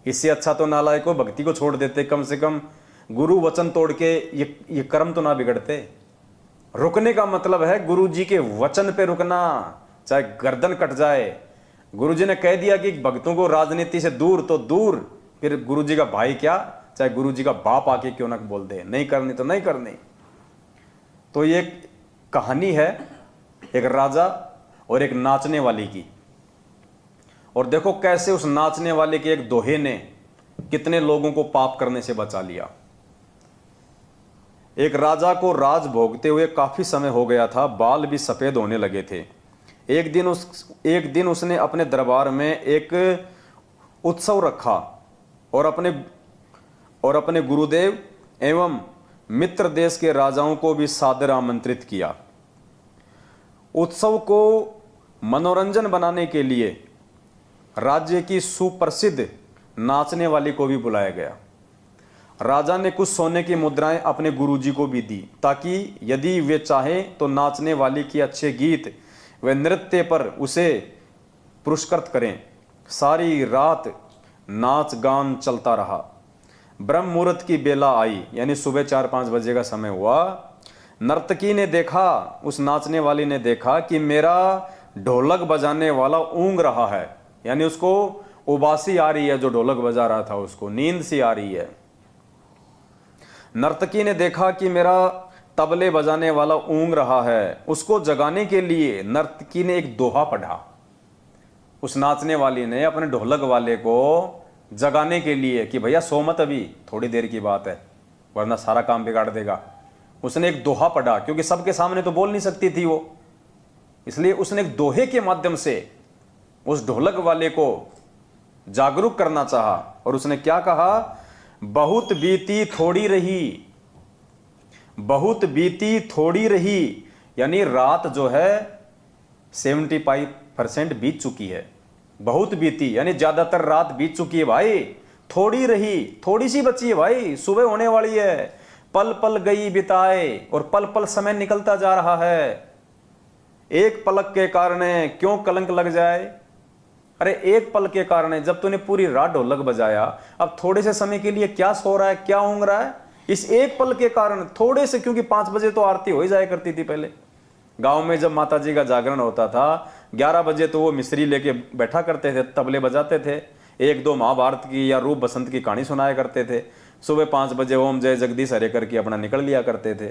इससे अच्छा तो नालायक को भक्ति को छोड़ देते, कम से कम गुरु वचन तोड़ के ये कर्म तो ना बिगड़ते। रुकने का मतलब है गुरु जी के वचन पे रुकना, चाहे गर्दन कट जाए। गुरु जी ने कह दिया कि भक्तों को राजनीति से दूर तो दूर, फिर गुरु जी का भाई क्या, चाहे गुरु जी का बाप आके क्यों ना बोल दे, नहीं करनी तो नहीं करनी। तो ये कहानी है एक राजा और एक नाचने वाली की, और देखो कैसे उस नाचने वाले के एक दोहे ने कितने लोगों को पाप करने से बचा लिया। एक राजा को राज भोगते हुए काफी समय हो गया था, बाल भी सफेद होने लगे थे। एक दिन उसने अपने दरबार में एक उत्सव रखा और अपने गुरुदेव एवं मित्र देश के राजाओं को भी सादर आमंत्रित किया। उत्सव को मनोरंजन बनाने के लिए राज्य की सुप्रसिद्ध नाचने वाली को भी बुलाया गया। राजा ने कुछ सोने की मुद्राएं अपने गुरुजी को भी दी, ताकि यदि वे चाहें तो नाचने वाली के अच्छे गीत व नृत्य पर उसे पुरस्कृत करें। सारी रात नाच गान चलता रहा। ब्रह्म मुहूर्त की बेला आई, यानी सुबह 4-5 बजे का समय हुआ। नर्तकी ने देखा, उस नाचने वाली ने देखा कि मेरा ढोलक बजाने वाला ऊँग रहा है, यानी उसको उबासी आ रही है, जो ढोलक बजा रहा था उसको नींद सी आ रही है। नर्तकी ने देखा कि मेरा तबले बजाने वाला ऊँग रहा है, उसको जगाने के लिए नर्तकी ने एक दोहा पढ़ा। उस नाचने वाली ने अपने ढोलक वाले को जगाने के लिए कि भैया सो मत, अभी थोड़ी देर की बात है, वरना सारा काम बिगाड़ देगा। उसने एक दोहा पढ़ा, क्योंकि सबके सामने तो बोल नहीं सकती थी वो, इसलिए उसने एक दोहे के माध्यम से उस ढोलक वाले को जागरूक करना चाहा। और उसने क्या कहा, बहुत बीती थोड़ी रही, बहुत बीती थोड़ी रही, यानी रात जो है 75% बीत चुकी है। बहुत बीती यानी ज्यादातर रात बीत चुकी है भाई, थोड़ी रही, थोड़ी सी बची है भाई, सुबह होने वाली है। पल पल गई बिताए, और पल पल समय निकलता जा रहा है। एक पलक के कारण क्यों कलंक लग जाए। अरे एक पल के कारण, जब तूने पूरी रात ढोलक बजाया, अब थोड़े से समय के लिए क्या सो रहा है, क्या ऊँग रहा है, इस एक पल के कारण थोड़े से, क्योंकि 5 बजे तो आरती हो ही जाया करती थी पहले गांव में। जब माता जी का जागरण होता था 11 बजे तो वो मिस्री लेके बैठा करते थे, तबले बजाते थे, 1-2 महाभारत की या रूप बसंत की कहानी सुनाया करते थे। सुबह 5 बजे ओम जय जगदीश हरे करके अपना निकल लिया करते थे।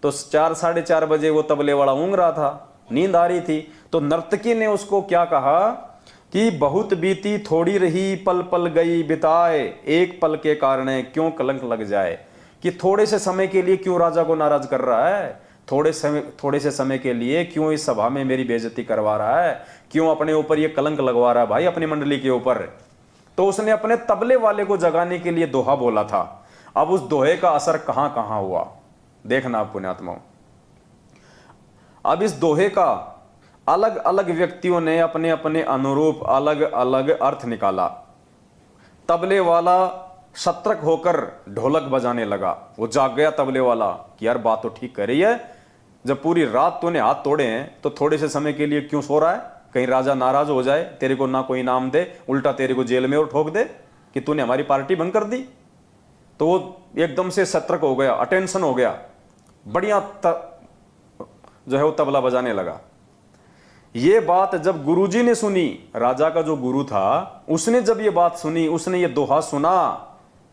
तो 4-4:30 बजे वो तबले वाला ऊँग रहा था, नींद आ रही थी। तो नर्तकी ने उसको क्या कहा कि बहुत बीती थोड़ी रही, पल पल गई बिताए, एक पल के कारण क्यों कलंक लग जाए। कि थोड़े से समय के लिए क्यों राजा को नाराज कर रहा है, थोड़े से समय के लिए क्यों इस सभा में मेरी बेइज्जती करवा रहा है, क्यों अपने ऊपर ये कलंक लगवा रहा है भाई अपनी मंडली के ऊपर। तो उसने अपने तबले वाले को जगाने के लिए दोहा बोला था। अब उस दोहे का असर कहां कहां हुआ देखना आप पुण्यात्माओं। अब इस दोहे का अलग अलग व्यक्तियों ने अपने अपने अनुरूप अलग अलग अर्थ निकाला। तबले वाला सतर्क होकर ढोलक बजाने लगा। वो जाग गया तबले वाला कि यार बात तो ठीक कर रही है, जब पूरी रात तूने हाथ तोड़े हैं तो थोड़े से समय के लिए क्यों सो रहा है, कहीं राजा नाराज हो जाए, तेरे को ना कोई इनाम दे, उल्टा तेरे को जेल में और ठोक दे कि तूने हमारी पार्टी भंग कर दी। तो वो एकदम से सतर्क हो गया, अटेंशन हो गया, बढ़िया जो है वो तबला बजाने लगा। ये बात जब गुरुजी ने सुनी, राजा का जो गुरु था उसने जब ये बात सुनी, उसने ये दोहा सुना।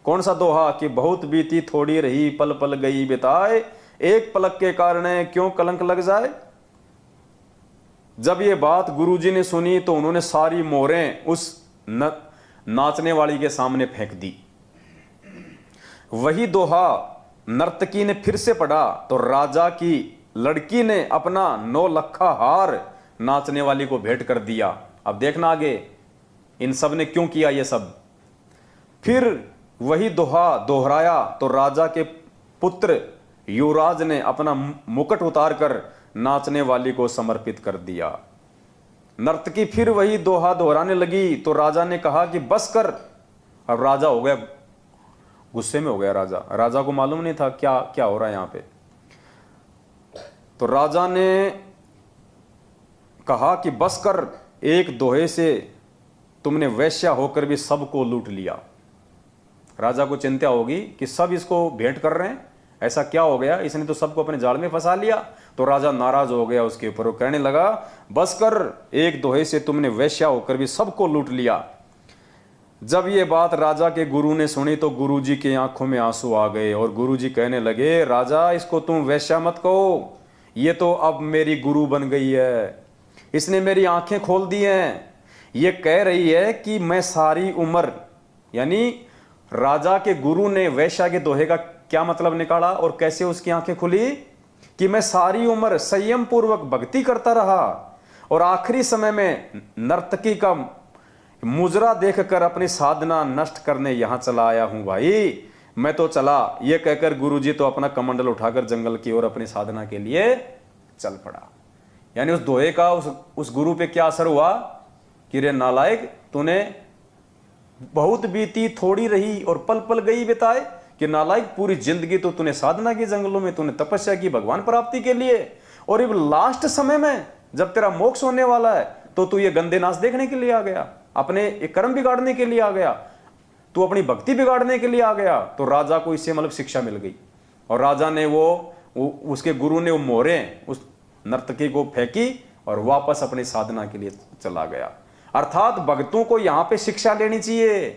कौन सा दोहा कि बहुत बीती थोड़ी रही पल पल गई बिताए, एक पलक के कारण क्यों कलंक लग जाए। जब ये बात गुरुजी ने सुनी तो उन्होंने सारी मोहरें उस नाचने वाली के सामने फेंक दी। वही दोहा नर्तकी ने फिर से पढ़ा तो राजा की लड़की ने अपना 9 लखा हार नाचने वाली को भेंट कर दिया। अब देखना आगे इन सब ने क्यों किया ये सब। फिर वही दोहा दोहराया तो राजा के पुत्र युवराज ने अपना मुकुट उतारकर नाचने वाली को समर्पित कर दिया। नर्तकी फिर वही दोहा दोहराने लगी तो राजा ने कहा कि बस कर। अब राजा हो गया, गुस्से में हो गया राजा को मालूम नहीं था क्या क्या हो रहा है यहां पे। तो राजा ने कहा कि बस कर, एक दोहे से तुमने वैश्या होकर भी सबको लूट लिया। राजा को चिंता होगी कि सब इसको भेंट कर रहे हैं, ऐसा क्या हो गया, इसने तो सबको अपने जाल में फंसा लिया। तो राजा नाराज हो गया उसके ऊपर, वो कहने लगा बस कर, एक दोहे से तुमने वैश्या होकर भी सबको लूट लिया। जब ये बात राजा के गुरु ने सुनी तो गुरुजी के आंखों में आंसू आ गए और गुरुजी कहने लगे राजा इसको तुम वैश्या मत कहो, ये तो अब मेरी गुरु बन गई है, इसने मेरी आंखें खोल दी हैं। ये कह रही है कि मैं सारी उम्र, यानी राजा के गुरु ने वैश्या के दोहे का क्या मतलब निकाला और कैसे उसकी आंखें खुली कि मैं सारी उम्र संयम पूर्वक भक्ति करता रहा और आखिरी समय में नर्तकी का मुजरा देखकर अपनी साधना नष्ट करने यहां चला आया हूं भाई, मैं तो चला। ये कहकर गुरुजी तो अपना कमंडल उठाकर जंगल की ओर अपनी साधना के लिए चल पड़ा। यानी उस दोहे का उस गुरु पे क्या असर हुआ कि रे नालायक, तूने बहुत बीती थोड़ी रही और पल पल गई बिताए, कि नालायक पूरी जिंदगी तो तूने साधना की, जंगलों में तूने तपस्या की भगवान प्राप्ति के लिए, और अब लास्ट समय में जब तेरा मोक्ष होने वाला है तो तू ये गंदे नाच देखने के लिए आ गया, अपने कर्म बिगाड़ने के लिए आ गया, तू अपनी भक्ति बिगाड़ने के लिए आ गया। तो राजा को इससे मतलब शिक्षा मिल गई और राजा ने उसके गुरु ने वो मोहरें उस नर्तकी को फेंकी और वापस अपनी साधना के लिए चला गया। अर्थात भक्तों को यहां पे शिक्षा लेनी चाहिए।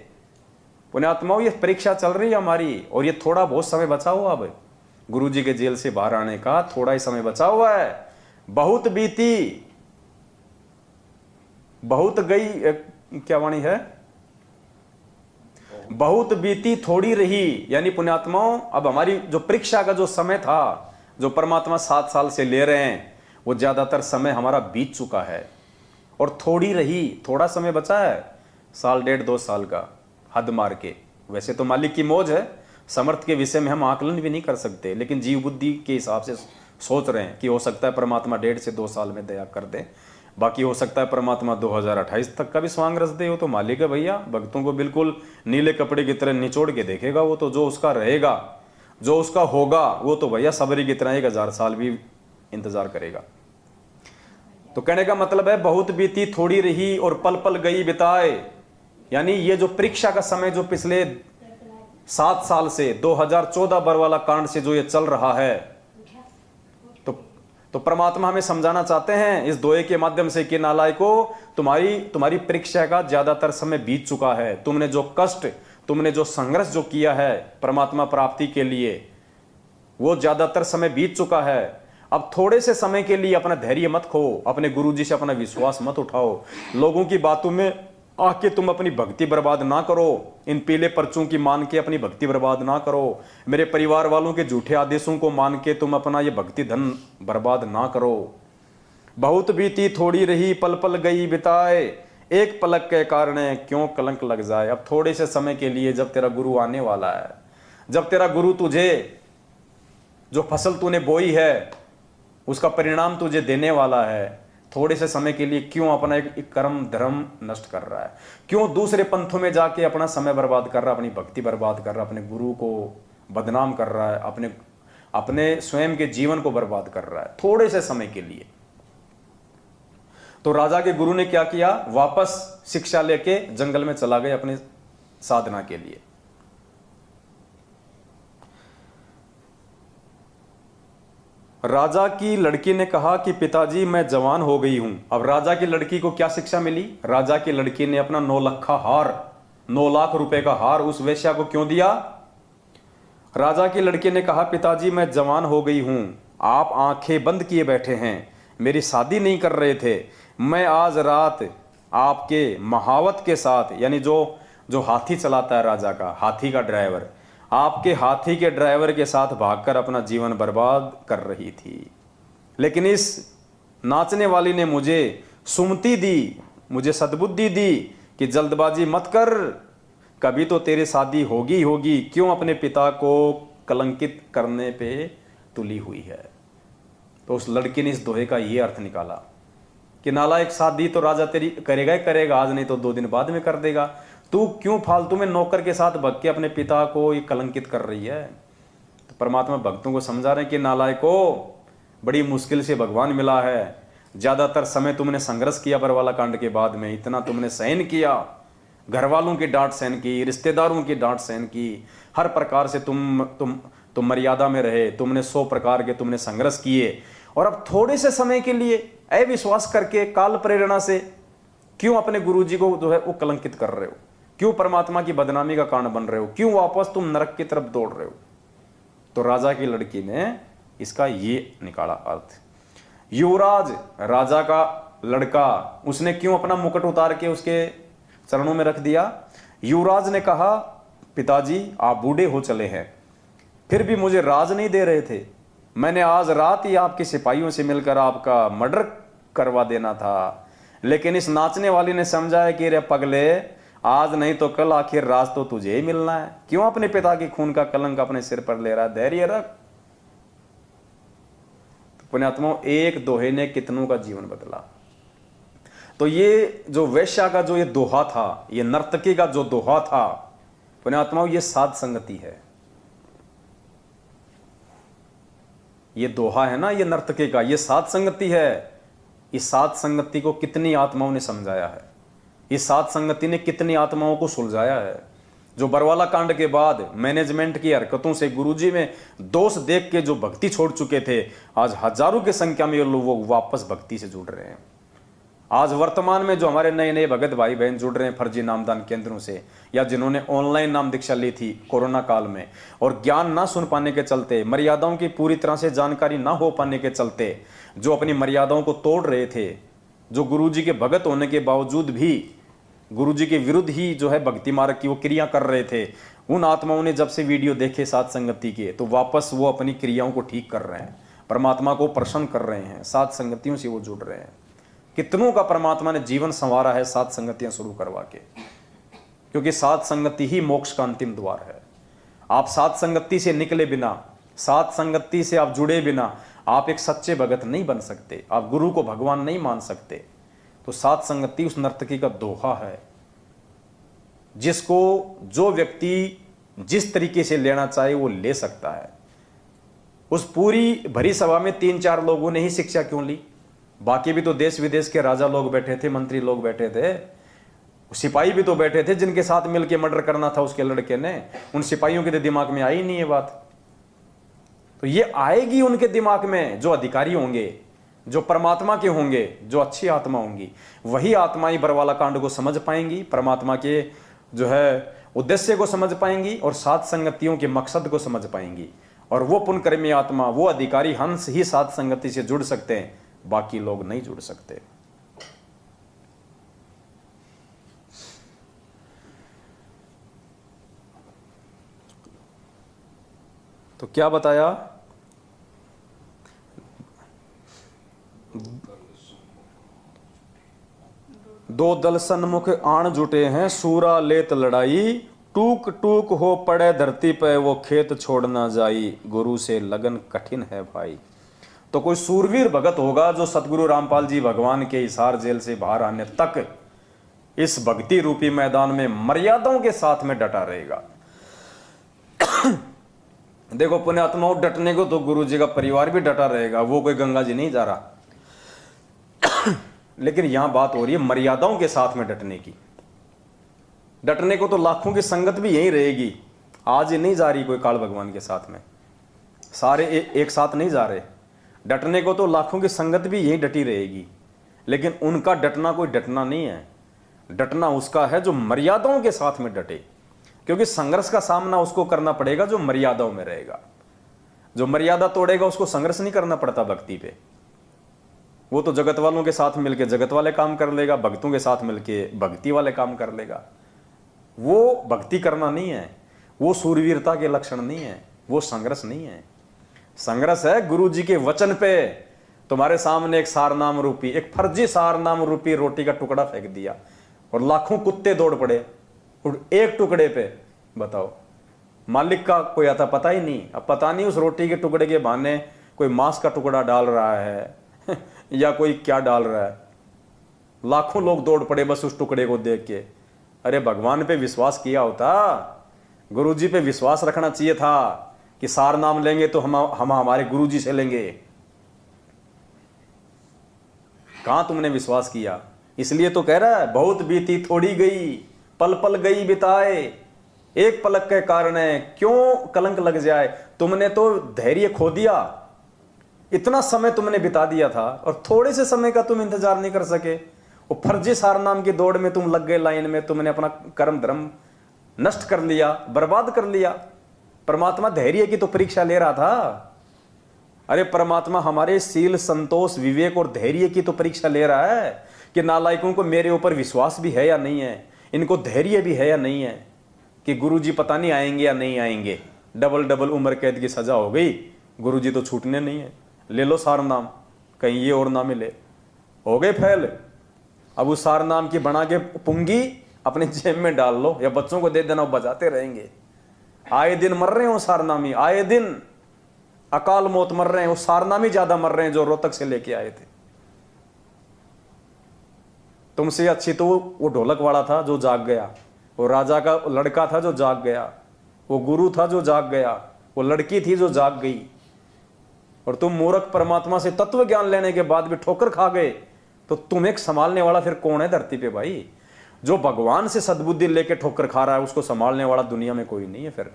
पुण्यात्माओं, ये परीक्षा चल रही है हमारी और ये थोड़ा बहुत समय बचा हुआ, अब गुरुजी के जेल से बाहर आने का थोड़ा ही समय बचा हुआ है। बहुत बीती बहुत गई, क्या वाणी है, बहुत बीती थोड़ी रही। यानी पुण्यात्माओं, अब हमारी जो परीक्षा का जो समय था, जो परमात्मा 7 साल से ले रहे हैं, वो ज्यादातर समय हमारा बीत चुका है और थोड़ी रही, थोड़ा समय बचा है, 1 1.5 2 साल का, हद मार के। वैसे तो मालिक की मौज है, समर्थ के विषय में हम आकलन भी नहीं कर सकते, लेकिन जीव बुद्धि के हिसाब से सोच रहे हैं कि हो सकता है परमात्मा 1.5 से 2 साल में दया कर दे, बाकी हो सकता है परमात्मा 2028 तक का भी स्वांग रस दे। हो तो मालिक है भैया, भक्तों को बिल्कुल नीले कपड़े की तरह निचोड़ के देखेगा। वो तो जो उसका रहेगा, जो उसका होगा, वो तो भैया सबरी की तरह 1000 साल भी इंतजार करेगा। तो कहने का मतलब है बहुत बीती थोड़ी रही और पल पल गई बिताए। यानी ये जो परीक्षा का समय जो पिछले 7 साल से 2014 बरवाला कांड से जो ये चल रहा है, तो परमात्मा हमें समझाना चाहते हैं इस दोहे के माध्यम से कि नालायको, तुम्हारी परीक्षा का ज्यादातर समय बीत चुका है। तुमने जो कष्ट, तुमने जो संघर्ष जो किया है परमात्मा प्राप्ति के लिए, वो ज्यादातर समय बीत चुका है। अब थोड़े से समय के लिए अपना धैर्य मत खो, अपने गुरुजी से अपना विश्वास मत उठाओ, लोगों की बातों में आके तुम अपनी भक्ति बर्बाद ना करो, इन पीले पर्चों की मान के अपनी भक्ति बर्बाद ना करो, मेरे परिवार वालों के झूठे आदेशों को मान के तुम अपना ये भक्ति धन बर्बाद ना करो। बहुत बीती थोड़ी रही, पल पल गई बिताए, एक पलक के कारण क्यों कलंक लग जाए। अब थोड़े से समय के लिए, जब तेरा गुरु आने वाला है, जब तेरा गुरु तुझे जो फसल तूने बोई है उसका परिणाम तुझे देने वाला है, थोड़े से समय के लिए क्यों अपना एक कर्म धर्म नष्ट कर रहा है, क्यों दूसरे पंथों में जाके अपना समय बर्बाद कर रहा है, अपनी भक्ति बर्बाद कर रहा है, अपने गुरु को बदनाम कर रहा है, अपने अपने स्वयं के जीवन को बर्बाद कर रहा है थोड़े से समय के लिए। तो राजा के गुरु ने क्या किया, वापस शिक्षा लेके जंगल में चला गया अपने साधना के लिए। राजा की लड़की ने कहा कि पिताजी मैं जवान हो गई हूं। अब राजा की लड़की को क्या शिक्षा मिली, राजा की लड़की ने अपना 9 लाख हार, 9 लाख रुपए का हार उस वेश्या को क्यों दिया। राजा की लड़की ने कहा पिताजी मैं जवान हो गई हूं, आप आंखें बंद किए बैठे हैं, मेरी शादी नहीं कर रहे थे, मैं आज रात आपके महावत के साथ, यानी जो हाथी चलाता है राजा का, हाथी का ड्राइवर, आपके हाथी के ड्राइवर के साथ भागकर अपना जीवन बर्बाद कर रही थी। लेकिन इस नाचने वाली ने मुझे सुमति दी, मुझे सद्बुद्धि दी कि जल्दबाजी मत कर, कभी तो तेरी शादी होगी होगी, क्यों अपने पिता को कलंकित करने पे तुली हुई है। तो उस लड़की ने इस दोहे का ये अर्थ निकाला कि नालायक, शादी तो राजा तेरी करेगा ही करेगा, आज नहीं तो 2 दिन बाद में कर देगा, तू क्यों फालतू में नौकर के साथ भग के अपने पिता को ये कलंकित कर रही है। तो परमात्मा भक्तों को समझा रहे हैं कि नालायको, बड़ी मुश्किल से भगवान मिला है, ज्यादातर समय तुमने संघर्ष किया बरवाला कांड के बाद में, इतना तुमने सहन किया, घर वालों की डांट सहन की, रिश्तेदारों की डांट सहन की, हर प्रकार से तुम मर्यादा में रहे, तुमने 100 प्रकार के तुमने संघर्ष किए, और अब थोड़े से समय के लिए अविश्वास करके काल प्रेरणा से क्यों अपने गुरुजी को जो है वो कलंकित कर रहे हो, क्यों परमात्मा की बदनामी का कारण बन रहे हो, क्यों वापस तुम नरक की तरफ दौड़ रहे हो। तो राजा की लड़की ने इसका ये निकाला अर्थ। युवराज, राजा का लड़का, उसने क्यों अपना मुकुट उतार के उसके चरणों में रख दिया। युवराज ने कहा पिताजी आप बूढ़े हो चले हैं, फिर भी मुझे राज नहीं दे रहे थे, मैंने आज रात ही आपके सिपाहियों से मिलकर आपका मर्डर करवा देना था, लेकिन इस नाचने वाली ने समझाया कि रे पगले, आज नहीं तो कल आखिर राज तो तुझे ही मिलना है, क्यों अपने पिता की खून का कलंक अपने सिर पर ले रहा है, धैर्य रख। तो पुण्यात्माओं, एक दोहे ने कितनों का जीवन बदला। तो ये जो वेश्या का जो ये दोहा था, ये नर्तकी का जो दोहा था, पुण्यात्माओं ये साध संगति है। ये दोहा है ना, ये नर्तकी का, ये साध संगति है। इस साध संगति को कितनी आत्माओं ने समझाया है, इस साध संगति ने कितनी आत्माओं को सुलझाया है। जो बरवाला कांड के बाद मैनेजमेंट की हरकतों से गुरुजी में दोष देख के जो भक्ति छोड़ चुके थे, आज हजारों की संख्या में लोग वापस भक्ति से जुड़ रहे हैं। आज वर्तमान में जो हमारे नए नए भगत भाई बहन जुड़ रहे हैं फर्जी नामदान केंद्रों से, या जिन्होंने ऑनलाइन नाम दीक्षा ली थी कोरोना काल में, और ज्ञान ना सुन पाने के चलते, मर्यादाओं की पूरी तरह से जानकारी ना हो पाने के चलते जो अपनी मर्यादाओं को तोड़ रहे थे, जो गुरुजी के भगत होने के बावजूद भी गुरुजी के विरुद्ध ही जो है भक्ति मार्ग की वो क्रिया कर रहे थे, उन आत्माओं ने जब से वीडियो देखे साध संगति के, तो वापस वो अपनी क्रियाओं को ठीक कर रहे हैं, परमात्मा को प्रसन्न कर रहे हैं, साध संगतियों से वो जुड़ रहे हैं। कितनों का परमात्मा ने जीवन संवारा है साध संगतियां शुरू करवा के, क्योंकि साध संगति ही मोक्ष का अंतिम द्वार है। आप साध संगति से निकले बिना, साध संगति से आप जुड़े बिना आप एक सच्चे भगत नहीं बन सकते, आप गुरु को भगवान नहीं मान सकते। तो साध संगति उस नर्तकी का दोहा है, जिसको जो व्यक्ति जिस तरीके से लेना चाहे वो ले सकता है। उस पूरी भरी सभा में 3-4 लोगों ने ही शिक्षा क्यों ली, बाकी भी तो देश विदेश के राजा लोग बैठे थे, मंत्री लोग बैठे थे, सिपाही भी तो बैठे थे जिनके साथ मिलकर मर्डर करना था उसके लड़के ने। उन सिपाहियों के तो दिमाग में आई नहीं है बात, तो ये आएगी उनके दिमाग में। जो अधिकारी होंगे, जो परमात्मा के होंगे, जो अच्छी आत्मा होंगी, वही आत्मा ही बरवाला कांड को समझ पाएंगी, परमात्मा के जो है उद्देश्य को समझ पाएंगी और साध संगतियों के मकसद को समझ पाएंगी। और वो पुण्यकर्मी आत्मा, वो अधिकारी हंस ही साध संगति से जुड़ सकते हैं, बाकी लोग नहीं जुड़ सकते। तो क्या बताया, दो दल सन्मुख आण जुटे हैं, सूरा लेत लड़ाई, टूक टूक हो पड़े धरती पे, वो खेत छोड़ ना जाई, गुरु से लगन कठिन है भाई। तो कोई सूरवीर भगत होगा जो सतगुरु रामपाल जी भगवान के हिसार जेल से बाहर आने तक इस भक्ति रूपी मैदान में मर्यादाओं के साथ में डटा रहेगा। देखो पुण्यात्माओं, डटने को तो गुरु जी का परिवार भी डटा रहेगा, वो कोई गंगा जी नहीं जा रहा। लेकिन यहां बात हो रही है मर्यादाओं के साथ में डटने की। डटने को तो लाखों की संगत भी यही रहेगी। आज नहीं जा रही कोई काल भगवान के साथ में, सारे एक साथ नहीं जा रहे। डटने को तो लाखों की संगत भी यही डटी रहेगी, लेकिन उनका डटना कोई डटना नहीं है। डटना उसका है जो मर्यादाओं के साथ में डटे, क्योंकि संघर्ष का सामना उसको करना पड़ेगा जो मर्यादाओं में रहेगा। जो मर्यादा तोड़ेगा उसको संघर्ष नहीं करना पड़ता भक्ति पे। वो तो जगत वालों के साथ मिलके जगत वाले काम कर लेगा, भक्तों के साथ मिलके भक्ति वाले काम कर लेगा। वो भक्ति करना नहीं है, वो सूरवीरता के लक्षण नहीं है, वो संघर्ष नहीं है। संघर्ष है गुरु जी के वचन पे। तुम्हारे सामने एक सारनाम रूपी, एक फर्जी सारनाम रूपी रोटी का टुकड़ा फेंक दिया और लाखों कुत्ते दौड़ पड़े एक टुकड़े पे। बताओ, मालिक का कोई आता पता ही नहीं। अब पता नहीं उस रोटी के टुकड़े के बहाने कोई मांस का टुकड़ा डाल रहा है या कोई क्या डाल रहा है। लाखों लोग दौड़ पड़े बस उस टुकड़े को देख के। अरे भगवान पे विश्वास किया होता, गुरु जी पे विश्वास रखना चाहिए था कि सार नाम लेंगे तो हम हमारे गुरु जी से लेंगे। कहां तुमने विश्वास किया? इसलिए तो कह रहा है बहुत बीती थोड़ी गई, पल पल गई बिताए, एक पलक के कारण क्यों कलंक लग जाए। तुमने तो धैर्य खो दिया, इतना समय तुमने बिता दिया था और थोड़े से समय का तुम इंतजार नहीं कर सके। वो फर्जी सार नाम की दौड़ में तुम लग गए लाइन में, तुमने अपना कर्म धर्म नष्ट कर लिया, बर्बाद कर लिया। परमात्मा धैर्य की तो परीक्षा ले रहा था। अरे परमात्मा हमारे सील, संतोष, विवेक और धैर्य की तो परीक्षा ले रहा है कि नालायकों को मेरे ऊपर विश्वास भी है या नहीं है, इनको धैर्य भी है या नहीं है, कि गुरु जी पता नहीं आएंगे या नहीं आएंगे। डबल डबल उम्र कैद की सजा हो गई, गुरु जी तो छूटने नहीं है। ले लो सार नाम, कहीं ये और ना मिले। हो गए फैल। अब उस सार नाम की बना के पुंगी अपने जेब में डाल लो या बच्चों को दे देना, वो बजाते रहेंगे। आए दिन मर रहे हैं वो सारनामी, आए दिन अकाल मौत मर रहे हैं। वो सारनामी ज्यादा मर रहे हैं जो रोहतक से लेके आए थे। तुमसे अच्छी तो वो ढोलक वाला था जो जाग गया, वो राजा का लड़का था जो जाग गया, वो गुरु था जो जाग गया, वो लड़की थी जो जाग गई। और तुम मूर्ख परमात्मा से तत्व ज्ञान लेने के बाद भी ठोकर खा गए, तो तुम्हें संभालने वाला फिर कौन है धरती पे भाई? जो भगवान से सद्बुद्धि लेके ठोकर खा रहा है उसको संभालने वाला दुनिया में कोई नहीं है। फिर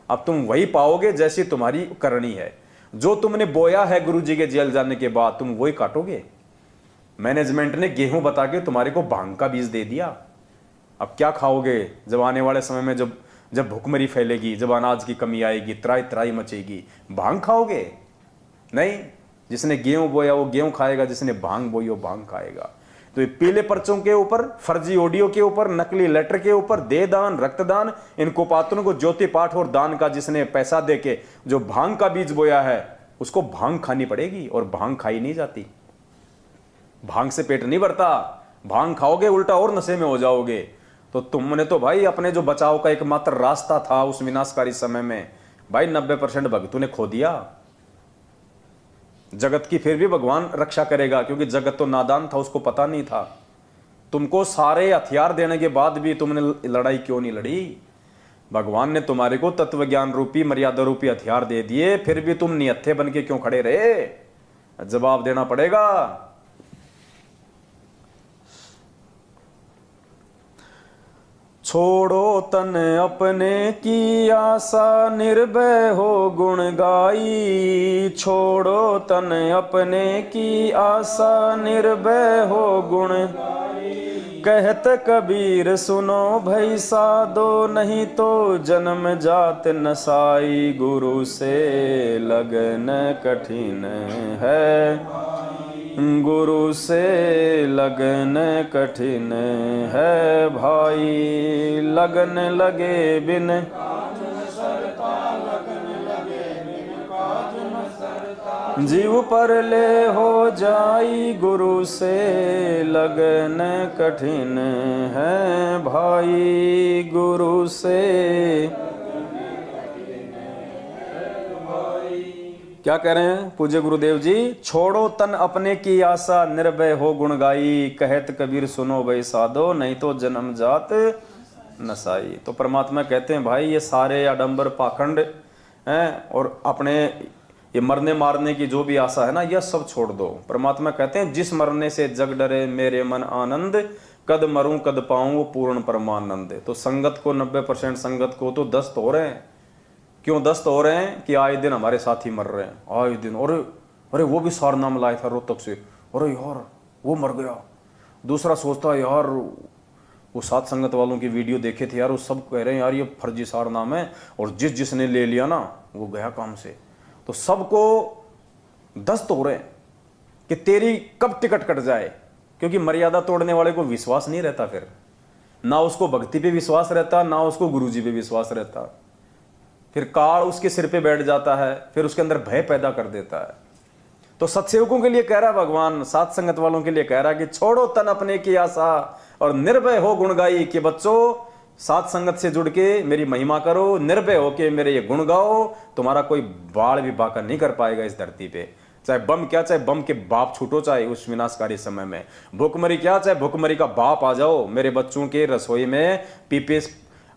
अब तुम वही पाओगे जैसी तुम्हारी करनी है। जो तुमने बोया है गुरु जी के जेल जाने के बाद तुम वही काटोगे। मैनेजमेंट ने गेहूं बता के तुम्हारे को भांग का बीज दे दिया। अब क्या खाओगे जब आने वाले समय में जब भूखमरी फैलेगी, जब अनाज की कमी आएगी, त्राई त्राई मचेगी? भांग खाओगे? नहीं, जिसने गेहूं बोया वो गेहूं खाएगा, जिसने भांग बोई वो भांग खाएगा। तो ये पीले पर्चों के ऊपर, फर्जी ऑडियो के ऊपर, नकली लेटर के ऊपर, दे दान, रक्तदान, इन कुपात्रों को ज्योति पाठ और दान का जिसने पैसा देके जो भांग का बीज बोया है उसको भांग खानी पड़ेगी। और भांग खाई नहीं जाती, भांग से पेट नहीं भरता। भांग खाओगे उल्टा और नशे में हो जाओगे। तो तुमने तो भाई अपने जो बचाव का एकमात्र रास्ता था उस विनाशकारी समय में भाई 90% भक्तों ने खो दिया। जगत की फिर भी भगवान रक्षा करेगा, क्योंकि जगत तो नादान था, उसको पता नहीं था। तुमको सारे हथियार देने के बाद भी तुमने लड़ाई क्यों नहीं लड़ी? भगवान ने तुम्हारे को तत्व ज्ञान रूपी, मर्यादा रूपी हथियार दे दिए, फिर भी तुम निहत्थे बन के क्यों खड़े रहे? जवाब देना पड़ेगा। छोड़ो तन अपने की आशा, निर्भय हो गुण गाई। छोड़ो तन अपने की आशा, निर्भय हो गुण कहत कबीर सुनो भई साधो, नहीं तो जन्म जात नसाई। गुरु से लगन कठिन है, गुरु से लगन कठिन है भाई। लगन लगे बिन काज न सरता, लगन लगे बिन काज न सरता। जीव पर ले हो जाई गुरु से, लगन कठिन है भाई गुरु से। क्या कह रहे हैं पूज्य गुरुदेव जी? छोड़ो तन अपने की आशा, निर्भय हो गुण गाई, कहत कबीर सुनो भाई साधो, नहीं तो जन्म जात नसाई। तो परमात्मा कहते हैं भाई ये सारे आडंबर पाखंड हैं और अपने ये मरने मारने की जो भी आशा है ना, यह सब छोड़ दो। परमात्मा कहते हैं जिस मरने से जग डरे मेरे मन आनंद, कद मरूं कद पाऊं वो पूर्ण परमानंद। तो संगत को 90% संगत को तो दस्त हो रहे हैं। क्यों दस्त हो रहे हैं? कि आए दिन हमारे साथी मर रहे हैं, आए दिन। अरे अरे वो भी सारनाम लाया था रोहतक से, अरे यार वो मर गया। दूसरा सोचता है यार वो साथ संगत वालों की वीडियो देखे थे यार, वो सब कह रहे हैं यार ये फर्जी सारनाम है, और जिसने ले लिया ना वो गया काम से। तो सबको दस्त हो रहे हैं कि तेरी कब टिकट कट जाए, क्योंकि मर्यादा तोड़ने वाले को विश्वास नहीं रहता, फिर ना उसको भक्ति पे विश्वास रहता, ना उसको गुरुजी पे विश्वास रहता। फिर काल उसके सिर पे बैठ जाता है, फिर उसके अंदर भय पैदा कर देता है। तो सत्सेवकों के लिए कह रहा है भगवान, सात संगत वालों के लिए कह रहा है कि छोड़ो तन अपने की आशा और निर्भय हो गुण गाई। कि बच्चों सात संगत से जुड़ के मेरी महिमा करो, निर्भय होके मेरे ये गुण गाओ, तुम्हारा कोई बाल भी बाका नहीं कर पाएगा इस धरती पे। चाहे बम क्या, चाहे बम के बाप छूटो, चाहे उस विनाशकारी समय में भूखमरी क्या, चाहे भूखमरी का बाप आ जाओ, मेरे बच्चों के रसोई में पीपे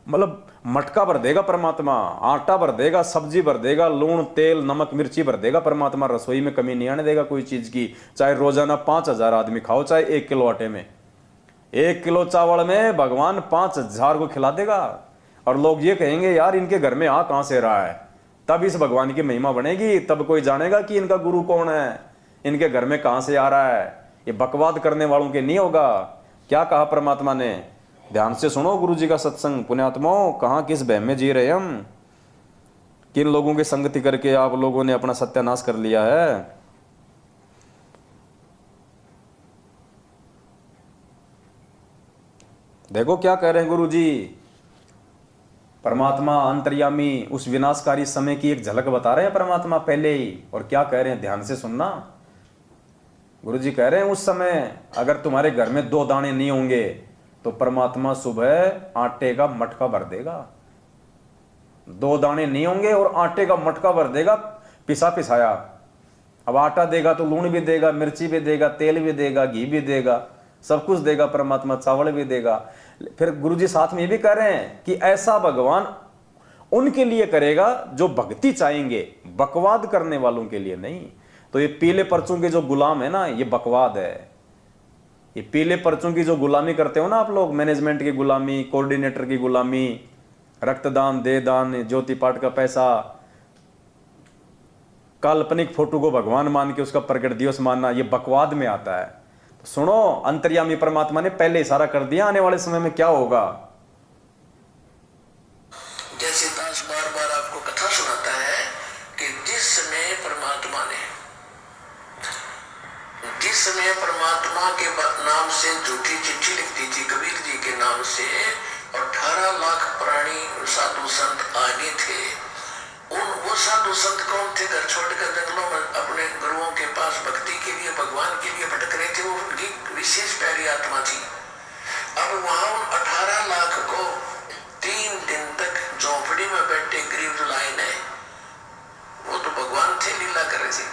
मतलब मटका भर देगा परमात्मा, आटा भर देगा, सब्जी भर देगा, लूण तेल नमक मिर्ची भर देगा परमात्मा। रसोई में कमी नहीं आने देगा कोई चीज की। चाहे रोजाना 5000 आदमी खाओ, चाहे 1 किलो आटे में, 1 किलो चावल में भगवान 5000 को खिला देगा। और लोग ये कहेंगे यार इनके घर में आ कहां से रहा है, तब इस भगवान की महिमा बनेगी, तब कोई जानेगा कि इनका गुरु कौन है, इनके घर में कहां से आ रहा है। ये बकवाद करने वालों के नहीं होगा। क्या कहा परमात्मा ने? ध्यान से सुनो गुरु जी का सत्संग। पुण्यात्माओं, कहां किस बहम में जी रहे हम, किन लोगों की संगति करके आप लोगों ने अपना सत्यानाश कर लिया है। देखो क्या कह रहे हैं गुरु जी। परमात्मा अंतर्यामी उस विनाशकारी समय की एक झलक बता रहे हैं परमात्मा पहले ही। और क्या कह रहे हैं ध्यान से सुनना। गुरु जी कह रहे हैं उस समय अगर तुम्हारे घर में 2 दाने नहीं होंगे तो परमात्मा सुबह आटे का मटका भर देगा। 2 दाने नहीं होंगे और आटे का मटका भर देगा, पिसा पिसाया। अब आटा देगा तो लूण भी देगा, मिर्ची भी देगा, तेल भी देगा, घी भी देगा, सब कुछ देगा परमात्मा, चावल भी देगा। फिर गुरुजी साथ में ये भी कह रहे हैं कि ऐसा भगवान उनके लिए करेगा जो भक्ति चाहेंगे, बकवाद करने वालों के लिए नहीं। तो ये पीले पर्चों के जो गुलाम है ना, ये बकवाद है। ये पीले पर्चों की जो गुलामी करते हो ना आप लोग, मैनेजमेंट की गुलामी, कोऑर्डिनेटर की गुलामी, रक्तदान, दे दान, ज्योति पाठ का पैसा, काल्पनिक फोटो को भगवान मान के उसका प्रकट दिवस मानना, ये बकवाद में आता है। तो सुनो, अंतर्यामी परमात्मा ने पहले इशारा कर दिया आने वाले समय में क्या होगा। जैसे दास बार बार आपको कथा सुनाता है कि जिस समय परमात्मा के नाम से झूठी चिट्ठी लिखती थी कबीर जी के नाम से, और 18 लाख प्राणी साधु संत आगे थे। वो साधु संत कौन थे? घर छोड़कर जंगलों में अपने गुरुओं के पास भक्ति के लिए, भगवान के लिए भटक रहे थे। वो उनकी विशेष प्यारी आत्मा थी। अब वहां उन 18 लाख को 3 दिन तक झोंपड़ी में बैठे गरीब जो लाइन है, वो तो भगवान थे, लीला कर रहे थे।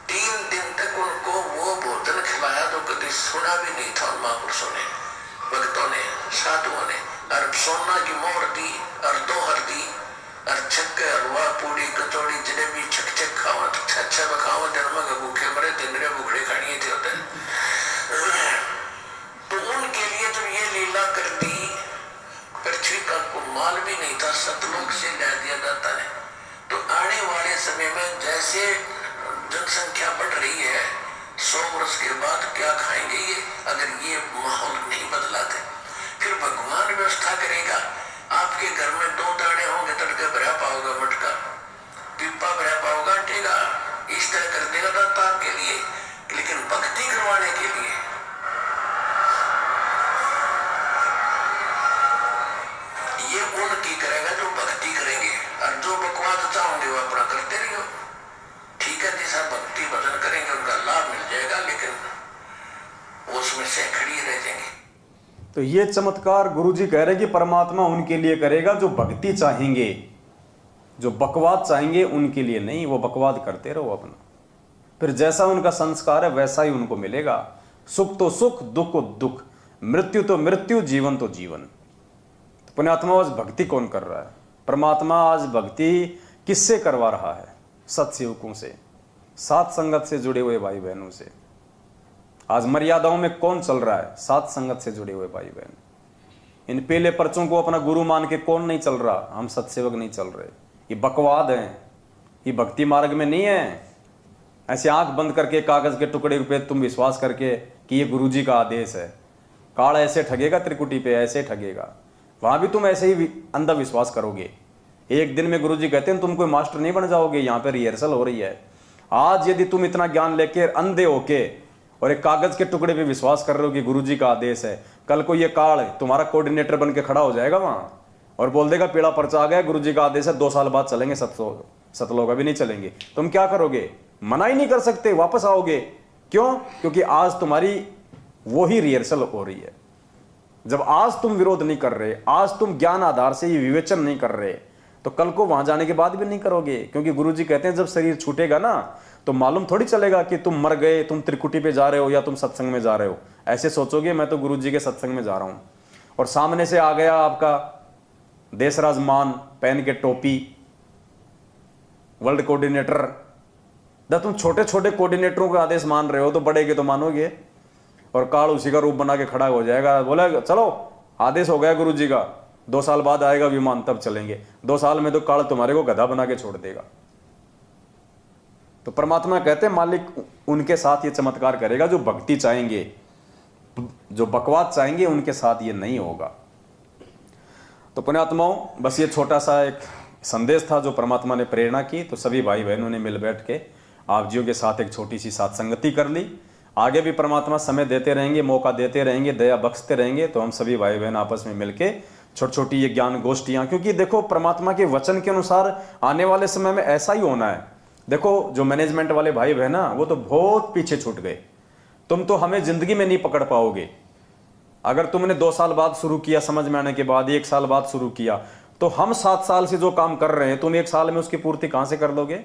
3 दिन तक उनको वो भोजन खिलाया जो कभी सुना भी नहीं था उन महापुरुषों ने, भक्तों ने, साधुओं ने। और सोना की मोहर दी और 2 हल्दी और छक्के, हलवा, पूड़ी, कचौड़ी, जलेबी, छक खाओ, अच्छा बखाओ, जन्म के भूखे मरे, तिंद्रे भूखड़े खानिए थे होते। तो उनके लिए जब ये लीला कर दी, पृथ्वी का कोई माल भी नहीं था, सतलोक से ला दिया जाता है। तो आने वाले समय में जैसे जनसंख्या बढ़ रही है, 100 वर्ष के बाद क्या खाएंगे ये, अगर ये माहौल नहीं बदलाते? फिर भगवान व्यवस्था करेगा। आपके घर में 2 दाने होंगे, तड़के भरा पाओगे मटका, पिप्पा भरा पाओगे आटे का, इस तरह कर देगा दाता आपके लिए। लेकिन भक्ति करवाने के लिए ये उनकी करेगा जो भक्ति करेंगे, और जो बकवाद चाहोगे वो अपना करते रहियो। ठीक है, जैसा भक्ति भक्ति भजन करेंगे उनका लाभ मिल जाएगा, लेकिन उसमें से खड़ी रह जाएंगे। तो ये चमत्कार गुरुजी कह रहे कि परमात्मा उनके लिए करेगा जो भक्ति चाहेंगे, जो बकवाद चाहेंगे उनके लिए नहीं। वो बकवाद करते रहो अपना, फिर जैसा उनका संस्कार है वैसा ही उनको मिलेगा। सुख तो सुख, दुख तो दुख, मृत्यु तो मृत्यु, जीवन तो जीवन। तो पुण्यात्मा आज भक्ति कौन कर रहा है? परमात्मा आज भक्ति किससे करवा रहा है? सत्सेवकों से, सात संगत से जुड़े हुए भाई बहनों से। आज मर्यादाओं में कौन चल रहा है? सात संगत से जुड़े हुए भाई बहन। इन पहले पर्चों को अपना गुरु मान के कौन नहीं चल रहा? हम सत्सेवक नहीं चल रहे। ये बकवाद है, ये भक्ति मार्ग में नहीं है। ऐसे आंख बंद करके कागज के टुकड़े पे तुम विश्वास करके कि ये गुरुजी का आदेश है। काल ऐसे ठगेगा, त्रिकुटी पे ऐसे ठगेगा, वहां भी तुम ऐसे ही अंधा विश्वास करोगे। एक दिन में गुरुजी कहते हैं तुम कोई मास्टर नहीं बन जाओगे, यहाँ पे रिहर्सल हो रही है। आज यदि तुम इतना ज्ञान लेके अंधे होके और एक कागज के टुकड़े पे विश्वास कर रहे हो कि गुरुजी का आदेश है, कल को ये काल तुम्हारा कोऑर्डिनेटर बन के खड़ा हो जाएगा वहां और बोल देगा पीला पर्चा आ गया, गुरुजी का आदेश है, 2 साल बाद चलेंगे सतलोक, अभी नहीं चलेंगे। तुम क्या करोगे? मना ही नहीं कर सकते, वापस आओगे। क्यों? क्योंकि आज तुम्हारी वही रिहर्सल हो रही है। जब आज तुम विरोध नहीं कर रहे, आज तुम ज्ञान आधार से ये विवेचन नहीं कर रहे, तो कल को वहां जाने के बाद भी नहीं करोगे। क्योंकि गुरुजी कहते हैं जब शरीर छूटेगा ना तो मालूम थोड़ी चलेगा कि तुम मर गए, तुम त्रिकुटी पे जा रहे हो या तुम सत्संग में जा रहे हो। ऐसे सोचोगे मैं तो गुरुजी के सत्संग में जा रहा हूं, और सामने से आ गया आपका देशराज मान पहन के टोपी, वर्ल्ड कोऑर्डिनेटर। जब तुम छोटे छोटे कोऑर्डिनेटरों का आदेश मान रहे हो तो बड़े के तो मानोगे, और काल उसी का रूप बना के खड़ा हो जाएगा, बोला चलो आदेश हो गया गुरुजी का, 2 साल बाद आएगा विमान तब चलेंगे। 2 साल में तो काल तुम्हारे को गधा बना के छोड़ देगा। तो परमात्मा कहते हैं मालिक उनके साथ ये चमत्कार करेगा जो भक्ति चाहेंगे, जो बकवाद चाहेंगे उनके साथ ये नहीं होगा। तो पुण्यात्माओं, बस ये छोटा सा एक संदेश था जो परमात्मा ने प्रेरणा की। तो सभी भाई बहनों ने मिल बैठ के आप जियों के साथ एक छोटी सी सत्संगति कर ली। आगे भी परमात्मा समय देते रहेंगे, मौका देते रहेंगे, दया बख्शते रहेंगे। तो हम सभी भाई बहन आपस में मिलके छोटी छोटी ये ज्ञान गोष्ठियां, क्योंकि देखो परमात्मा के वचन के अनुसार आने वाले समय में ऐसा ही होना है। देखो जो मैनेजमेंट वाले भाई बहन ना, वो तो बहुत पीछे छूट गए। तुम तो हमें जिंदगी में नहीं पकड़ पाओगे। अगर तुमने 2 साल बाद शुरू किया, समझ में आने के बाद 1 साल बाद शुरू किया, तो हम 7 साल से जो काम कर रहे हैं तुम 1 साल में उसकी पूर्ति कहां से कर दोगे?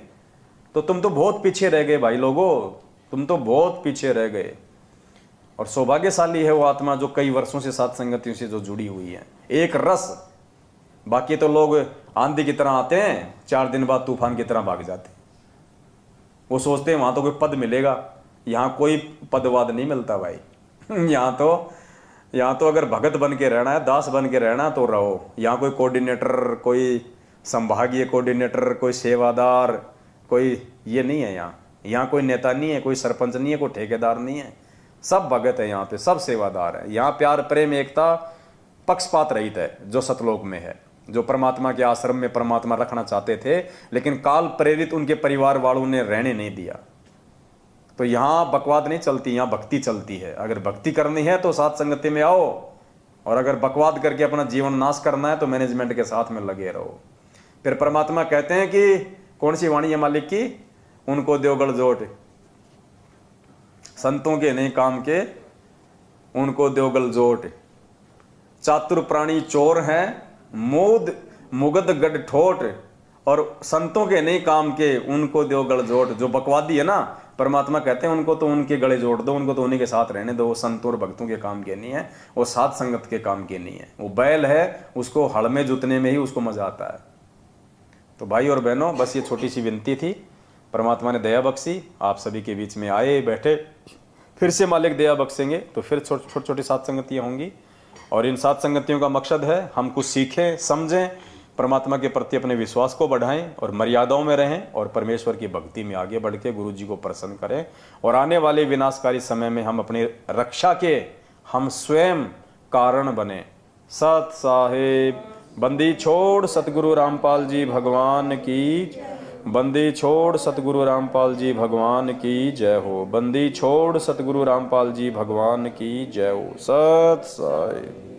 तो तुम तो बहुत पीछे रह गए भाई लोगों, तुम तो बहुत पीछे रह गए। और सौभाग्यशाली है वो आत्मा जो कई वर्षों से साथ संगतियों से जो जुड़ी हुई है, एक रस। बाकी तो लोग आंधी की तरह आते हैं, 4 दिन बाद तूफान की तरह भाग जाते हैं। वो सोचते हैं वहां तो कोई पद मिलेगा, यहाँ कोई पदवाद नहीं मिलता भाई। यहाँ तो अगर भगत बन के रहना है, दास बन के रहना तो रहो। यहाँ कोई कोऑर्डिनेटर, कोई संभागीय कोऑर्डिनेटर, कोई सेवादार, कोई ये नहीं है। यहाँ कोई नेता नहीं है, कोई सरपंच नहीं है, कोई ठेकेदार नहीं है। सब भगत है यहाँ पे, सब सेवादार है। यहाँ प्यार प्रेम एकता पक्षपात रहित है जो सतलोक में है, जो परमात्मा के आश्रम में परमात्मा रखना चाहते थे, लेकिन काल प्रेरित उनके परिवार वालों ने रहने नहीं दिया। तो यहाँ बकवाद नहीं चलती, यहाँ भक्ति चलती है। अगर भक्ति करनी है तो साथ संगति में आओ, और अगर बकवाद करके अपना जीवन नाश करना है तो मैनेजमेंट के साथ में लगे रहो। फिर परमात्मा कहते हैं कि कौन सी वाणी है मालिक की? उनको देवगढ़ जोट, संतों के नहीं काम के उनको देवगल जोट। चातुर प्राणी चोर हैं, मोद मुगद गढ़ ठोट, और संतों के नहीं काम के उनको देवगढ़ जोट। जो बकवादी है ना, परमात्मा कहते हैं उनको तो उनके गले जोड़ दो, उनको तो उन्हीं के साथ रहने दो। वो संतों और भक्तों के काम के नहीं है, वो साथ संगत के काम के नहीं है। वो बैल है, उसको हड़ में जुतने में ही उसको मजा आता है। तो भाई और बहनों, बस ये छोटी सी विनती थी। परमात्मा ने दया बख्शी, आप सभी के बीच में आए बैठे। फिर से मालिक दया बख्शेंगे तो फिर छोटी छोटी सात संगतियाँ होंगी, और इन सात संगतियों का मकसद है हम कुछ सीखें, समझें, परमात्मा के प्रति अपने विश्वास को बढ़ाएं और मर्यादाओं में रहें, और परमेश्वर की भक्ति में आगे बढ़ के गुरु जी को प्रसन्न करें। और आने वाले विनाशकारी समय में हम अपनी रक्षा के हम स्वयं कारण बने। सत साहेब। बंदी छोड़ सतगुरु रामपाल जी भगवान की, बंदी छोड़ सतगुरु रामपाल जी भगवान की जय हो। बंदी छोड़ सतगुरु रामपाल जी भगवान की जय हो। सत साहेब।